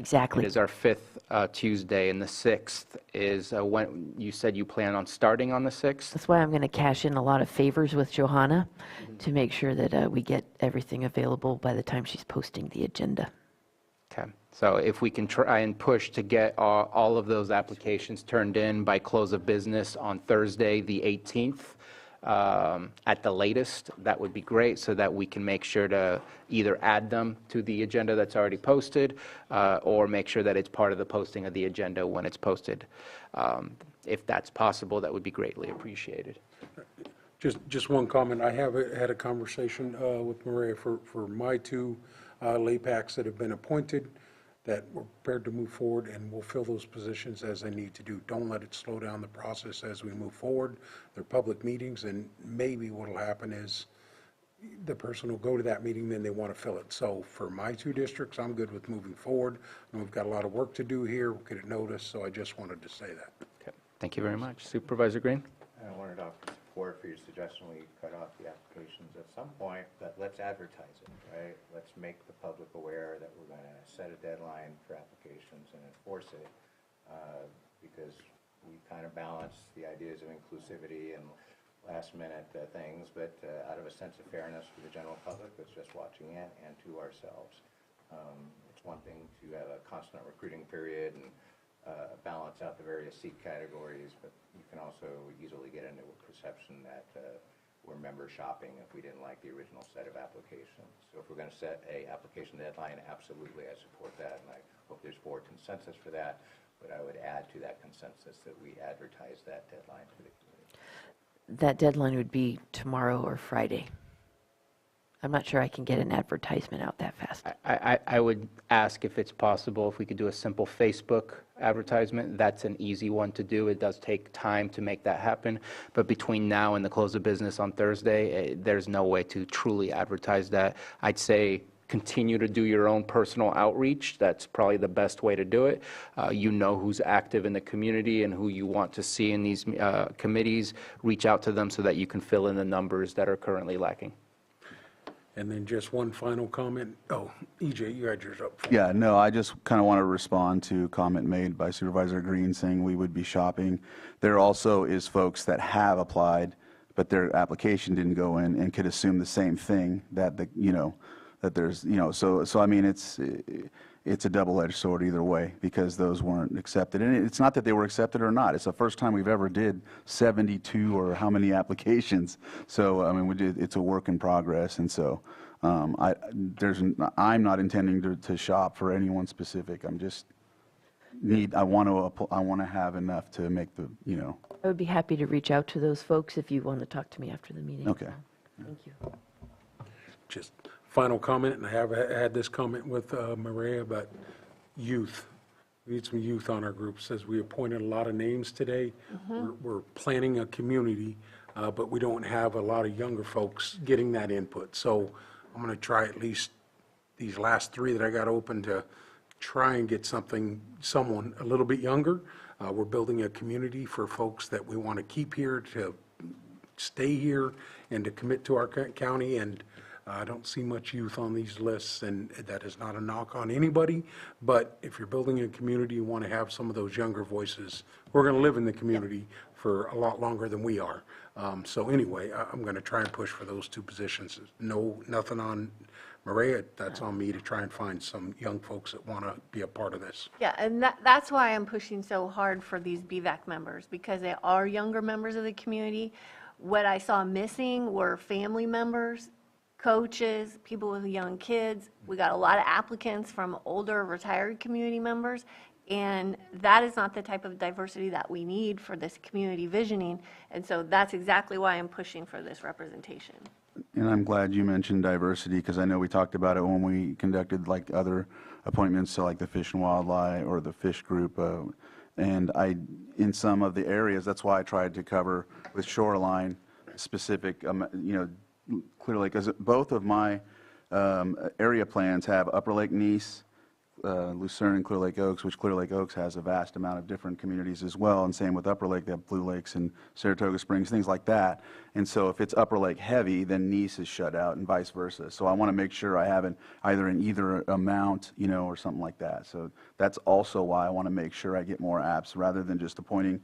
Exactly. It is our 5th Tuesday, and the 6th is when you said you plan on starting on the 6th? That's why I'm going to cash in a lot of favors with Johanna to make sure that we get everything available by the time she's posting the agenda. Okay, so if we can try and push to get all of those applications turned in by close of business on Thursday, the 18th, at the latest, that would be great, so that we can make sure to either add them to the agenda that's already posted, or make sure that it's part of the posting of the agenda when it's posted. If that's possible, that would be greatly appreciated. Just one comment. I have had a conversation with Maria for my 2 LAPACs that have been appointed, that we're prepared to move forward, and we'll fill those positions as they need to do. Don't let it slow down the process as we move forward. They're public meetings, and maybe what'll happen is the person will go to that meeting, then they want to fill it. So for my 2 districts, I'm good with moving forward. And we've got a lot of work to do here, we'll get it noticed, so I just wanted to say that. Okay, thank you very much. Supervisor Green? I wanted to offer support for your suggestion we cut off the applications at some point, but let's advertise it, right? Let's make the public aware that we're going to set a deadline for applications and enforce it, because we kind of balance the ideas of inclusivity and last-minute things, but out of a sense of fairness for the general public that's just watching it, and to ourselves. It's one thing to have a constant recruiting period and balance out the various seat categories, but you can also easily get into a perception that or member shopping if we didn't like the original set of applications. So if we're going to set a application deadline, absolutely, I support that, and I hope there's board consensus for that. But I would add to that consensus that we advertise that deadline to the community. That deadline would be tomorrow or Friday. I'm not sure I can get an advertisement out that fast. I would ask if it's possible if we could do a simple Facebook advertisement. That's an easy one to do. It does take time to make that happen. But between now and the close of business on Thursday, there's no way to truly advertise that. I'd say continue to do your own personal outreach. That's probably the best way to do it. You know who's active in the community and who you want to see in these committees. Reach out to them so that you can fill in the numbers that are currently lacking. And then just one final comment. Oh, EJ, you had yours up. Yeah, no, I just kind of want to respond to a comment made by Supervisor Green saying we would be shopping. There also is folks that have applied, but their application didn't go in and could assume the same thing that that there's, so I mean, it's a double-edged sword either way because those weren't accepted. And it's not that they were accepted or not. It's the first time we've ever did 72 or how many applications. So, I mean, it's a work in progress. And so I'm not intending to shop for anyone specific. I'm just I want to have enough to make the, I would be happy to reach out to those folks if you want to talk to me after the meeting. Okay. Thank you. Just final comment, and I have had this comment with Maria about youth. We need some youth on our group. Says we appointed a lot of names today. We're planning a community, but we don't have a lot of younger folks getting that input. So I'm going to try at least these last 3 that I got open to try and get someone a little bit younger. We're building a community for folks that we want to keep here, to stay here, and to commit to our county. And I don't see much youth on these lists, and that is not a knock on anybody. But if you're building a community, you want to have some of those younger voices. We're going to live in the community for a lot longer than we are. So anyway, I'm going to try and push for those 2 positions. Nothing on Maria. That's on me to try and find some young folks that want to be a part of this. Yeah, and that's why I'm pushing so hard for these BVAC members, because they are younger members of the community. What I saw missing were family members, coaches, people with young kids. We got a lot of applicants from older retired community members, and that is not the type of diversity that we need for this community visioning. And so that's exactly why I'm pushing for this representation. And I'm glad you mentioned diversity because I know we talked about it when we conducted like other appointments to like the Fish and Wildlife or the Fish Group. And in some of the areas, that's why I tried to cover with Shoreline specific, clearly, because both of my area plans have Upper Lake Nice, Lucerne, and Clear Lake Oaks, which Clear Lake Oaks has a vast amount of different communities as well, and same with Upper Lake, they have Blue Lakes and Saratoga Springs, things like that. And so if it's Upper Lake heavy, then Nice is shut out and vice versa. So I want to make sure I have either in either amount, or something like that. So that's also why I want to make sure I get more apps rather than just appointing,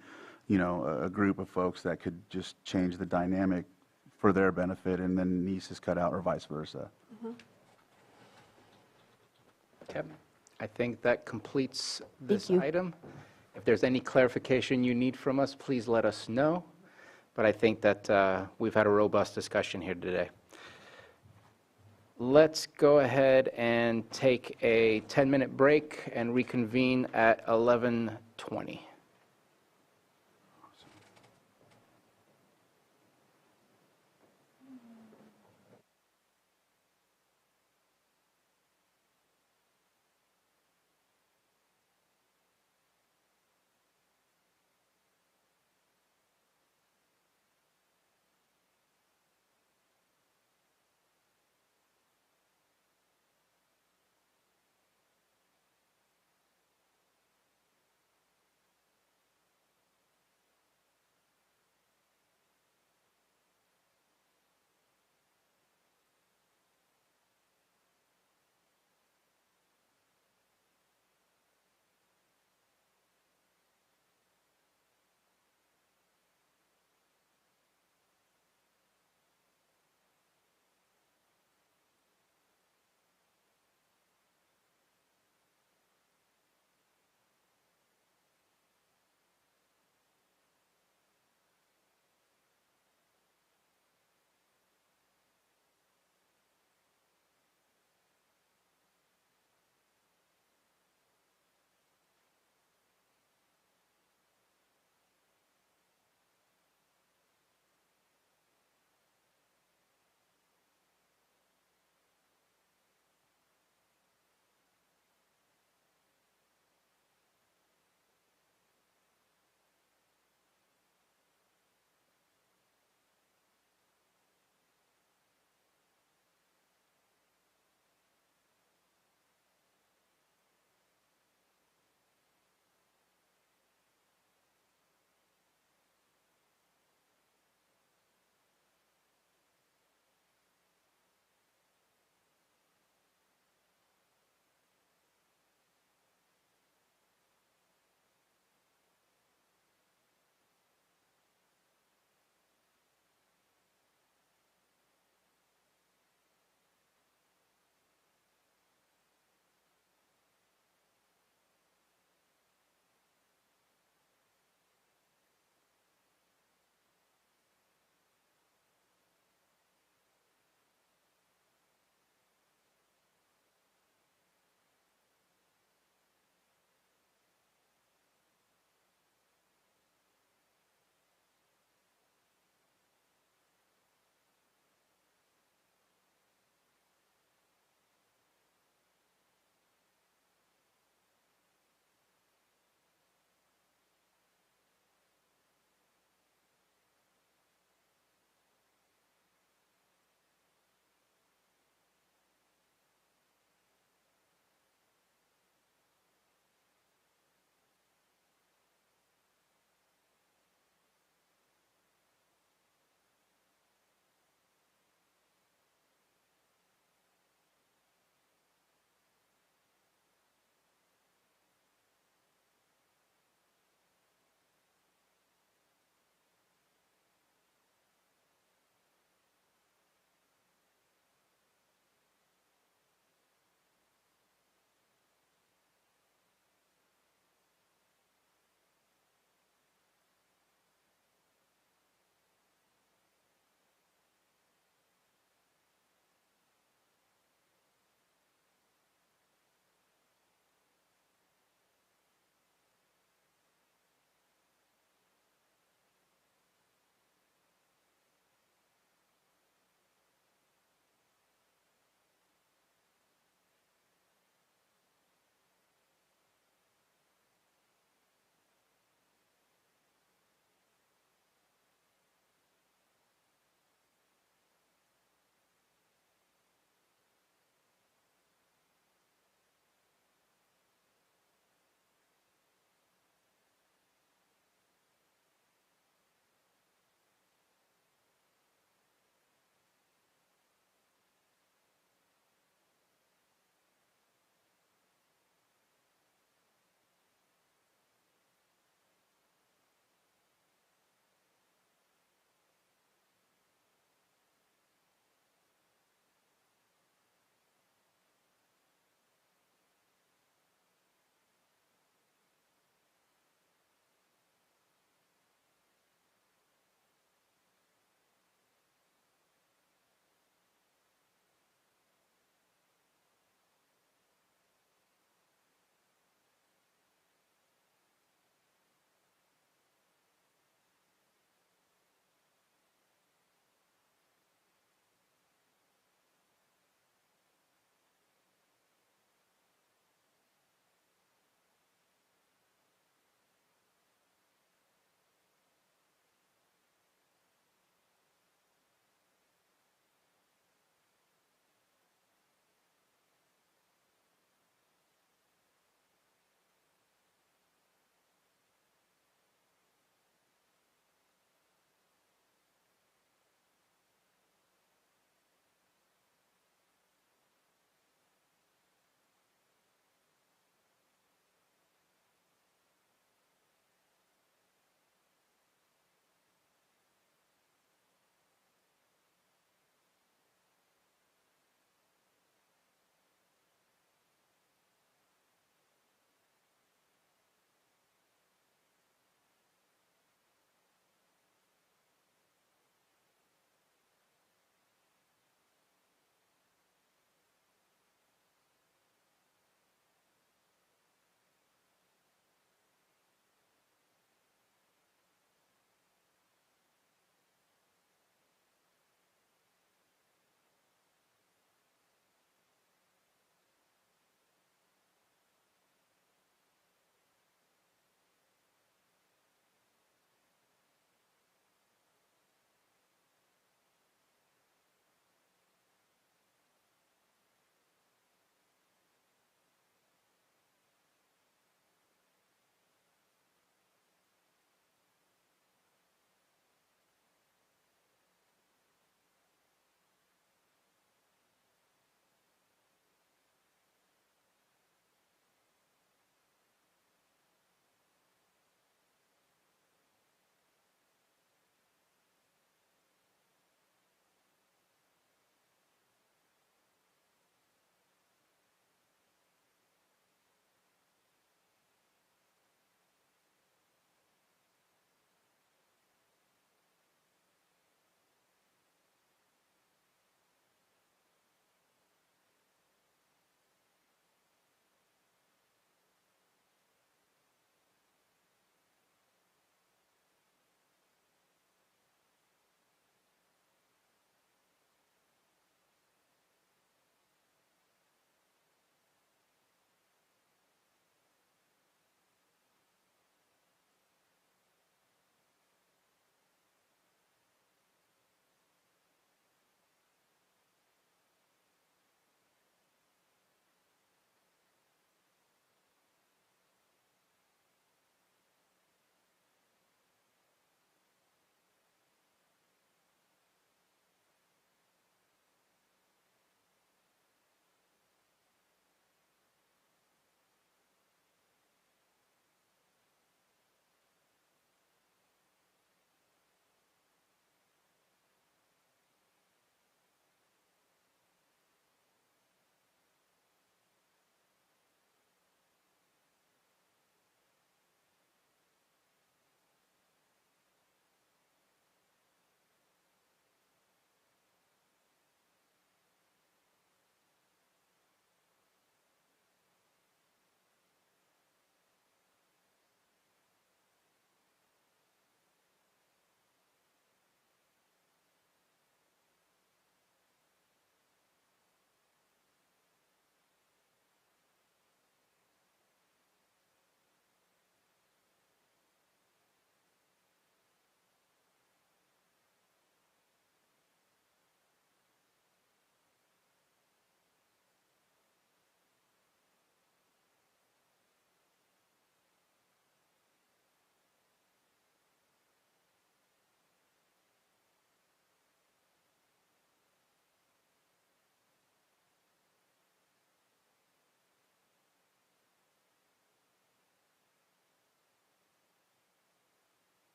a group of folks that could just change the dynamic for their benefit, and then Nice is cut out or vice versa. Okay. I think that completes this item. If there's any clarification you need from us, please let us know. But I think that we've had a robust discussion here today. Let's go ahead and take a 10-minute break and reconvene at 11:20.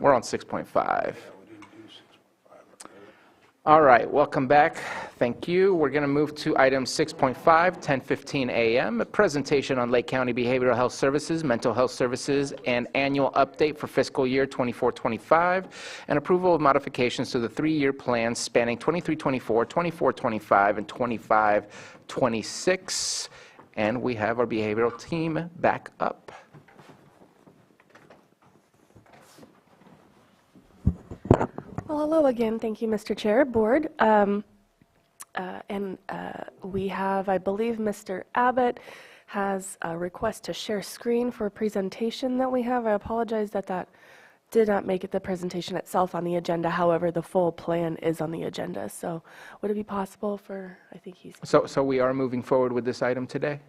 We're on 6.5. All right, welcome back. Thank you. We're going to move to item 6.5, 10:15 a.m., a presentation on Lake County Behavioral Health Services, Mental Health Services, and annual update for fiscal year 24-25, and approval of modifications to the three-year plans spanning 23-24, 24-25, and 25-26. And we have our behavioral team back up. Well, hello again. Thank you, Mr. Chair, Board. We have, I believe, Mr. Abbott has a request to share screen for a presentation that we have. I apologize that that did not make it the presentation itself on the agenda. However, the full plan is on the agenda. So would it be possible for, I think he's... So we are moving forward with this item today?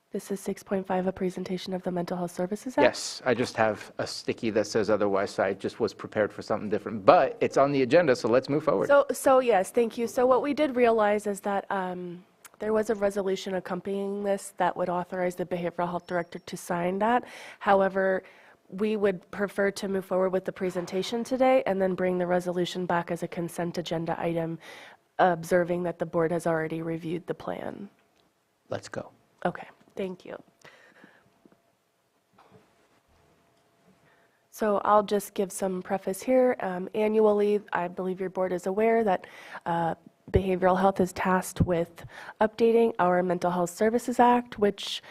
This is 6.5, a presentation of the Mental Health Services Act? Yes, I just have a sticky that says otherwise, so I just was prepared for something different. But it's on the agenda, so let's move forward. So yes, thank you. So what we did realize is that there was a resolution accompanying this that would authorize the Behavioral Health Director to sign that. However, we would prefer to move forward with the presentation today and then bring the resolution back as a consent agenda item, observing that the board has already reviewed the plan. Let's go. Okay, thank you. So I'll just give some preface here. Annually, I believe your board is aware that behavioral health is tasked with updating our Mental Health Services Act, which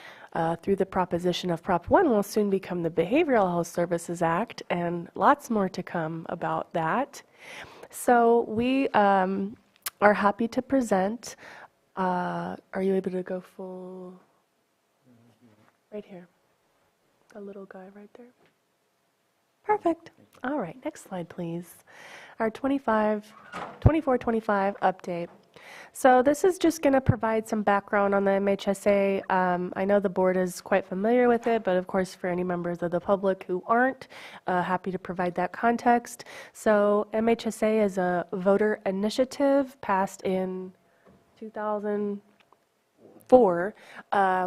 through the proposition of Prop 1 will soon become the Behavioral Health Services Act, and lots more to come about that. So we are happy to present. Are you able to go full? Right here. The little guy right there. Perfect. All right, next slide, please. Our 24-25 update. So this is just going to provide some background on the MHSA. I know the board is quite familiar with it, but of course for any members of the public who aren't, happy to provide that context. So MHSA is a voter initiative passed in 2004,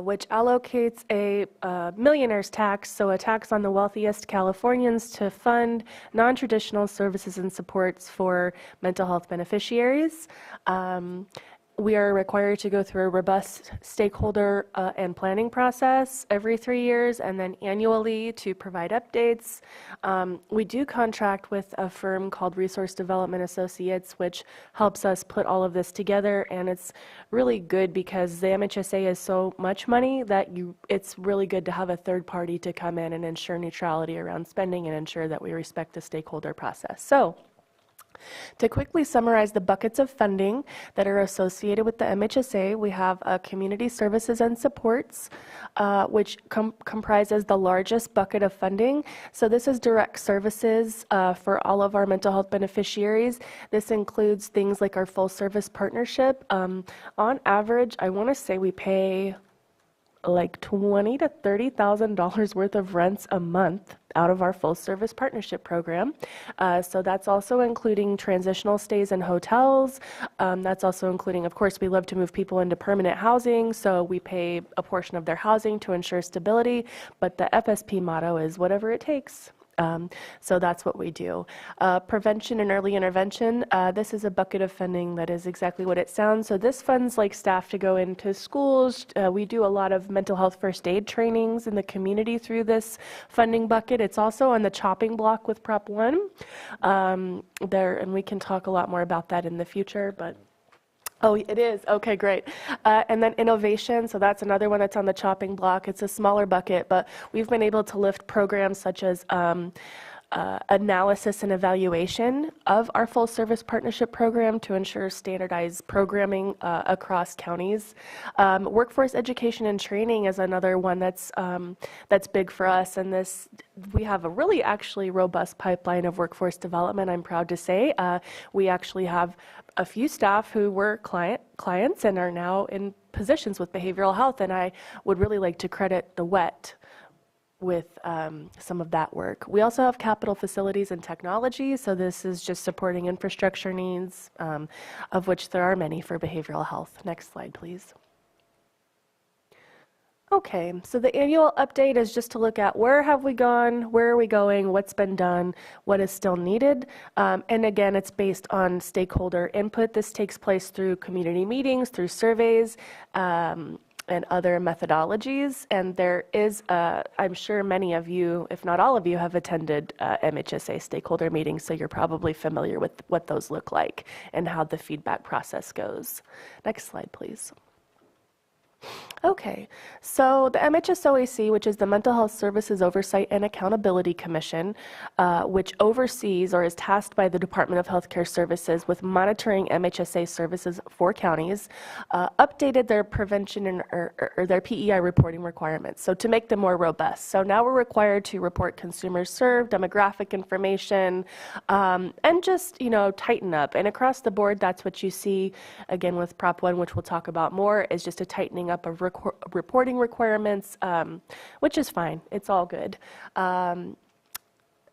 which allocates a millionaire's tax, so a tax on the wealthiest Californians, to fund non-traditional services and supports for mental health beneficiaries. We are required to go through a robust stakeholder and planning process every 3 years and then annually to provide updates. We do contract with a firm called Resource Development Associates, which helps us put all of this together, and it's really good because the MHSA is so much money that it's really good to have a third party to come in and ensure neutrality around spending and ensure that we respect the stakeholder process. So, to quickly summarize the buckets of funding that are associated with the MHSA, we have community services and supports, which comprises the largest bucket of funding. So this is direct services for all of our mental health beneficiaries. This includes things like our full service partnership. On average, I want to say we pay like $20,000 to $30,000 worth of rents a month out of our full service partnership program. So that's also including transitional stays in hotels. That's also including, of course, we love to move people into permanent housing, so we pay a portion of their housing to ensure stability, but the FSP motto is whatever it takes. So that's what we do. Prevention and early intervention, this is a bucket of funding that is exactly what it sounds. So this funds like staff to go into schools. We do a lot of mental health first aid trainings in the community through this funding bucket. It's also on the chopping block with Prop 1 and we can talk a lot more about that in the future, but oh, it is? Okay, great. And then innovation, so that's another one that's on the chopping block. It's a smaller bucket, but we've been able to lift programs such as analysis and evaluation of our full service partnership program to ensure standardized programming across counties. Workforce education and training is another one that's big for us, and we have a really actually robust pipeline of workforce development, I'm proud to say. We actually have a few staff who were clients and are now in positions with behavioral health, and I would really like to credit the WET with some of that work. We also have capital facilities and technology, so this is just supporting infrastructure needs, of which there are many for behavioral health. Next slide, please. Okay, so the annual update is just to look at where have we gone, where are we going, what's been done, what is still needed. And again, it's based on stakeholder input. This takes place through community meetings, through surveys, and other methodologies. And there is, I'm sure many of you, if not all of you, have attended MHSA stakeholder meetings, so you're probably familiar with what those look like and how the feedback process goes. Next slide, please. Okay, so the MHSOAC, which is the Mental Health Services Oversight and Accountability Commission, which oversees or is tasked by the Department of Healthcare Services with monitoring MHSA services for counties, updated their prevention and, or their PEI reporting requirements, so to make them more robust. So now we're required to report consumers served, demographic information, and just, you know, tighten up. And across the board, that's what you see, again, with Prop 1, which we'll talk about more, is just a tightening up of reporting requirements, which is fine. It's all good. And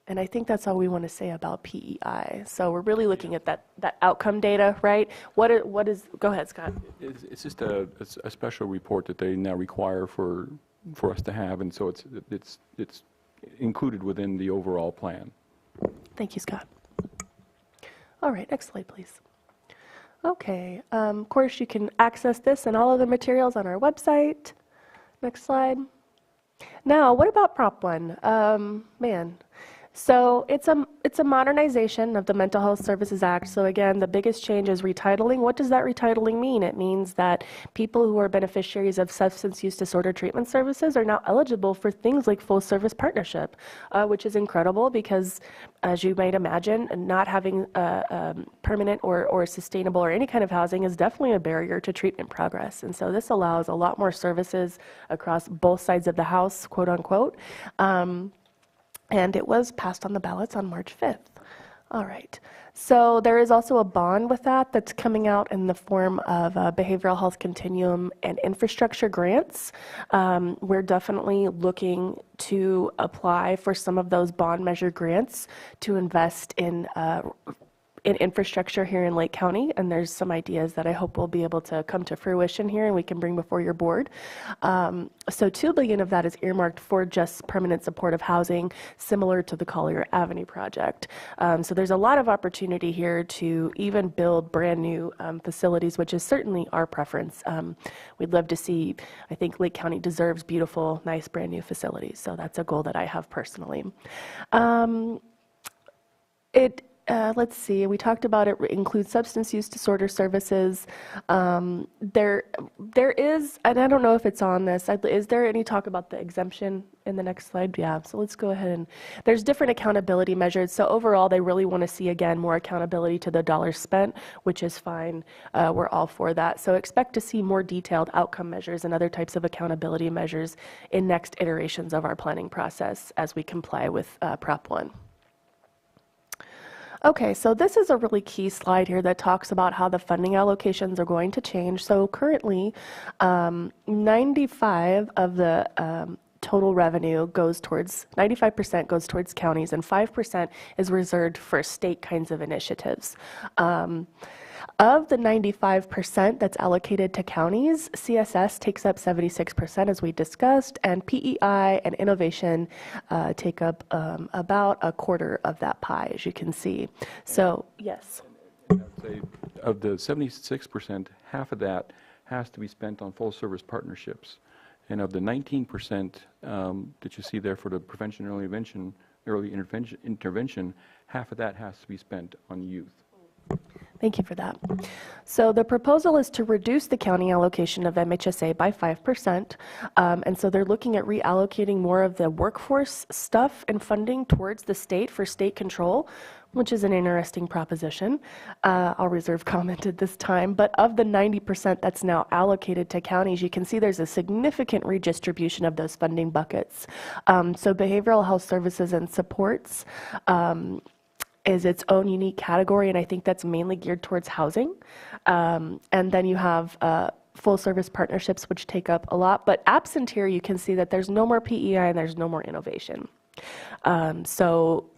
I think that's all we want to say about PEI. So we're really looking at that outcome data, right? What is, go ahead, Scott. It's just a special report that they now require for us to have, and so it's included within the overall plan. Thank you, Scott. All right, next slide, please. Okay, of course you can access this and all of the materials on our website. Next slide. Now, what about Prop 1? Man, so it's a modernization of the Mental Health Services Act. So again, the biggest change is retitling. What does that retitling mean? It means that people who are beneficiaries of substance use disorder treatment services are now eligible for things like full service partnership, which is incredible because, as you might imagine, not having permanent or sustainable or any kind of housing is definitely a barrier to treatment progress. And so this allows a lot more services across both sides of the house, quote unquote. And it was passed on the ballots on March 5th. All right. So there is also a bond with that that's coming out in the form of behavioral health continuum and infrastructure grants. We're definitely looking to apply for some of those bond measure grants to invest in infrastructure here in Lake County, and there's some ideas that I hope will be able to come to fruition here and we can bring before your board. So $2 billion of that is earmarked for just permanent supportive housing, similar to the Collier Avenue project. So there's a lot of opportunity here to even build brand new facilities, which is certainly our preference. We'd love to see, I think Lake County deserves beautiful, nice, brand new facilities. So that's a goal that I have personally. Let's see, we talked about it includes substance use disorder services. There is, and I don't know if it's on this, is there any talk about the exemption in the next slide? Yeah, so let's go ahead and, there's different accountability measures. So overall, they really want to see, again, more accountability to the dollars spent, which is fine. We're all for that. So expect to see more detailed outcome measures and other types of accountability measures in next iterations of our planning process as we comply with Prop 1. Okay, so this is a really key slide here that talks about how the funding allocations are going to change. So currently, 95 of the total revenue goes towards, 95% goes towards counties and 5% is reserved for state kinds of initiatives. Of the 95% that's allocated to counties, CSS takes up 76%, as we discussed, and PEI and innovation take up about a quarter of that pie, as you can see. So, yes. And I'd say of the 76%, half of that has to be spent on full service partnerships. And of the 19% that you see there for the prevention and early intervention, half of that has to be spent on youth. Thank you for that. So the proposal is to reduce the county allocation of MHSA by 5%. And so they're looking at reallocating more of the workforce stuff and funding towards the state for state control, which is an interesting proposition. I'll reserve comment at this time. But of the 90% that's now allocated to counties, you can see there's a significant redistribution of those funding buckets. So behavioral health services and supports is its own unique category, and I think that's mainly geared towards housing. And then you have full service partnerships, which take up a lot. But absent here, you can see that there's no more PEI and there's no more innovation. So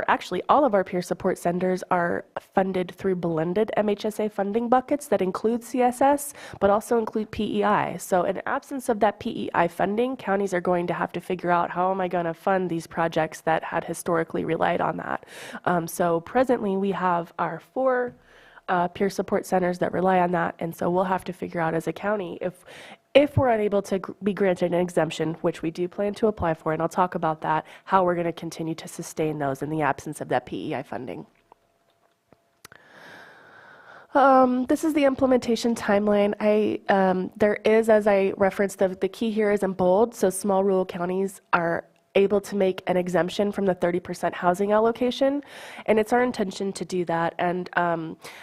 Actually, all of our peer support centers are funded through blended MHSA funding buckets that include CSS, but also include PEI. So in absence of that PEI funding, counties are going to have to figure out, how am I going to fund these projects that had historically relied on that? So presently we have our 4 peer support centers that rely on that, and so we'll have to figure out as a county if we're unable to be granted an exemption, which we do plan to apply for, and I'll talk about that, how we're going to continue to sustain those in the absence of that PEI funding. This is the implementation timeline. There is, as I referenced, the key here is in bold, so small rural counties are able to make an exemption from the 30% housing allocation, and it's our intention to do that, and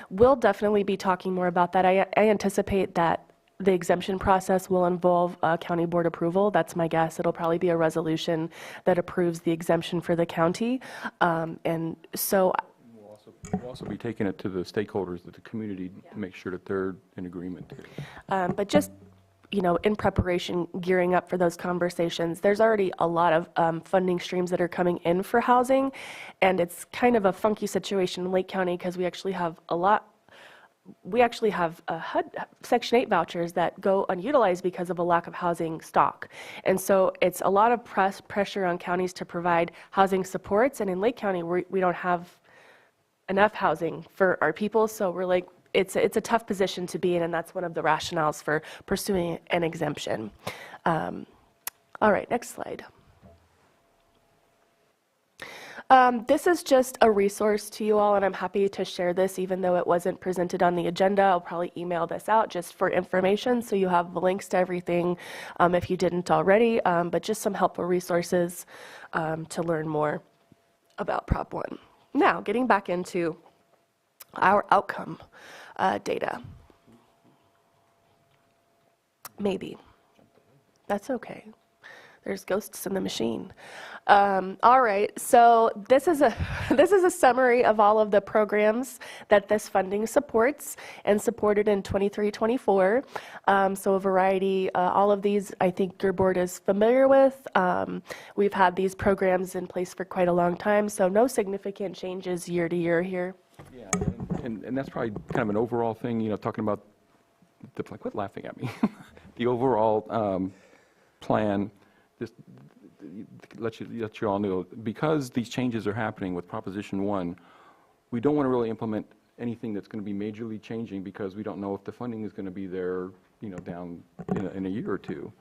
we'll definitely be talking more about that. I anticipate that the exemption process will involve county board approval. That's my guess. It'll probably be a resolution that approves the exemption for the county, and so We'll also be taking it to the stakeholders, the community, to make sure that they're in agreement. but just, you know, in preparation, gearing up for those conversations, there's already a lot of funding streams that are coming in for housing, and it's kind of a funky situation in Lake County because we actually have HUD Section 8 vouchers that go unutilized because of a lack of housing stock. And so it's a lot of pressure on counties to provide housing supports, and in Lake County, we don't have enough housing for our people, so we're like, it's a tough position to be in, and that's one of the rationales for pursuing an exemption. All right, next slide. This is just a resource to you all, and I'm happy to share this even though it wasn't presented on the agenda. I'll probably email this out just for information so you have links to everything if you didn't already, but just some helpful resources to learn more about Prop 1. Now, getting back into our outcome data. Maybe. That's okay. There's ghosts in the machine. All right, so this is a summary of all of the programs that this funding supports and supported in 23-24. So a variety, all of these I think your board is familiar with. We've had these programs in place for quite a long time, so no significant changes year to year here. Yeah, and that's probably kind of an overall thing, you know, talking about, quit laughing at me. The overall plan, just let you all know, because these changes are happening with Proposition 1, we don't want to really implement anything that's going to be majorly changing because we don't know if the funding is going to be there, you know, down in a year or two.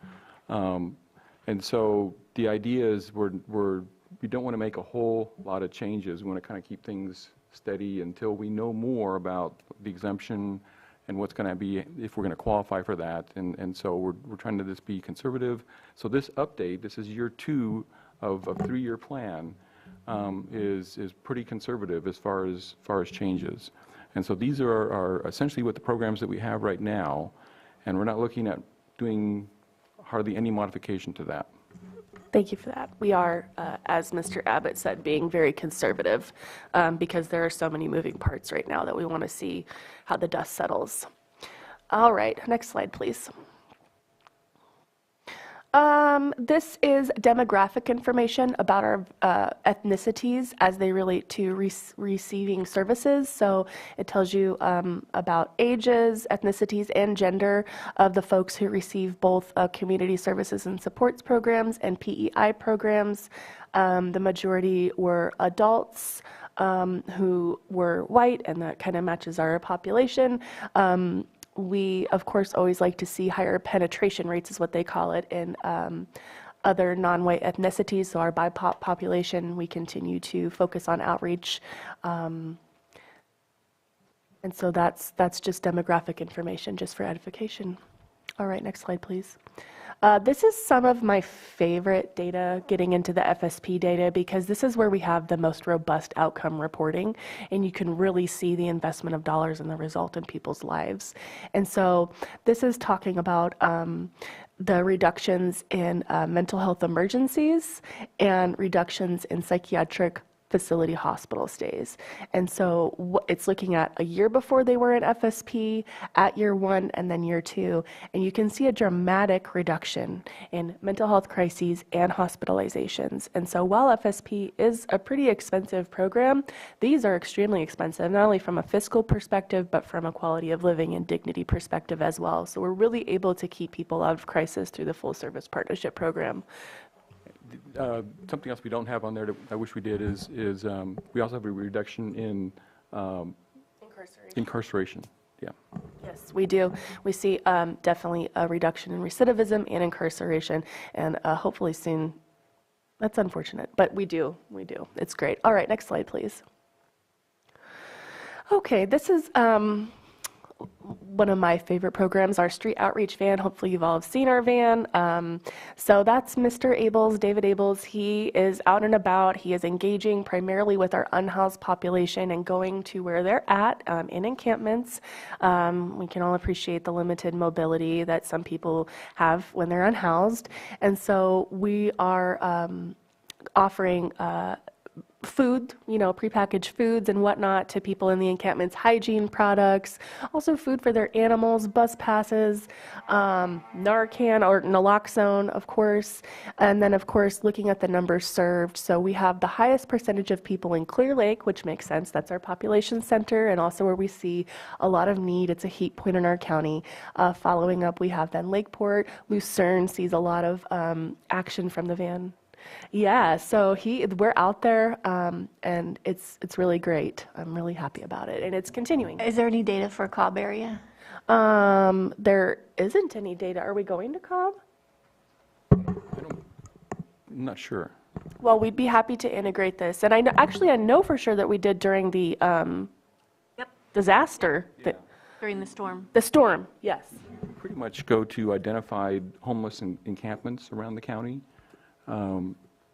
And so the idea is we don't want to make a whole lot of changes. We want to kind of keep things steady until we know more about the exemption and what's going to be, if we're going to qualify for that. And so we're trying to just be conservative. So this update, this is year 2 of a 3-year plan, is pretty conservative as far as changes. And so these are essentially what the programs that we have right now, and we're not looking at doing hardly any modification to that. Thank you for that. We are, as Mr. Abbott said, being very conservative because there are so many moving parts right now that we want to see how the dust settles. All right, next slide, please. This is demographic information about our ethnicities as they relate to receiving services. So it tells you about ages, ethnicities, and gender of the folks who receive both community services and supports programs and PEI programs. The majority were adults who were white, and that kind of matches our population. We, of course, always like to see higher penetration rates, is what they call it, in other non-white ethnicities. So our BIPOC population, we continue to focus on outreach. And so that's just demographic information, just for edification. All right, next slide, please. This is some of my favorite data, getting into the FSP data, because this is where we have the most robust outcome reporting, and you can really see the investment of dollars and the result in people's lives. And so this is talking about the reductions in mental health emergencies and reductions in psychiatric facility hospital stays. And so it's looking at a year before they were in FSP, at year 1, and then year 2. And you can see a dramatic reduction in mental health crises and hospitalizations. And so while FSP is a pretty expensive program, these are extremely expensive, not only from a fiscal perspective, but from a quality of living and dignity perspective as well. So we're really able to keep people out of crisis through the full service partnership program. Something else we don't have on there that I wish we did is we also have a reduction in incarceration. Yeah. Yes, we do. We see definitely a reduction in recidivism and incarceration, and hopefully soon. That's unfortunate, but we do. It's great. All right, next slide, please. Okay, this is one of my favorite programs, our street outreach van. Hopefully you've all seen our van. So that's Mr. Abels, David Abels. He is out and about. He is engaging primarily with our unhoused population and going to where they're at in encampments. We can all appreciate the limited mobility that some people have when they're unhoused. And so we are offering food, prepackaged foods and whatnot to people in the encampments, hygiene products, also food for their animals, bus passes, Narcan or naloxone, of course, and then, of course, looking at the numbers served. So we have the highest percentage of people in Clear Lake, which makes sense. That's our population center, and also where we see a lot of need. It's a heat point in our county. Following up, we have then Lakeport. Lucerne sees a lot of action from the van. Yeah, so we're out there, and it's really great. I'm really happy about it, and it's continuing. Is there any data for Cobb area? There isn't any data. Are we going to Cobb? I'm not sure. Well, we'd be happy to integrate this, and I know for sure that we did during the disaster. Yeah. During the storm. The storm, yes. Pretty much go to identified homeless encampments around the county.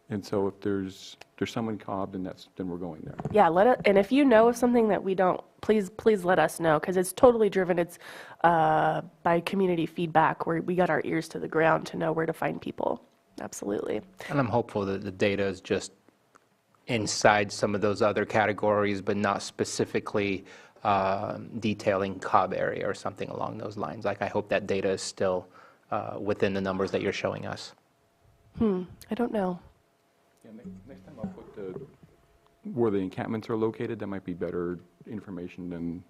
And so if there's some in Cobb, then we're going there. Yeah, and if you know of something that we don't, please let us know, because it's totally driven. It's by community feedback, where we got our ears to the ground to know where to find people. Absolutely. And I'm hopeful that the data is just inside some of those other categories, but not specifically detailing Cobb area or something along those lines. Like, I hope that data is still within the numbers that you're showing us. I don't know. Yeah, next time I'll put where the encampments are located. That might be better information than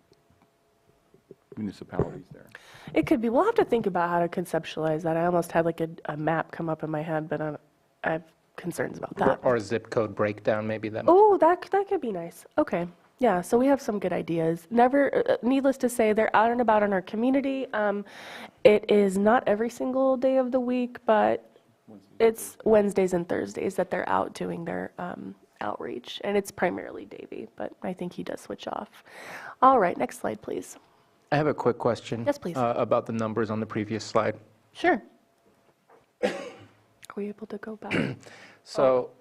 municipalities there. It could be. We'll have to think about how to conceptualize that. I almost had like a map come up in my head, but I have concerns about that. Or a zip code breakdown, maybe. Oh, that could be nice. Okay. Yeah, so we have some good ideas. Needless to say, they're out and about in our community. It is not every single day of the week, but it's Wednesdays and Thursdays that they're out doing their outreach, and it's primarily Davey, but I think he does switch off. All right, next slide, please. I have a quick question. Yes, please. About the numbers on the previous slide. Sure. Are we able to go back? So,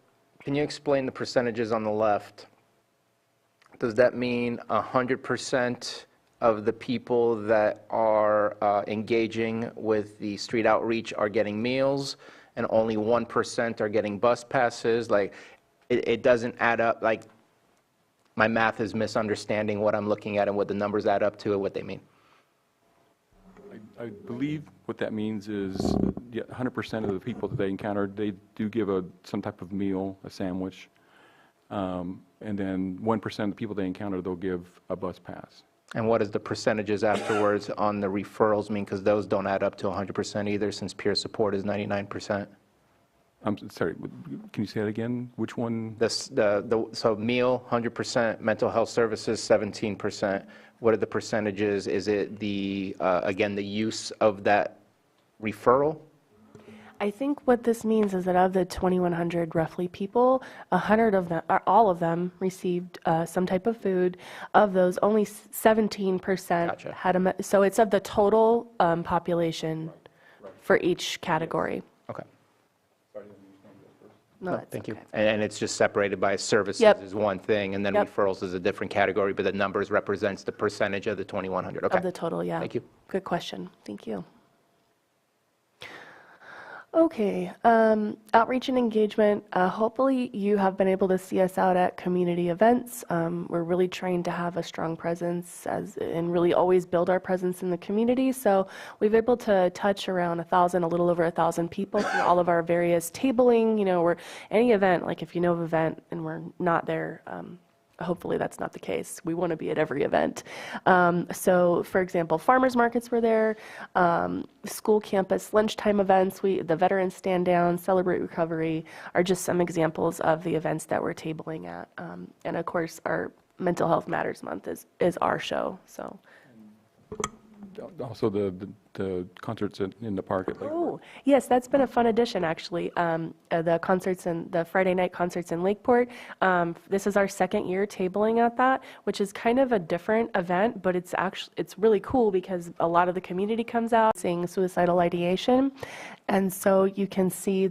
can you explain the percentages on the left? Does that mean 100% of the people that are engaging with the street outreach are getting meals, and only 1% are getting bus passes? Like, it doesn't add up. Like, my math is misunderstanding what I'm looking at and what the numbers add up to and what they mean. I believe what that means is 100% of the people that they encounter, they do give some type of meal, a sandwich, and then 1% of the people they encounter, they'll give a bus pass. And what does the percentages afterwards on the referrals mean? Because those don't add up to 100% either, since peer support is 99%. I'm sorry, can you say that again? Which one? So meal, 100%, mental health services, 17%. What are the percentages? Is it again, the use of that referral? I think what this means is that of the 2,100 roughly people, 100 of them, or all of them, received some type of food. Of those, only 17% had so it's of the total population for each category. Okay. No, thank okay. you. And it's just separated by services is one thing, and then referrals is a different category, but the numbers represents the percentage of the 2,100. Okay. Of the total, yeah. Thank you. Good question. Thank you. Okay, outreach and engagement. Hopefully you have been able to see us out at community events. We're really trying to have a strong presence and really always build our presence in the community. So we've been able to touch around 1,000, a little over 1,000 people through all of our various tabling. We're any event, like if you know of an event and we're not there, hopefully that's not the case. We want to be at every event. So for example, farmers markets were there, school campus lunchtime events, the veterans stand down, celebrate recovery are just some examples of the events that we're tabling at. And of course, our Mental Health Matters Month is our show. So. Also the concerts in the park at Lakeport. Oh, yes, that's been a fun addition, actually. The concerts and the Friday night concerts in Lakeport. This is our second year tabling at that, which is kind of a different event, but it's really cool because a lot of the community comes out singing suicidal ideation. And so you can see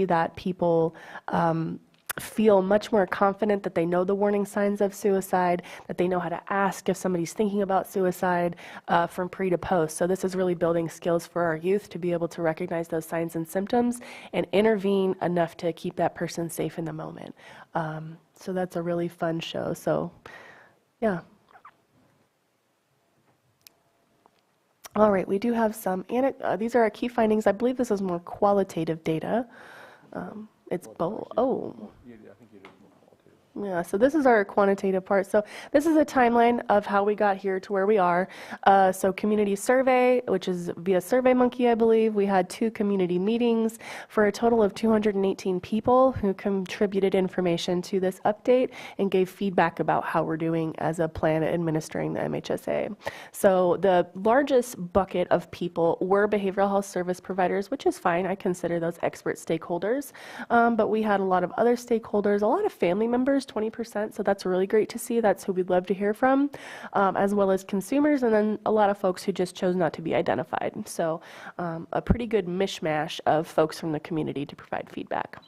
that people feel much more confident that they know the warning signs of suicide, that they know how to ask if somebody's thinking about suicide from pre to post. So this is really building skills for our youth to be able to recognize those signs and symptoms and intervene enough to keep that person safe in the moment. So that's a really fun show. So, yeah. All right, we do have some, these are our key findings. I believe this is more qualitative data. It's both. Oh. Yeah, so this is our quantitative part. So this is a timeline of how we got here to where we are. So community survey, which is via SurveyMonkey, I believe. We had 2 community meetings for a total of 218 people who contributed information to this update and gave feedback about how we're doing as a plan administering the MHSA. So the largest bucket of people were behavioral health service providers, which is fine. I consider those expert stakeholders. But we had a lot of other stakeholders, a lot of family members, 20%, so that's really great to see. That's who we'd love to hear from, as well as consumers, and then a lot of folks who just chose not to be identified. So a pretty good mishmash of folks from the community to provide feedback.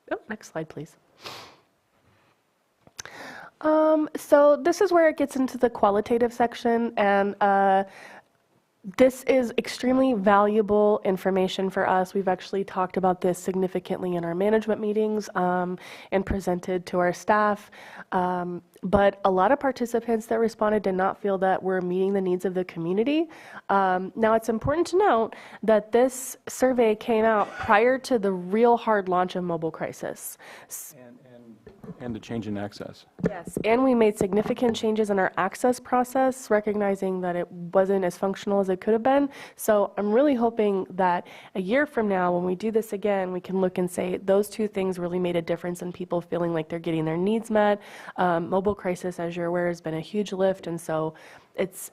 Oh, next slide, please. So this is where it gets into the qualitative section, and this is extremely valuable information for us. We've actually talked about this significantly in our management meetings and presented to our staff. But a lot of participants that responded did not feel that we're meeting the needs of the community. Now, it's important to note that this survey came out prior to the real hard launch of mobile crisis. And the change in access. Yes, and we made significant changes in our access process, recognizing that it wasn't as functional as it could have been. So I'm really hoping that a year from now, when we do this again, we can look and say those 2 things really made a difference in people feeling like they're getting their needs met. Mobile crisis, as you're aware, has been a huge lift, and so it's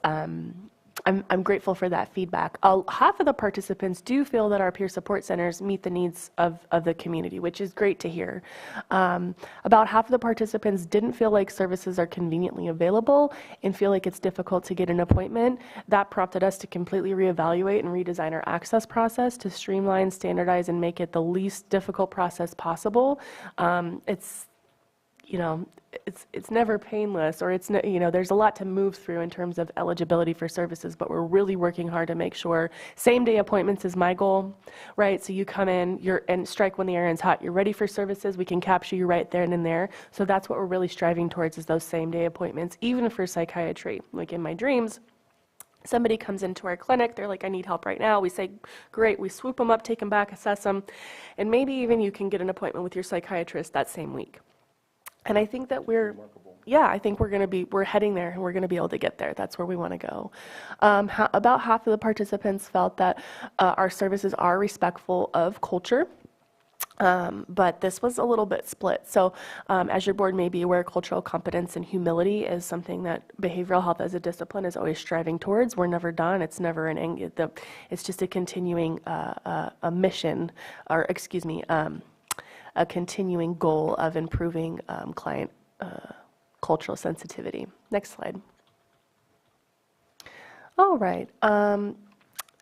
I'm grateful for that feedback. Half of the participants do feel that our peer support centers meet the needs of the community, which is great to hear. About half of the participants didn't feel like services are conveniently available and feel like it's difficult to get an appointment. That prompted us to completely reevaluate and redesign our access process to streamline, standardize, and make it the least difficult process possible. It's never painless, or there's a lot to move through in terms of eligibility for services, but we're really working hard to make sure same-day appointments is my goal, right? So you come in, and strike when the iron's hot. You're ready for services, we can capture you right there and there. So that's what we're really striving towards, is those same-day appointments, even for psychiatry. Like in my dreams, somebody comes into our clinic, they're like, I need help right now. We say, great, we swoop them up, take them back, assess them, and maybe even you can get an appointment with your psychiatrist that same week. And I think that we're heading there, and we're going to be able to get there. That's where we want to go. About half of the participants felt that our services are respectful of culture. But this was a little bit split. So as your board may be aware, cultural competence and humility is something that behavioral health as a discipline is always striving towards. We're never done. It's never an end. It's just a continuing a mission, or excuse me, a continuing goal of improving client cultural sensitivity. Next slide. All right.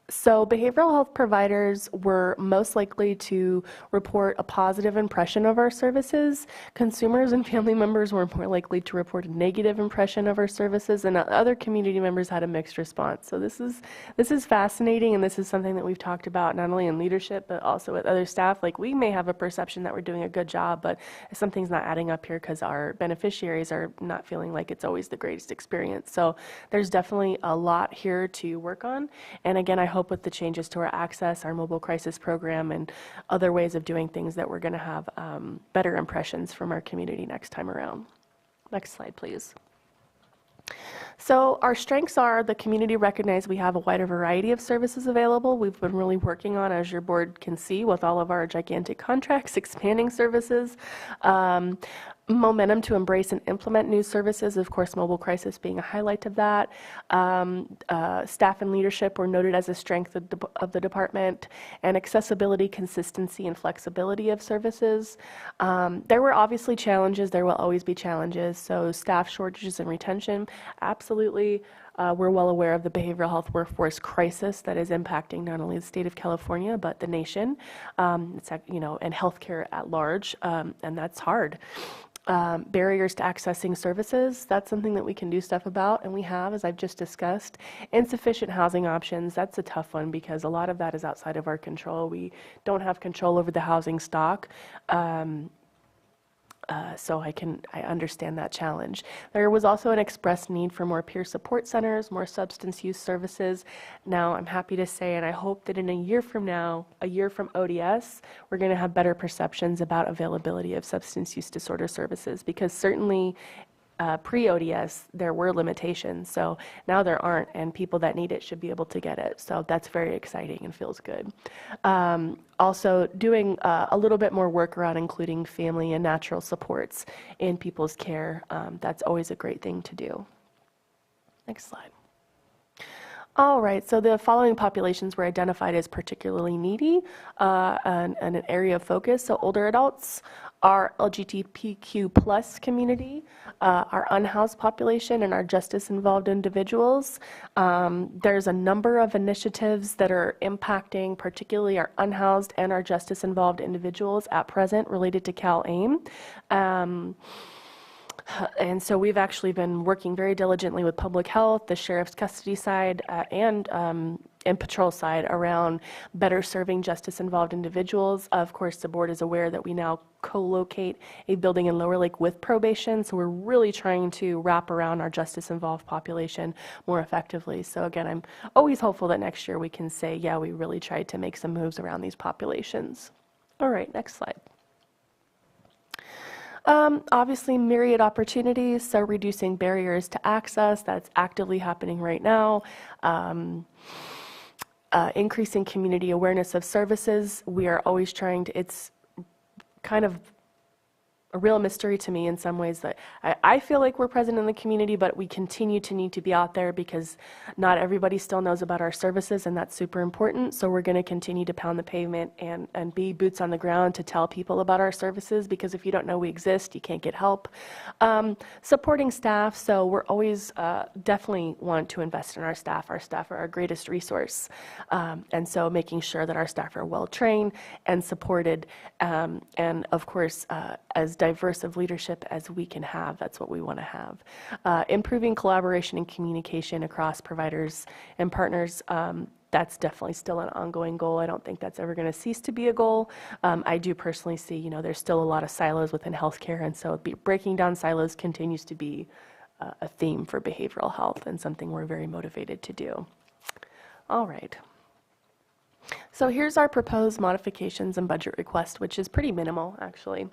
So behavioral health providers were most likely to report a positive impression of our services. Consumers and family members were more likely to report a negative impression of our services, and other community members had a mixed response. So this is fascinating, and this is something that we've talked about not only in leadership but also with other staff. Like, we may have a perception that we're doing a good job, but something's not adding up here because our beneficiaries are not feeling like it's always the greatest experience. So there's definitely a lot here to work on. And again, I hope with the changes to our access, our mobile crisis program, and other ways of doing things that we're going to have better impressions from our community next time around. Next slide, please. So our strengths are the community recognized we have a wider variety of services available. We've been really working on, as your board can see, with all of our gigantic contracts, expanding services. Momentum to embrace and implement new services, of course, mobile crisis being a highlight of that. Staff and leadership were noted as a strength of the department, and accessibility, consistency, and flexibility of services. There were obviously challenges. There will always be challenges. So staff shortages and retention, absolutely. We're well aware of the behavioral health workforce crisis that is impacting not only the state of California, but the nation, and healthcare at large, and that's hard. Barriers to accessing services, that's something that we can do stuff about, and we have, as I've just discussed. Insufficient housing options, that's a tough one because a lot of that is outside of our control. We don't have control over the housing stock. So I understand that challenge. There was also an expressed need for more peer support centers, more substance use services. Now, I'm happy to say, and I hope that in a year from now, a year from ODS, we're going to have better perceptions about availability of substance use disorder services, because certainly pre-ODS, there were limitations. So now there aren't, and people that need it should be able to get it. So that's very exciting and feels good. Also, doing a little bit more work around including family and natural supports in people's care. That's always a great thing to do. Next slide. All right, so the following populations were identified as particularly needy and an area of focus. So older adults, our LGBTQ plus community, our unhoused population, and our justice-involved individuals. There's a number of initiatives that are impacting particularly our unhoused and our justice-involved individuals at present related to CalAIM. And so we've actually been working very diligently with public health, the sheriff's custody side, and patrol side around better serving justice-involved individuals. Of course, the board is aware that we now co-locate a building in Lower Lake with probation, so we're really trying to wrap around our justice-involved population more effectively. So again, I'm always hopeful that next year we can say, yeah, we really tried to make some moves around these populations. All right, next slide. Obviously, myriad opportunities, so reducing barriers to access, that's actively happening right now. Increasing community awareness of services, we are always trying to, it's kind of a real mystery to me in some ways that I feel like we're present in the community, but we continue to need to be out there because not everybody still knows about our services, and that's super important. So we're going to continue to pound the pavement and be boots on the ground to tell people about our services, because if you don't know we exist, you can't get help. Supporting staff, so we're always definitely want to invest in our staff. Our staff are our greatest resource, and so making sure that our staff are well trained and supported, and of course as diverse of leadership as we can have. That's what we want to have. Improving collaboration and communication across providers and partners. That's definitely still an ongoing goal. I don't think that's ever going to cease to be a goal. I do personally see, there's still a lot of silos within healthcare, and so breaking down silos continues to be a theme for behavioral health and something we're very motivated to do. All right. So here's our proposed modifications and budget request, which is pretty minimal, actually.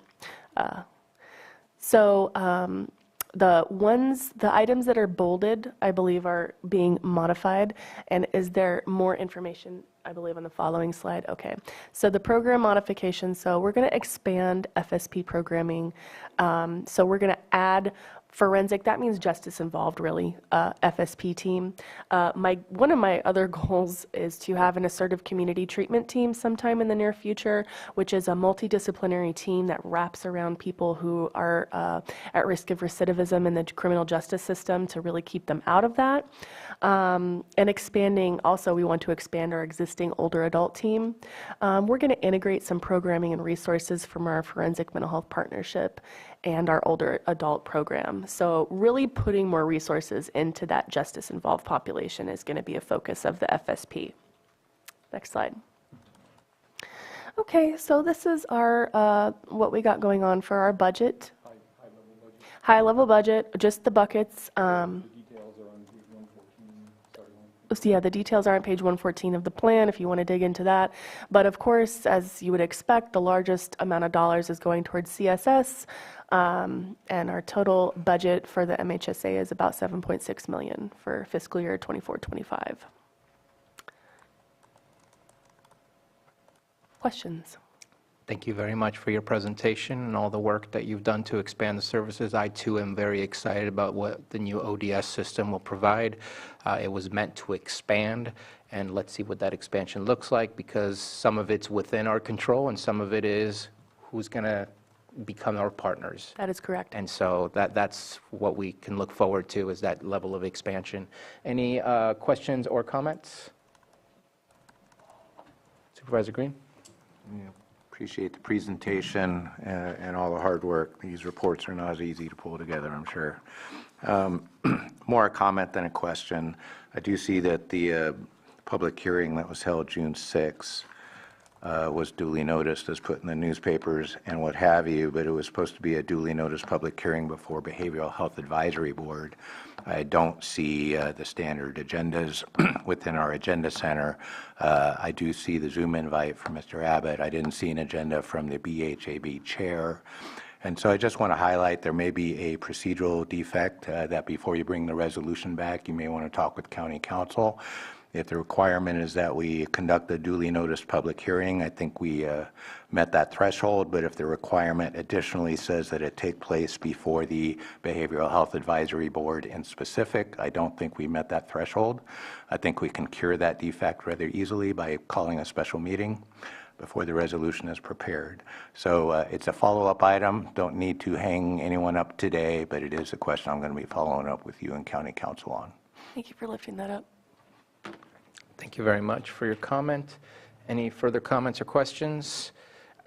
The items that are bolded, I believe, are being modified. And is there more information, I believe, on the following slide? Okay. So the program modification, so we're going to expand FSP programming So we're going to add forensic, that means justice involved, really, FSP team. One of my other goals is to have an assertive community treatment team sometime in the near future, which is a multidisciplinary team that wraps around people who are at risk of recidivism in the criminal justice system to really keep them out of that. And expanding, also we want to expand our existing older adult team. We're going to integrate some programming and resources from our Forensic Mental Health Partnership and our older adult program. So really putting more resources into that justice-involved population is going to be a focus of the FSP. Next slide. Okay, so this is our what we got going on for our budget. High-level budget, just the buckets. So yeah, the details are on page 114 of the plan if you want to dig into that. But of course, as you would expect, the largest amount of dollars is going towards CSS. And our total budget for the MHSA is about $7.6 million for fiscal year 24-25. Questions? Thank you very much for your presentation and all the work that you've done to expand the services. I, too, am very excited about what the new ODS system will provide. It was meant to expand, and let's see what that expansion looks like, because some of it's within our control and some of it is who's going to become our partners. That is correct. And so that's what we can look forward to, is that level of expansion. Any questions or comments? Supervisor Green? Yeah. Appreciate the presentation and all the hard work. These reports are not as easy to pull together, I'm sure. More a comment than a question. I do see that the public hearing that was held June 6 was duly noticed, as put in the newspapers and what have you, but it was supposed to be a duly noticed public hearing before Behavioral Health Advisory Board. I don't see the standard agendas within our agenda center. I do see the Zoom invite from Mr. Abbott. I didn't see an agenda from the BHAB chair. And so I just want to highlight there may be a procedural defect that before you bring the resolution back, you may want to talk with County Council. If the requirement is that we conduct a duly noticed public hearing, I think we met that threshold. But if the requirement additionally says that it take place before the Behavioral Health Advisory Board in specific, I don't think we met that threshold. I think we can cure that defect rather easily by calling a special meeting before the resolution is prepared. So it's a follow-up item. Don't need to hang anyone up today, but it is a question I'm going to be following up with you and County Council on. Thank you for lifting that up. Thank you very much for your comment. Any further comments or questions?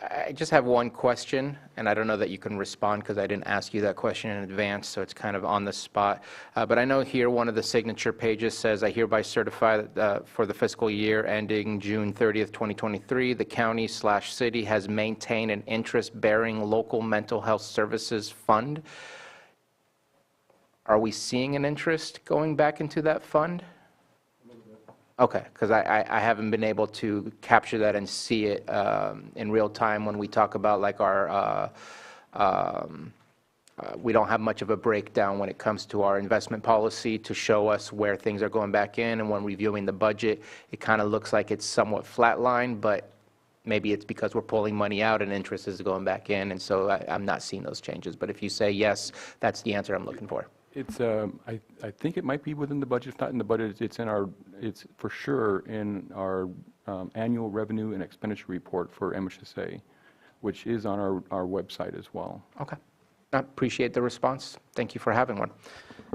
I just have one question, and I don't know that you can respond because I didn't ask you that question in advance, so it's kind of on the spot. But I know here one of the signature pages says, I hereby certify that for the fiscal year ending June 30th, 2023, the county/city has maintained an interest-bearing local mental health services fund. Are we seeing an interest going back into that fund? Okay, because I haven't been able to capture that and see it in real time when we talk about like our, we don't have much of a breakdown when it comes to our investment policy to show us where things are going back in, and when reviewing the budget, it kind of looks like it's somewhat flatlined, but maybe it's because we're pulling money out and interest is going back in, and so I'm not seeing those changes. But if you say yes, that's the answer I'm looking for. It's, I think it might be within the budget. If not in the budget, it's in our, it's for sure in our annual revenue and expenditure report for MHSA, which is on our website as well. Okay. I appreciate the response. Thank you for having one.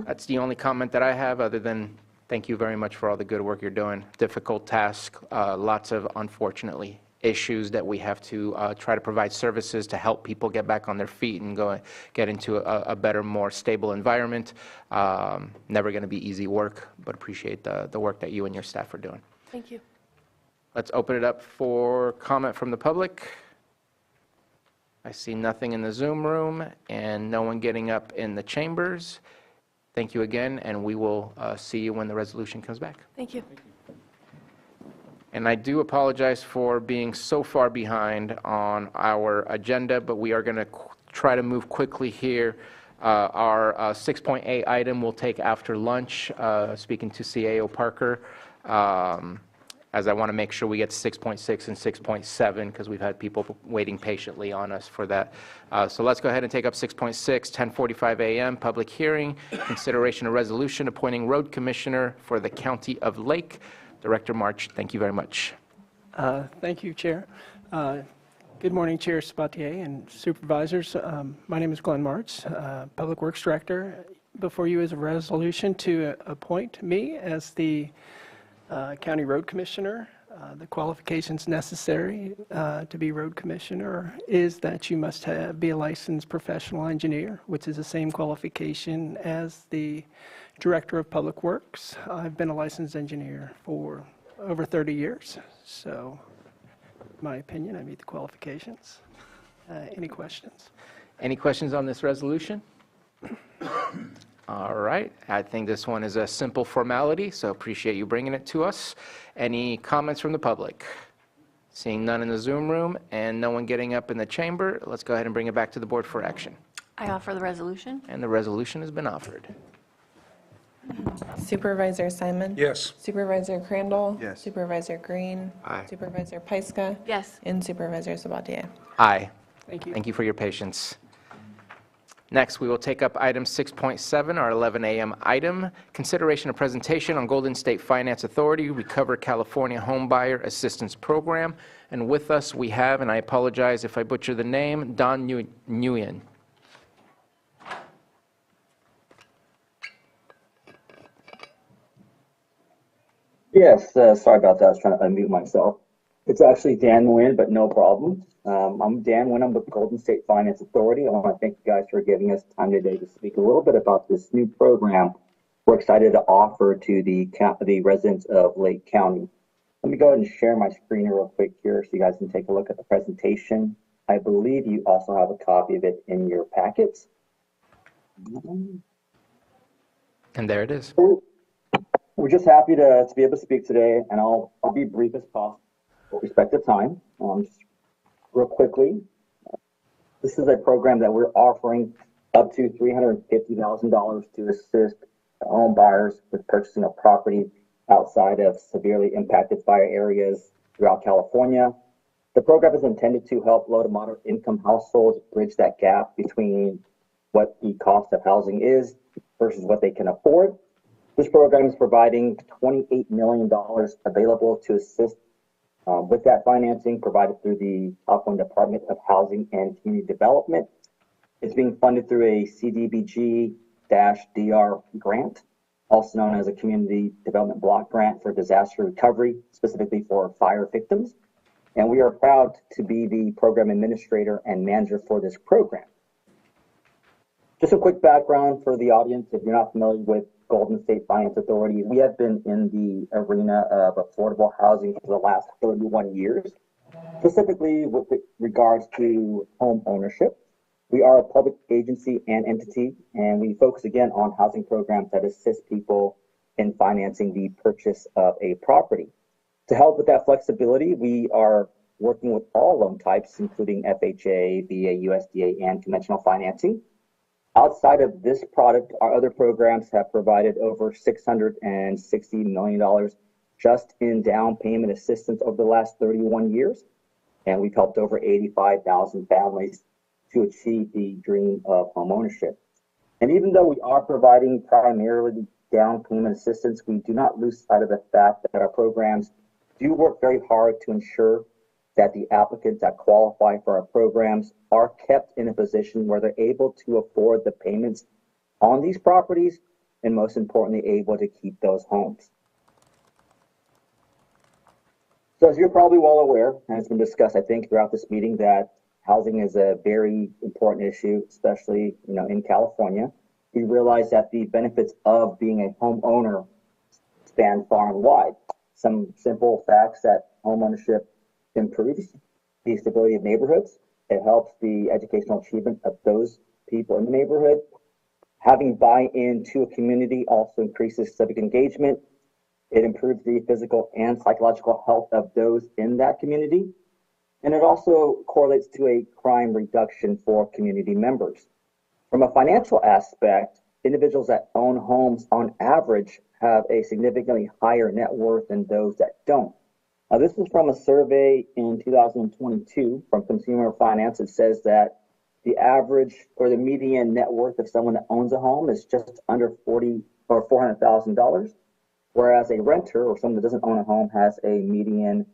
That's the only comment that I have, other than thank you very much for all the good work you're doing. Difficult task, lots of, unfortunately, issues that we have to try to provide services to help people get back on their feet and get into a better, more stable environment. Never going to be easy work, but appreciate the work that you and your staff are doing. Thank you. Let's open it up for comment from the public. I see nothing in the Zoom room and no one getting up in the chambers. Thank you again, and we will see you when the resolution comes back. Thank you. And I do apologize for being so far behind on our agenda, but we are going to try to move quickly here. Our 6.8 item we'll take after lunch, speaking to CAO Parker. as I want to make sure we get 6.6 and 6.7, because we've had people waiting patiently on us for that. So let's go ahead and take up 6.6, 10:45 a.m., public hearing, consideration of resolution appointing road commissioner for the County of Lake. Director March, thank you very much. Thank you, Chair. Good morning, Chair Sabatier and Supervisors. My name is Glenn Martz, Public Works Director. Before you is a resolution to appoint me as the County Road Commissioner. The qualifications necessary to be Road Commissioner is that you must be a licensed professional engineer, which is the same qualification as the Director of Public Works. I've been a licensed engineer for over 30 years, so in my opinion, I meet the qualifications. Any questions? Any questions on this resolution? All right, I think this one is a simple formality, so appreciate you bringing it to us. Any comments from the public? Seeing none in the Zoom room and no one getting up in the chamber, let's go ahead and bring it back to the board for action. I offer the resolution. And the resolution has been offered. Supervisor Simon? Yes. Supervisor Crandall? Yes. Supervisor Green? Aye. Supervisor Pyska? Yes. And Supervisor Sabatier? Aye. Thank you. Thank you for your patience. Next, we will take up item 6.7, our 11 a.m. item, consideration of presentation on Golden State Finance Authority Recover California Home Buyer Assistance Program. And with us, we have, and I apologize if I butcher the name, Don Nguyen. Yes, sorry about that. I was trying to unmute myself. It's actually Dan Nguyen, but no problem. I'm Dan Nguyen. I'm with Golden State Finance Authority. I want to thank you guys for giving us time today to speak a little bit about this new program we're excited to offer to the residents of Lake County. Let me go ahead and share my screen real quick here so you guys can take a look at the presentation. I believe you also have a copy of it in your packets. And there it is. We're just happy to be able to speak today, and I'll be brief as possible with respect to time. Just real quickly, this is a program that we're offering up to $350,000 to assist home buyers with purchasing a property outside of severely impacted fire areas throughout California. The program is intended to help low to moderate income households bridge that gap between what the cost of housing is versus what they can afford. This program is providing $28 million available to assist with that financing provided through the California Department of Housing and Community Development. It's being funded through a CDBG-DR grant, also known as a Community Development Block Grant for disaster recovery, specifically for fire victims. And we are proud to be the program administrator and manager for this program. Just a quick background for the audience, if you're not familiar with Golden State Finance Authority, we have been in the arena of affordable housing for the last 31 years, specifically with regards to home ownership. We are a public agency and entity, and we focus again on housing programs that assist people in financing the purchase of a property. To help with that flexibility, we are working with all loan types, including FHA, VA, USDA, and conventional financing. Outside of this product, our other programs have provided over $660 million just in down payment assistance over the last 31 years. And we've helped over 85,000 families to achieve the dream of homeownership. And even though we are providing primarily down payment assistance, we do not lose sight of the fact that our programs do work very hard to ensure that the applicants that qualify for our programs are kept in a position where they're able to afford the payments on these properties, and most importantly, able to keep those homes. So as you're probably well aware, and it's been discussed, I think, throughout this meeting, that housing is a very important issue, especially in California. We realize that the benefits of being a homeowner span far and wide. Some simple facts that homeownership improves the stability of neighborhoods. It helps the educational achievement of those people in the neighborhood. Having buy-in to a community also increases civic engagement. It improves the physical and psychological health of those in that community. And it also correlates to a crime reduction for community members. From a financial aspect, individuals that own homes on average have a significantly higher net worth than those that don't. This is from a survey in 2022 from Consumer Finance. It says that the average or the median net worth of someone that owns a home is just under $400,000, whereas a renter or someone that doesn't own a home has a median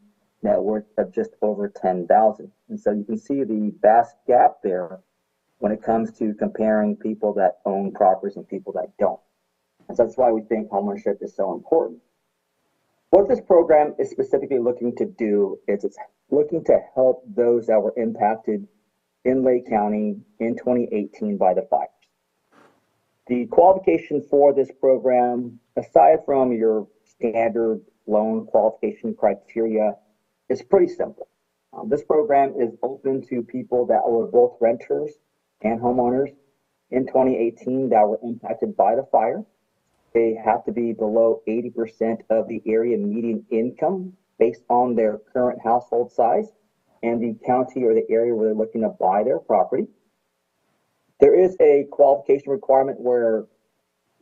net worth of just over $10,000. And so you can see the vast gap there when it comes to comparing people that own properties and people that don't. And so that's why we think homeownership is so important. What this program is specifically looking to do is it's looking to help those that were impacted in Lake County in 2018 by the fires. The qualification for this program, aside from your standard loan qualification criteria, is pretty simple. This program is open to people that were both renters and homeowners in 2018 that were impacted by the fire. They have to be below 80% of the area median income based on their current household size and the county or the area where they're looking to buy their property. There is a qualification requirement where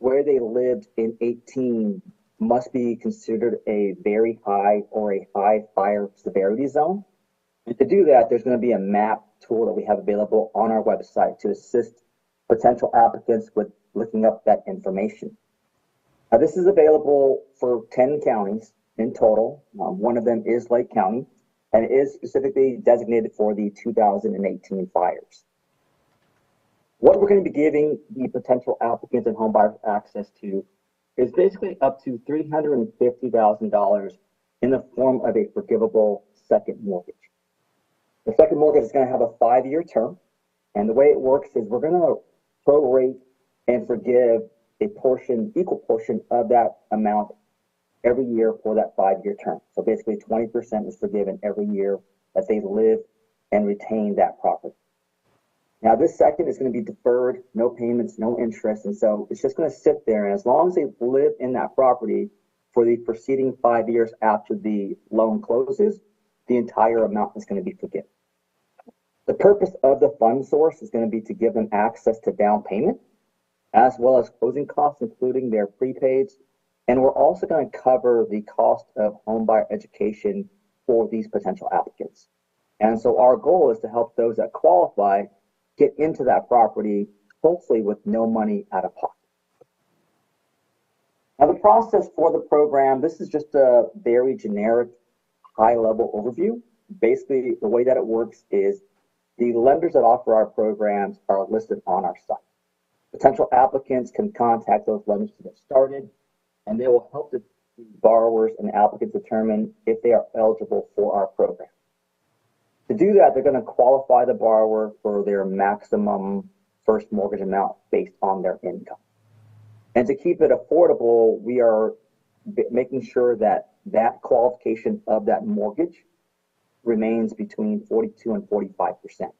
they lived in 18 must be considered a very high or a high fire severity zone. And to do that, there's going to be a map tool that we have available on our website to assist potential applicants with looking up that information. Now, this is available for 10 counties in total. One of them is Lake County, and it is specifically designated for the 2018 fires. What we're going to be giving the potential applicants and homebuyers access to is basically up to $350,000 in the form of a forgivable second mortgage. The second mortgage is going to have a 5-year term, and the way it works is we're going to prorate and forgive a portion, equal portion of that amount every year for that 5-year term. So basically 20% is forgiven every year that they live and retain that property. Now this second is going to be deferred, no payments, no interest, and so it's just going to sit there. And as long as they live in that property for the preceding 5 years after the loan closes, the entire amount is going to be forgiven. The purpose of the fund source is going to be to give them access to down payment, as well as closing costs, including their prepaids. And we're also going to cover the cost of homebuyer education for these potential applicants. And so our goal is to help those that qualify get into that property, hopefully with no money out of pocket. Now the process for the program, this is just a very generic, high-level overview. Basically, the way that it works is the lenders that offer our programs are listed on our site. Potential applicants can contact those lenders to get started, and they will help the borrowers and applicants determine if they are eligible for our program. To do that, they're going to qualify the borrower for their maximum first mortgage amount based on their income. And to keep it affordable, we are making sure that that qualification of that mortgage remains between 42 and 45%.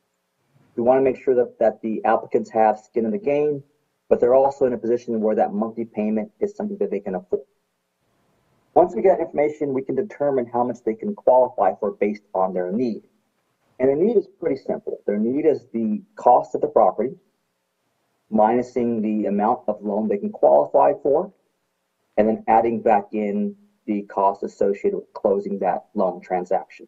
We want to make sure that the applicants have skin in the game, but they're also in a position where that monthly payment is something that they can afford. Once we get information, we can determine how much they can qualify for based on their need. And their need is pretty simple. Their need is the cost of the property, minusing the amount of loan they can qualify for, and then adding back in the cost associated with closing that loan transaction.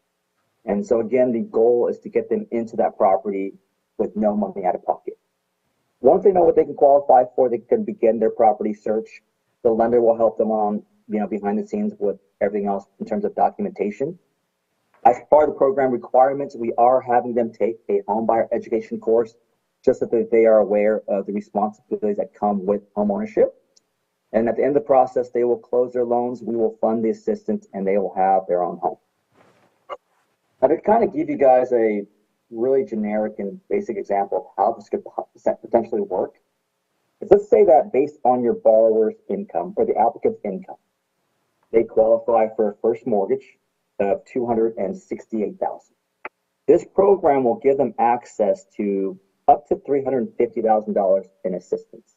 And so again, the goal is to get them into that property with no money out of pocket. Once they know what they can qualify for, they can begin their property search. The lender will help them on, behind the scenes with everything else in terms of documentation. As part of the program requirements, we are having them take a homebuyer education course just so that they are aware of the responsibilities that come with homeownership. And at the end of the process, they will close their loans, we will fund the assistance, and they will have their own home. Now, to kind of give you guys a really generic and basic example of how this could potentially work, is let's say that based on your borrower's income or the applicant's income, they qualify for a first mortgage of $268,000. This program will give them access to up to $350,000 in assistance,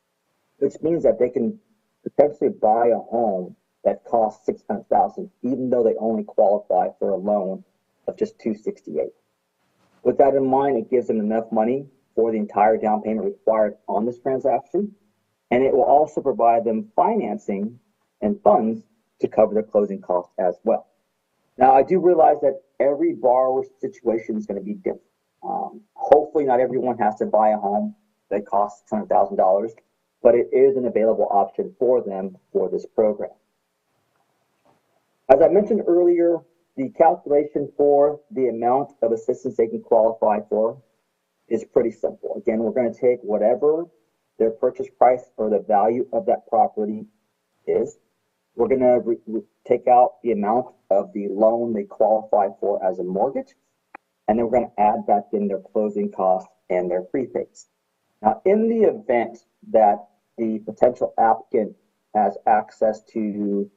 which means that they can potentially buy a home that costs $600,000, even though they only qualify for a loan of just $268,000. With that in mind, it gives them enough money for the entire down payment required on this transaction, and it will also provide them financing and funds to cover their closing costs as well. Now, I do realize that every borrower's situation is going to be different. Hopefully, not everyone has to buy a home that costs $200,000, but it is an available option for them for this program. As I mentioned earlier, the calculation for the amount of assistance they can qualify for is pretty simple. Again, we're going to take whatever their purchase price or the value of that property is. We're going to take out the amount of the loan they qualify for as a mortgage, and then we're going to add back in their closing costs and their prepaids. Now, in the event that the potential applicant has access to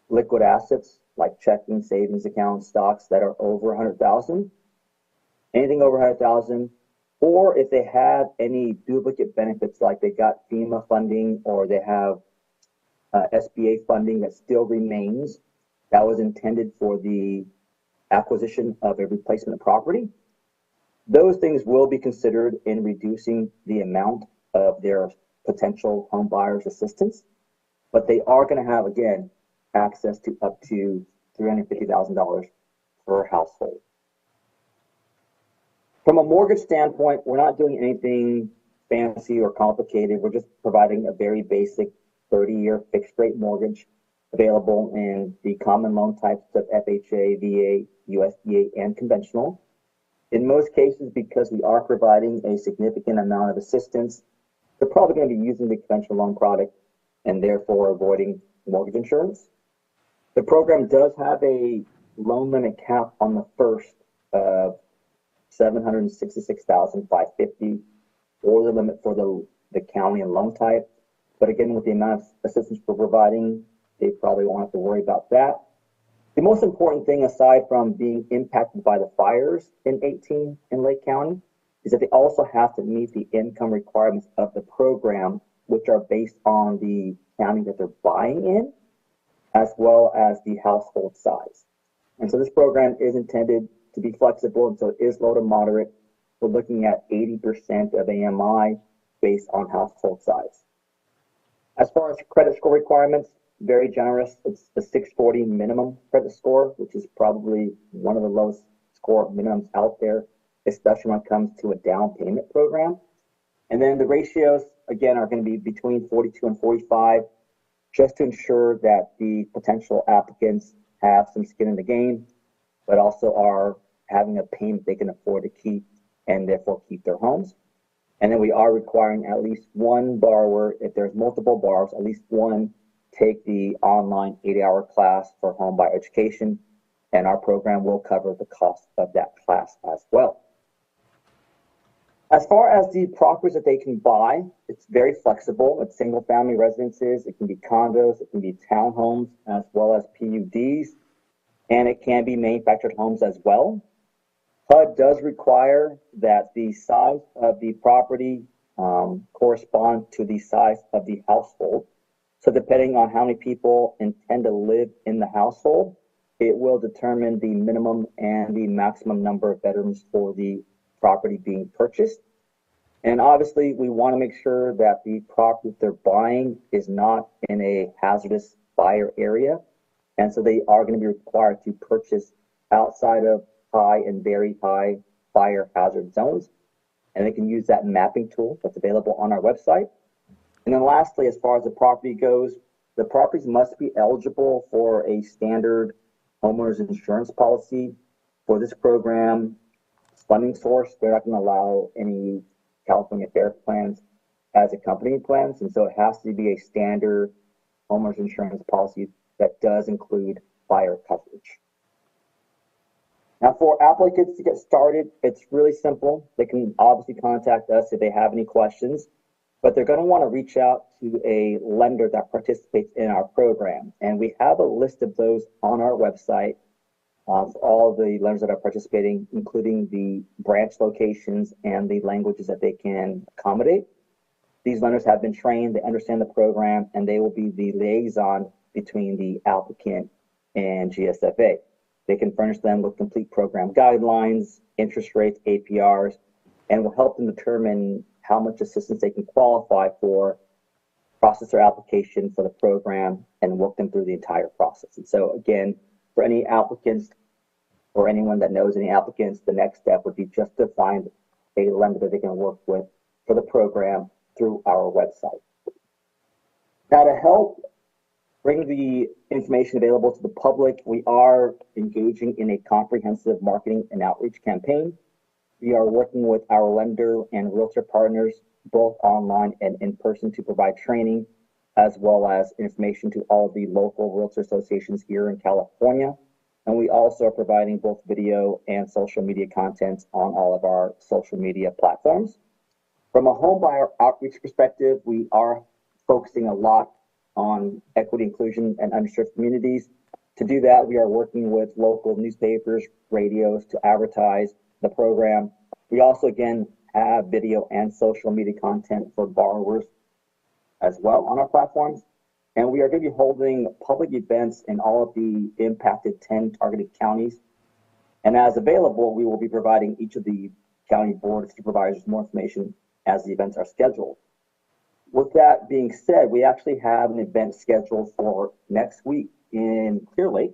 liquid assets like checking, savings accounts, stocks that are over 100,000, anything over 100,000, or if they have any duplicate benefits like they got FEMA funding or they have SBA funding that still remains, that was intended for the acquisition of a replacement property, those things will be considered in reducing the amount of their potential home buyers assistance, but they are going to have, again, access to up to $350,000 per household. From a mortgage standpoint, we're not doing anything fancy or complicated. We're just providing a very basic 30-year fixed rate mortgage available in the common loan types of FHA, VA, USDA, and conventional. In most cases, because we are providing a significant amount of assistance, they're probably going to be using the conventional loan product and therefore avoiding mortgage insurance. The program does have a loan limit cap on the first of $766,550 or the limit for the county and loan type. But again, with the amount of assistance we're providing, they probably won't have to worry about that. The most important thing, aside from being impacted by the fires in 18 in Lake County, is that they also have to meet the income requirements of the program, which are based on the county that they're buying in, as well as the household size. And so this program is intended to be flexible, and so it is low to moderate. We're looking at 80% of AMI based on household size. As far as credit score requirements, very generous. It's the 640 minimum credit score, which is probably one of the lowest score minimums out there, especially when it comes to a down payment program. And then the ratios, again, are going to be between 42 and 45, just to ensure that the potential applicants have some skin in the game, but also are having a payment they can afford to keep and therefore keep their homes. And then we are requiring at least one borrower, if there's multiple borrowers, at least one take the online 8-hour class for home buyer education, and our program will cover the cost of that class as well. As far as the properties that they can buy, it's very flexible. It's single family residences, it can be condos, it can be townhomes, as well as PUDs, and it can be manufactured homes as well. HUD does require that the size of the property correspond to the size of the household. So depending on how many people intend to live in the household, it will determine the minimum and the maximum number of bedrooms for the property being purchased. And obviously, we want to make sure that the property they're buying is not in a hazardous fire area. And so they are going to be required to purchase outside of high and very high fire hazard zones. And they can use that mapping tool that's available on our website. And then lastly, as far as the property goes, the properties must be eligible for a standard homeowners insurance policy. For this program, funding source, they're not going to allow any California FAIR plans as accompanying plans. And so it has to be a standard homeowners insurance policy that does include fire coverage. Now, for applicants to get started, it's really simple. They can obviously contact us if they have any questions, but they're going to want to reach out to a lender that participates in our program. And we have a list of those on our website, all the lenders that are participating, including the branch locations and the languages that they can accommodate. These lenders have been trained, they understand the program, and they will be the liaison between the applicant and GSFA. They can furnish them with complete program guidelines, interest rates, APRs, and will help them determine how much assistance they can qualify for, process their application for the program, and work them through the entire process. And so again, For any applicants or anyone that knows any applicants, the next step would be just to find a lender that they can work with for the program through our website. Now, to help bring the information available to the public, we are engaging in a comprehensive marketing and outreach campaign. We are working with our lender and realtor partners, both online and in person, to provide training as well as information to all of the local realtor associations here in California. And we also are providing both video and social media content on all of our social media platforms. From a home buyer outreach perspective, we are focusing a lot on equity inclusion and underserved communities. To do that, we are working with local newspapers, radios to advertise the program. We also, again, have video and social media content for borrowers as well on our platforms. And we are going to be holding public events in all of the impacted 10 targeted counties. And as available, we will be providing each of the county board supervisors more information as the events are scheduled. With that being said, we actually have an event scheduled for next week in Clear Lake.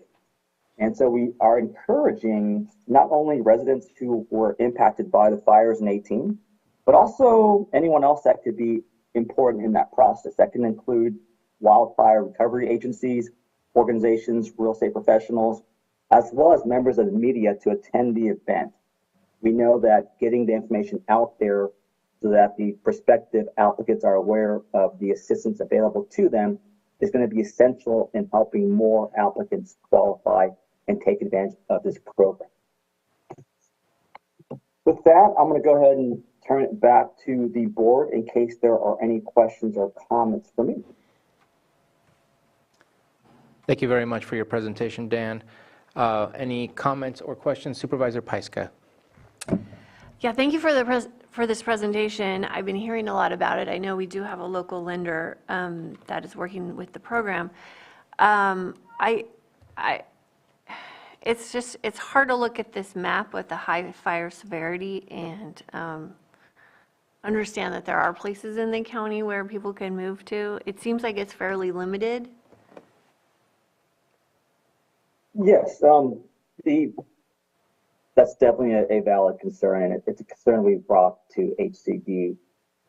And so we are encouraging not only residents who were impacted by the fires in 18, but also anyone else that could be important in that process. That can include wildfire recovery agencies, organizations, real estate professionals, as well as members of the media to attend the event. We know that getting the information out there so that the prospective applicants are aware of the assistance available to them is going to be essential in helping more applicants qualify and take advantage of this program. With that, I'm going to go ahead and turn it back to the board in case there are any questions or comments for me. Thank you very much for your presentation, Dan. Any comments or questions? Supervisor Pyska. Yeah, thank you for this presentation. I've been hearing a lot about it. I know we do have a local lender that is working with the program. It's hard to look at this map with the high fire severity and understand that there are places in the county where people can move to. It seems like it's fairly limited. Yes, that's definitely a valid concern, and it's a concern we've brought to HCD.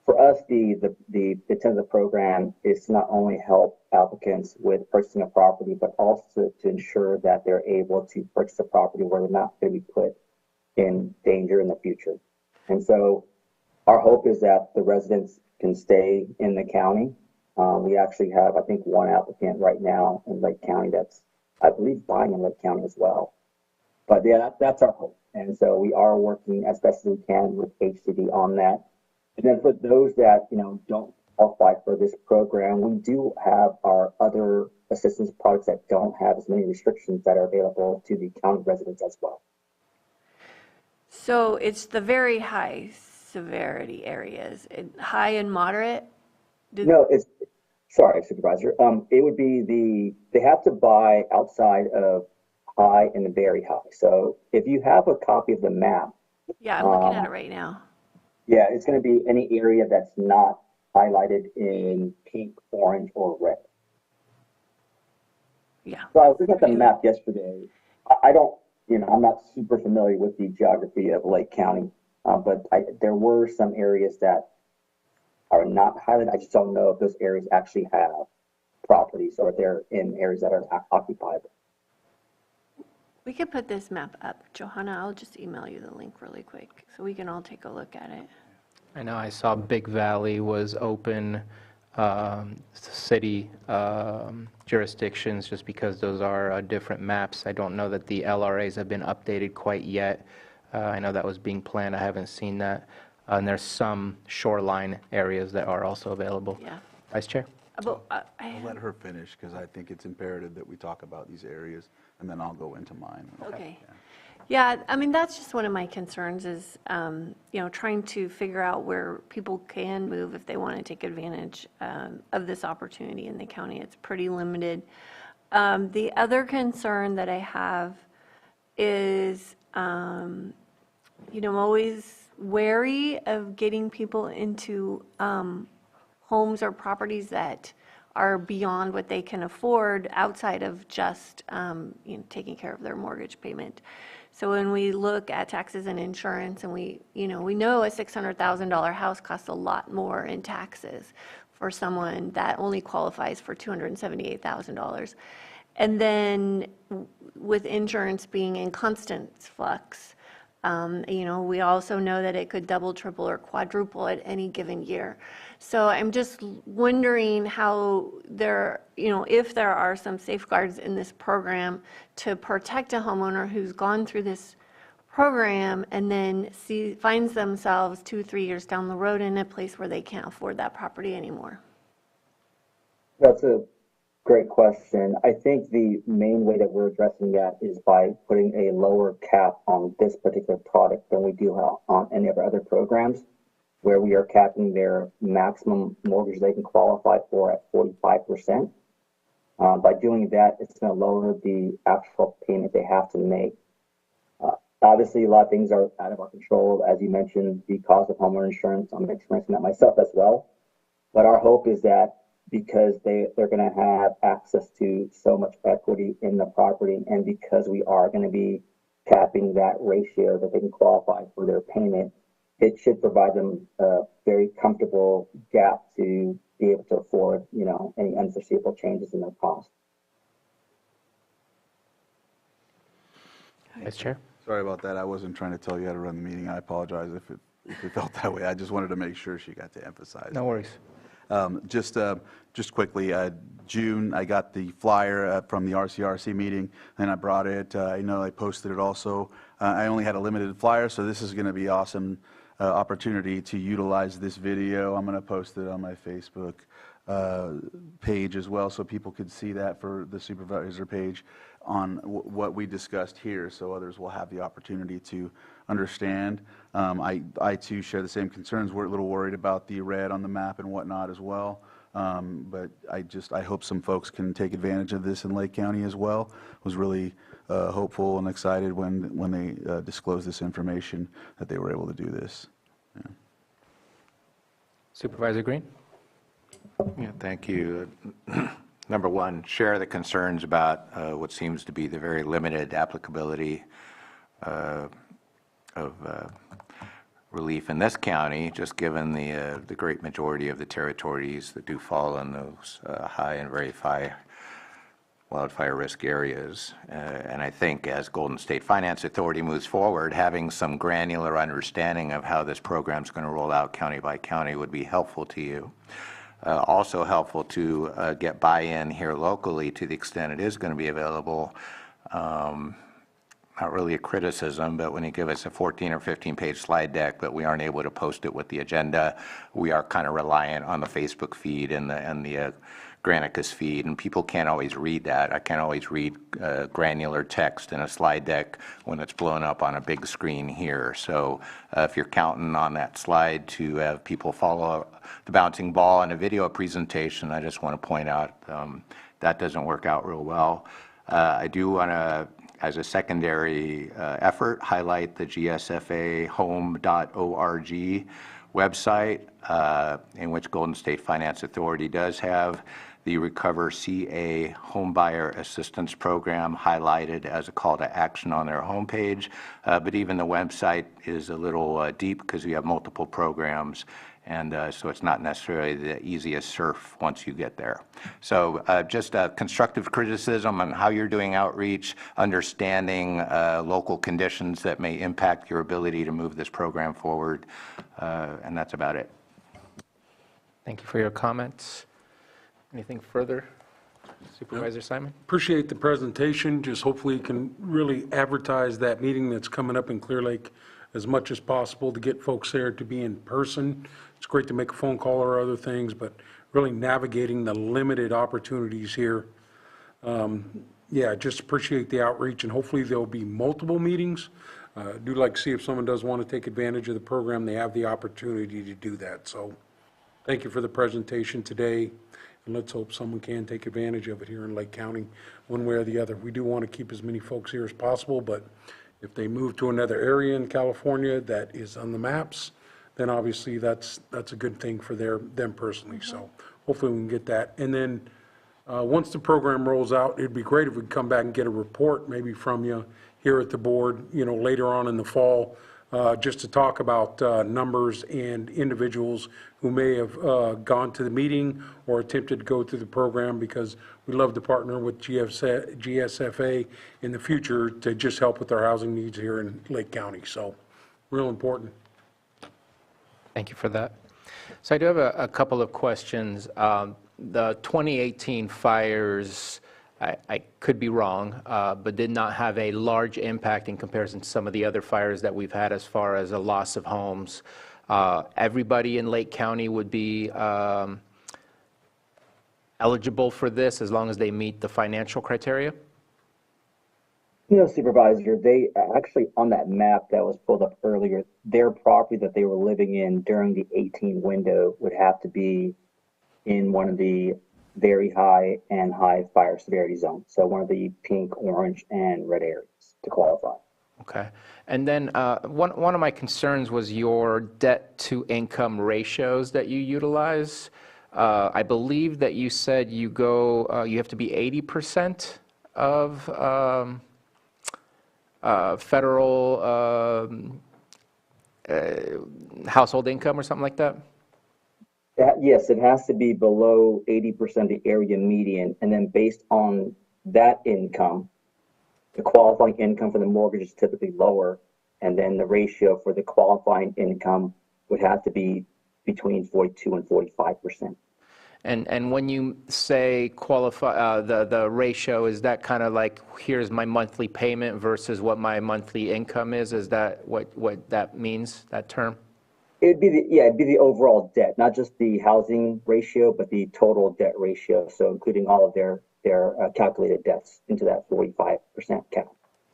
For us, the intent of the program is to not only help applicants with purchasing a property, but also to ensure that they're able to purchase a property where they're not going to be put in danger in the future. And so our hope is that the residents can stay in the county. We actually have, I think, one applicant right now in Lake County that's, I believe, buying in Lake County as well. But yeah, that's our hope. And so we are working as best as we can with HCD on that. And then for those that, don't qualify for this program, we do have our other assistance products that don't have as many restrictions that are available to the county residents as well. So it's the very high severity areas, high and moderate? No, sorry, Supervisor. It would be they have to buy outside of high and very high. So if you have a copy of the map. Yeah, I'm looking at it right now. Yeah, it's going to be any area that's not highlighted in pink, orange, or red. Yeah. So I was looking at the map yesterday. I don't, I'm not super familiar with the geography of Lake County, but there were some areas that are not highlighted. I just don't know if those areas actually have properties or they're in areas that are occupied. We could put this map up. Johanna, I'll just email you the link really quick so we can all take a look at it. I know I saw Big Valley was open city jurisdictions just because those are different maps. I don't know that the LRAs have been updated quite yet. I know that was being planned. I haven't seen that. And there's some shoreline areas that are also available. Yeah. Vice Chair? I'll let her finish because I think it's imperative that we talk about these areas, and then I'll go into mine. Okay. Yeah, I mean, that's just one of my concerns is, trying to figure out where people can move if they want to take advantage of this opportunity in the county. It's pretty limited. The other concern that I have is, I'm always wary of getting people into homes or properties that are beyond what they can afford outside of just taking care of their mortgage payment. So when we look at taxes and insurance, and we know a $600,000 house costs a lot more in taxes for someone that only qualifies for $278,000. And then with insurance being in constant flux, we also know that it could double, triple, or quadruple at any given year. So I'm just wondering how if there are some safeguards in this program to protect a homeowner who's gone through this program and then finds themselves 2-3 years down the road in a place where they can't afford that property anymore. That's a great question. I think the main way that we're addressing that is by putting a lower cap on this particular product than we do on any of our other programs, where we are capping their maximum mortgage they can qualify for at 45%. By doing that, it's going to lower the actual payment they have to make. Obviously, a lot of things are out of our control. As you mentioned, the cost of homeowner insurance, I'm experiencing that myself as well. But our hope is that because they're going to have access to so much equity in the property, and because we are going to be capping that ratio that they can qualify for their payment, it should provide them a very comfortable gap to be able to afford, any unforeseeable changes in their cost. Vice Chair? Sorry about that. I wasn't trying to tell you how to run the meeting. I apologize if it felt that way. I just wanted to make sure she got to emphasize. No worries. Just quickly, June, I got the flyer from the RCRC meeting, and I brought it. I know I posted it also. I only had a limited flyer, so this is going to be awesome opportunity to utilize this video. I'm going to post it on my Facebook page as well, so people could see that for the supervisor page on what we discussed here, so others will have the opportunity to understand. I too share the same concerns. We're a little worried about the red on the map and whatnot as well. But I hope some folks can take advantage of this in Lake County as well. Was really hopeful and excited when they disclosed this information that they were able to do this. Yeah. Supervisor Green? Yeah, thank you. Number one, share the concerns about what seems to be the very limited applicability of relief in this county, just given the great majority of the territories that do fall in those high and very high wildfire risk areas. And I think as Golden State Finance Authority moves forward, having some granular understanding of how this program is going to roll out county by county would be helpful to you. Also helpful to get buy-in here locally to the extent it is going to be available. Not really a criticism, but when you give us a 14 or 15-page slide deck, but we aren't able to post it with the agenda, we are kind of reliant on the Facebook feed and the Granicus feed, and people can't always read that. I can't always read granular text in a slide deck when it's blown up on a big screen here. So if you're counting on that slide to have people follow the bouncing ball in a video presentation, I just want to point out that doesn't work out real well. I do want to, as a secondary effort, highlight the gsfahome.org website, in which Golden State Finance Authority does have the Recover CA Homebuyer Assistance Program highlighted as a call to action on their homepage. But even the website is a little deep because we have multiple programs, and so it's not necessarily the easiest surf once you get there. So just constructive criticism on how you're doing outreach, understanding local conditions that may impact your ability to move this program forward, and that's about it. Thank you for your comments. Anything further? Supervisor Simon? Appreciate the presentation. Just hopefully you can really advertise that meeting that's coming up in Clear Lake as much as possible to get folks there to be in person. It's great to make a phone call or other things, but really navigating the limited opportunities here. Yeah, just appreciate the outreach, and hopefully there'll be multiple meetings. Do like to see if someone does want to take advantage of the program, they have the opportunity to do that. So thank you for the presentation today, and let's hope someone can take advantage of it here in Lake County one way or the other. We do want to keep as many folks here as possible, but if they move to another area in California that is on the maps, then obviously that's a good thing for them personally. So hopefully we can get that. And then once the program rolls out, it'd be great if we could come back and get a report maybe from you here at the board, later on in the fall, just to talk about numbers and individuals who may have gone to the meeting or attempted to go through the program, because we love to partner with GSFA in the future to just help with our housing needs here in Lake County. So real important. Thank you for that. So I do have a couple of questions. The 2018 fires, I could be wrong, but did not have a large impact in comparison to some of the other fires that we've had as far as a loss of homes. Everybody in Lake County would be eligible for this as long as they meet the financial criteria? Supervisor, they actually, on that map that was pulled up earlier, their property that they were living in during the 18 window would have to be in one of the very high and high fire severity zones. So one of the pink, orange, and red areas to qualify. Okay. And then one of my concerns was your debt to income ratios that you utilize. I believe that you said you have to be 80% of federal household income or something like that? Yes, it has to be below 80% of the area median, and then based on that income, the qualifying income for the mortgage is typically lower, and then the ratio for the qualifying income would have to be between 42 and 45%. And when you say qualify, the ratio, is that kind of like, here's my monthly payment versus what my monthly income is? Is that what that means, that term? It'd be the overall debt, not just the housing ratio, but the total debt ratio. So including all of their calculated debts into that 45% count.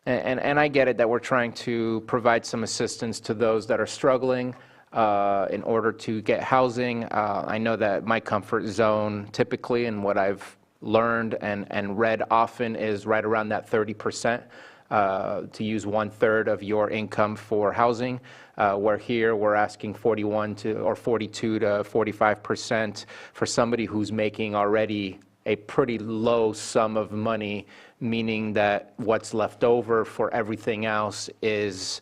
And I get it that we're trying to provide some assistance to those that are struggling in order to get housing. I know that my comfort zone typically, and what I've learned and read often, is right around that 30%. To use 1/3 of your income for housing, where here we're asking 42 to 45% for somebody who's making already a pretty low sum of money, meaning that what's left over for everything else is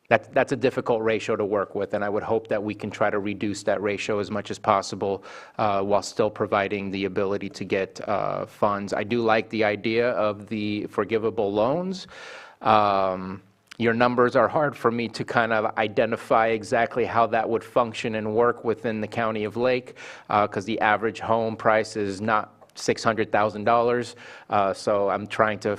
that's a difficult ratio to work with, and I would hope that we can try to reduce that ratio as much as possible while still providing the ability to get funds. I do like the idea of the forgivable loans. Your numbers are hard for me to kind of identify exactly how that would function and work within the County of Lake, because the average home price is not $600,000. So I'm trying to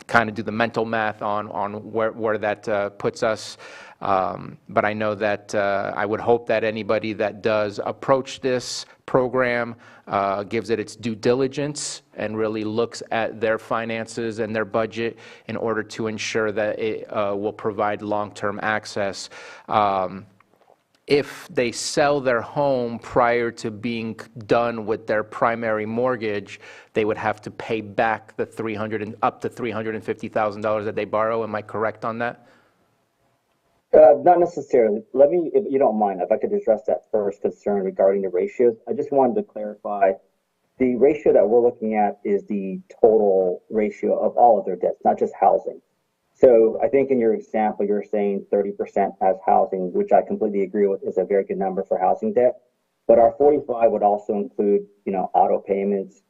kind of do the mental math on where that puts us. But I know that I would hope that anybody that does approach this program gives it its due diligence and really looks at their finances and their budget in order to ensure that it will provide long-term access. If they sell their home prior to being done with their primary mortgage, they would have to pay back the up to $350,000 that they borrow. Am I correct on that? Not necessarily. Let me, if you don't mind, if I could address that first concern regarding the ratios. I just wanted to clarify, the ratio that we're looking at is the total ratio of all of their debts, not just housing. So I think in your example, you're saying 30% as housing, which I completely agree with, is a very good number for housing debt. But our 45 would also include, auto payments,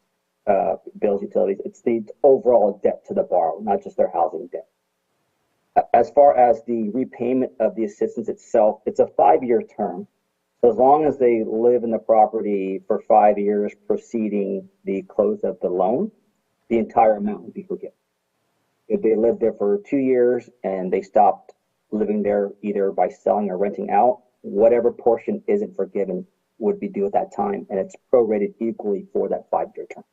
bills, utilities. It's the overall debt to the borrower, not just their housing debt. As far as the repayment of the assistance itself, it's a 5-year term. So as long as they live in the property for 5 years preceding the close of the loan, the entire amount would be forgiven. If they lived there for 2 years and they stopped living there either by selling or renting out, whatever portion isn't forgiven would be due at that time, and it's prorated equally for that 5-year term.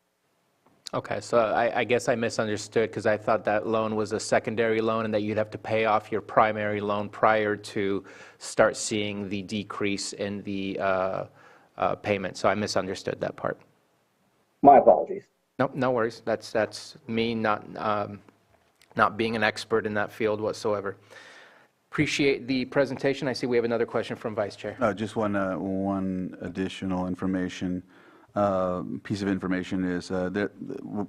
Okay, so I guess I misunderstood, because I thought that loan was a secondary loan and that you'd have to pay off your primary loan prior to start seeing the decrease in the payment. So I misunderstood that part. My apologies. No worries. That's me not being an expert in that field whatsoever. Appreciate the presentation. I see we have another question from Vice Chair. Just one additional piece of information is that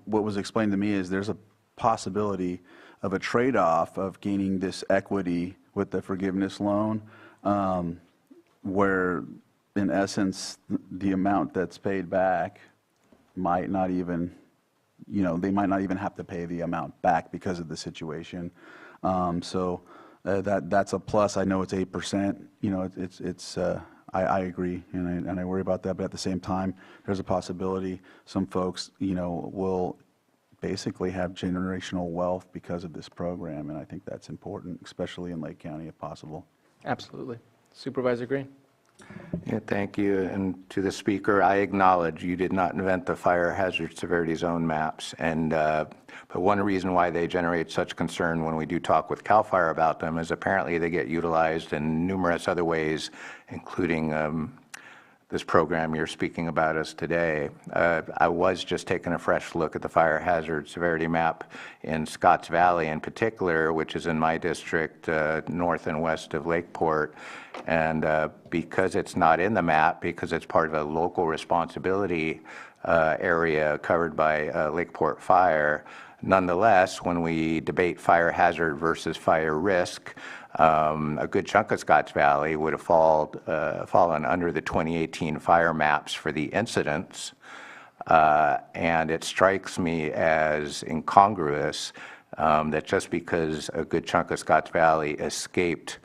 what was explained to me is there's a possibility of a trade-off of gaining this equity with the forgiveness loan, where in essence the amount that's paid back might not even, they might not even have to pay the amount back because of the situation. That's a plus. I know it's 8%. I agree, and I worry about that. But at the same time, there's a possibility some folks, will basically have generational wealth because of this program, and I think that's important, especially in Lake County, if possible. Absolutely. Supervisor Green. Yeah, thank you. And to the speaker, I acknowledge you did not invent the fire hazard severity zone maps. But one reason why they generate such concern when we do talk with CAL FIRE about them is apparently they get utilized in numerous other ways, including this program you're speaking about us today. I was just taking a fresh look at the fire hazard severity map in Scotts Valley in particular, which is in my district, north and west of Lakeport. And because it's not in the map, because it's part of a local responsibility area covered by Lakeport Fire, nonetheless, when we debate fire hazard versus fire risk, a good chunk of Scotts Valley would have fallen under the 2018 fire maps for the incidents. And it strikes me as incongruous that just because a good chunk of Scotts Valley escaped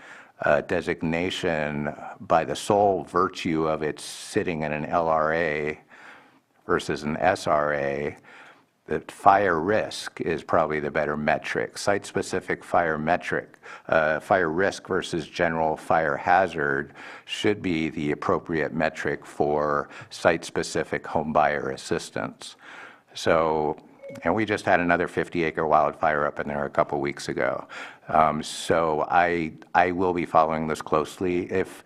designation by the sole virtue of its sitting in an LRA versus an SRA, that fire risk is probably the better metric. Site-specific fire risk versus general fire hazard should be the appropriate metric for site-specific home buyer assistance. And we just had another 50-acre wildfire up in there a couple weeks ago. So I will be following this closely. If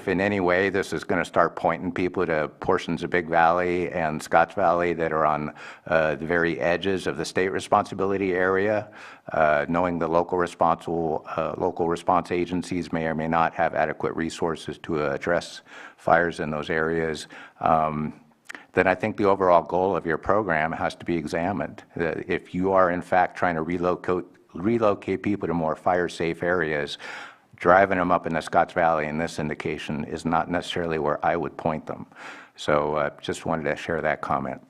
in any way this is going to start pointing people to portions of Big Valley and Scotts Valley that are on the very edges of the state responsibility area, knowing the local response agencies may or may not have adequate resources to address fires in those areas, then I think the overall goal of your program has to be examined. If you are in fact trying to relocate people to more fire-safe areas, driving them up in the Scotts Valley in this indication is not necessarily where I would point them. So just wanted to share that comment.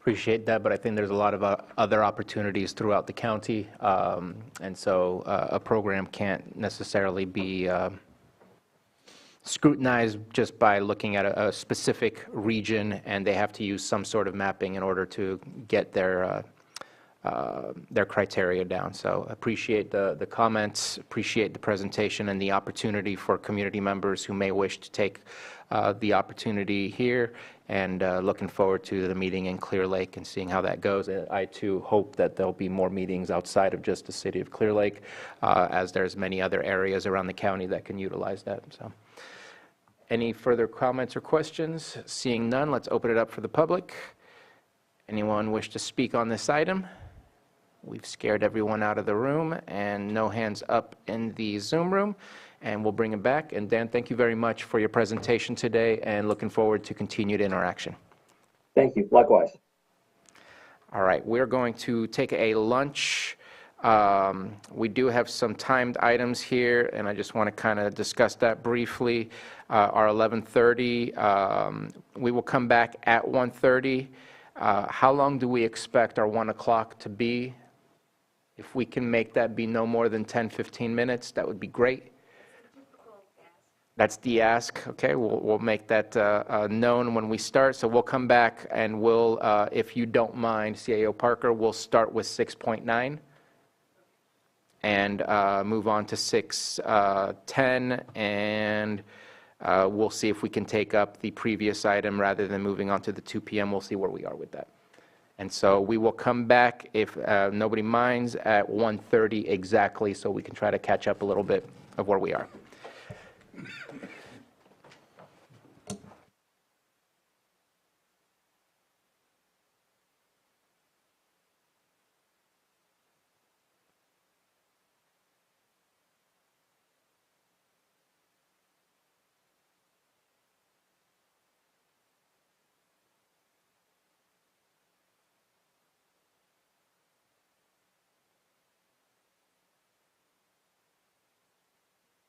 Appreciate that, but I think there's a lot of other opportunities throughout the county, and so a program can't necessarily be scrutinized just by looking at a specific region, and they have to use some sort of mapping in order to get their criteria down. So appreciate the comments, appreciate the presentation and the opportunity for community members who may wish to take the opportunity here, and looking forward to the meeting in Clear Lake and seeing how that goes. I too hope that there'll be more meetings outside of just the city of Clear Lake, as there's many other areas around the county that can utilize that. So, any further comments or questions? Seeing none, let's open it up for the public. Anyone wish to speak on this item? We've scared everyone out of the room, and no hands up in the Zoom room, and we'll bring it back. And Dan, thank you very much for your presentation today, and looking forward to continued interaction. Thank you. Likewise. All right, we're going to take a lunch. We do have some timed items here, and I just want to kind of discuss that briefly. Our 11:30, we will come back at 1:30. How long do we expect our 1 o'clock to be? If we can make that be no more than 10, 15 minutes, that would be great. That's the ask. Okay, we'll make that known when we start. So we'll come back and we'll, if you don't mind, CAO Parker, we'll start with 6.9 and move on to 6:10, and we'll see if we can take up the previous item rather than moving on to the 2 p.m. We'll see where we are with that. And so we will come back, if nobody minds, at 1:30 exactly, so we can try to catch up a little bit of where we are.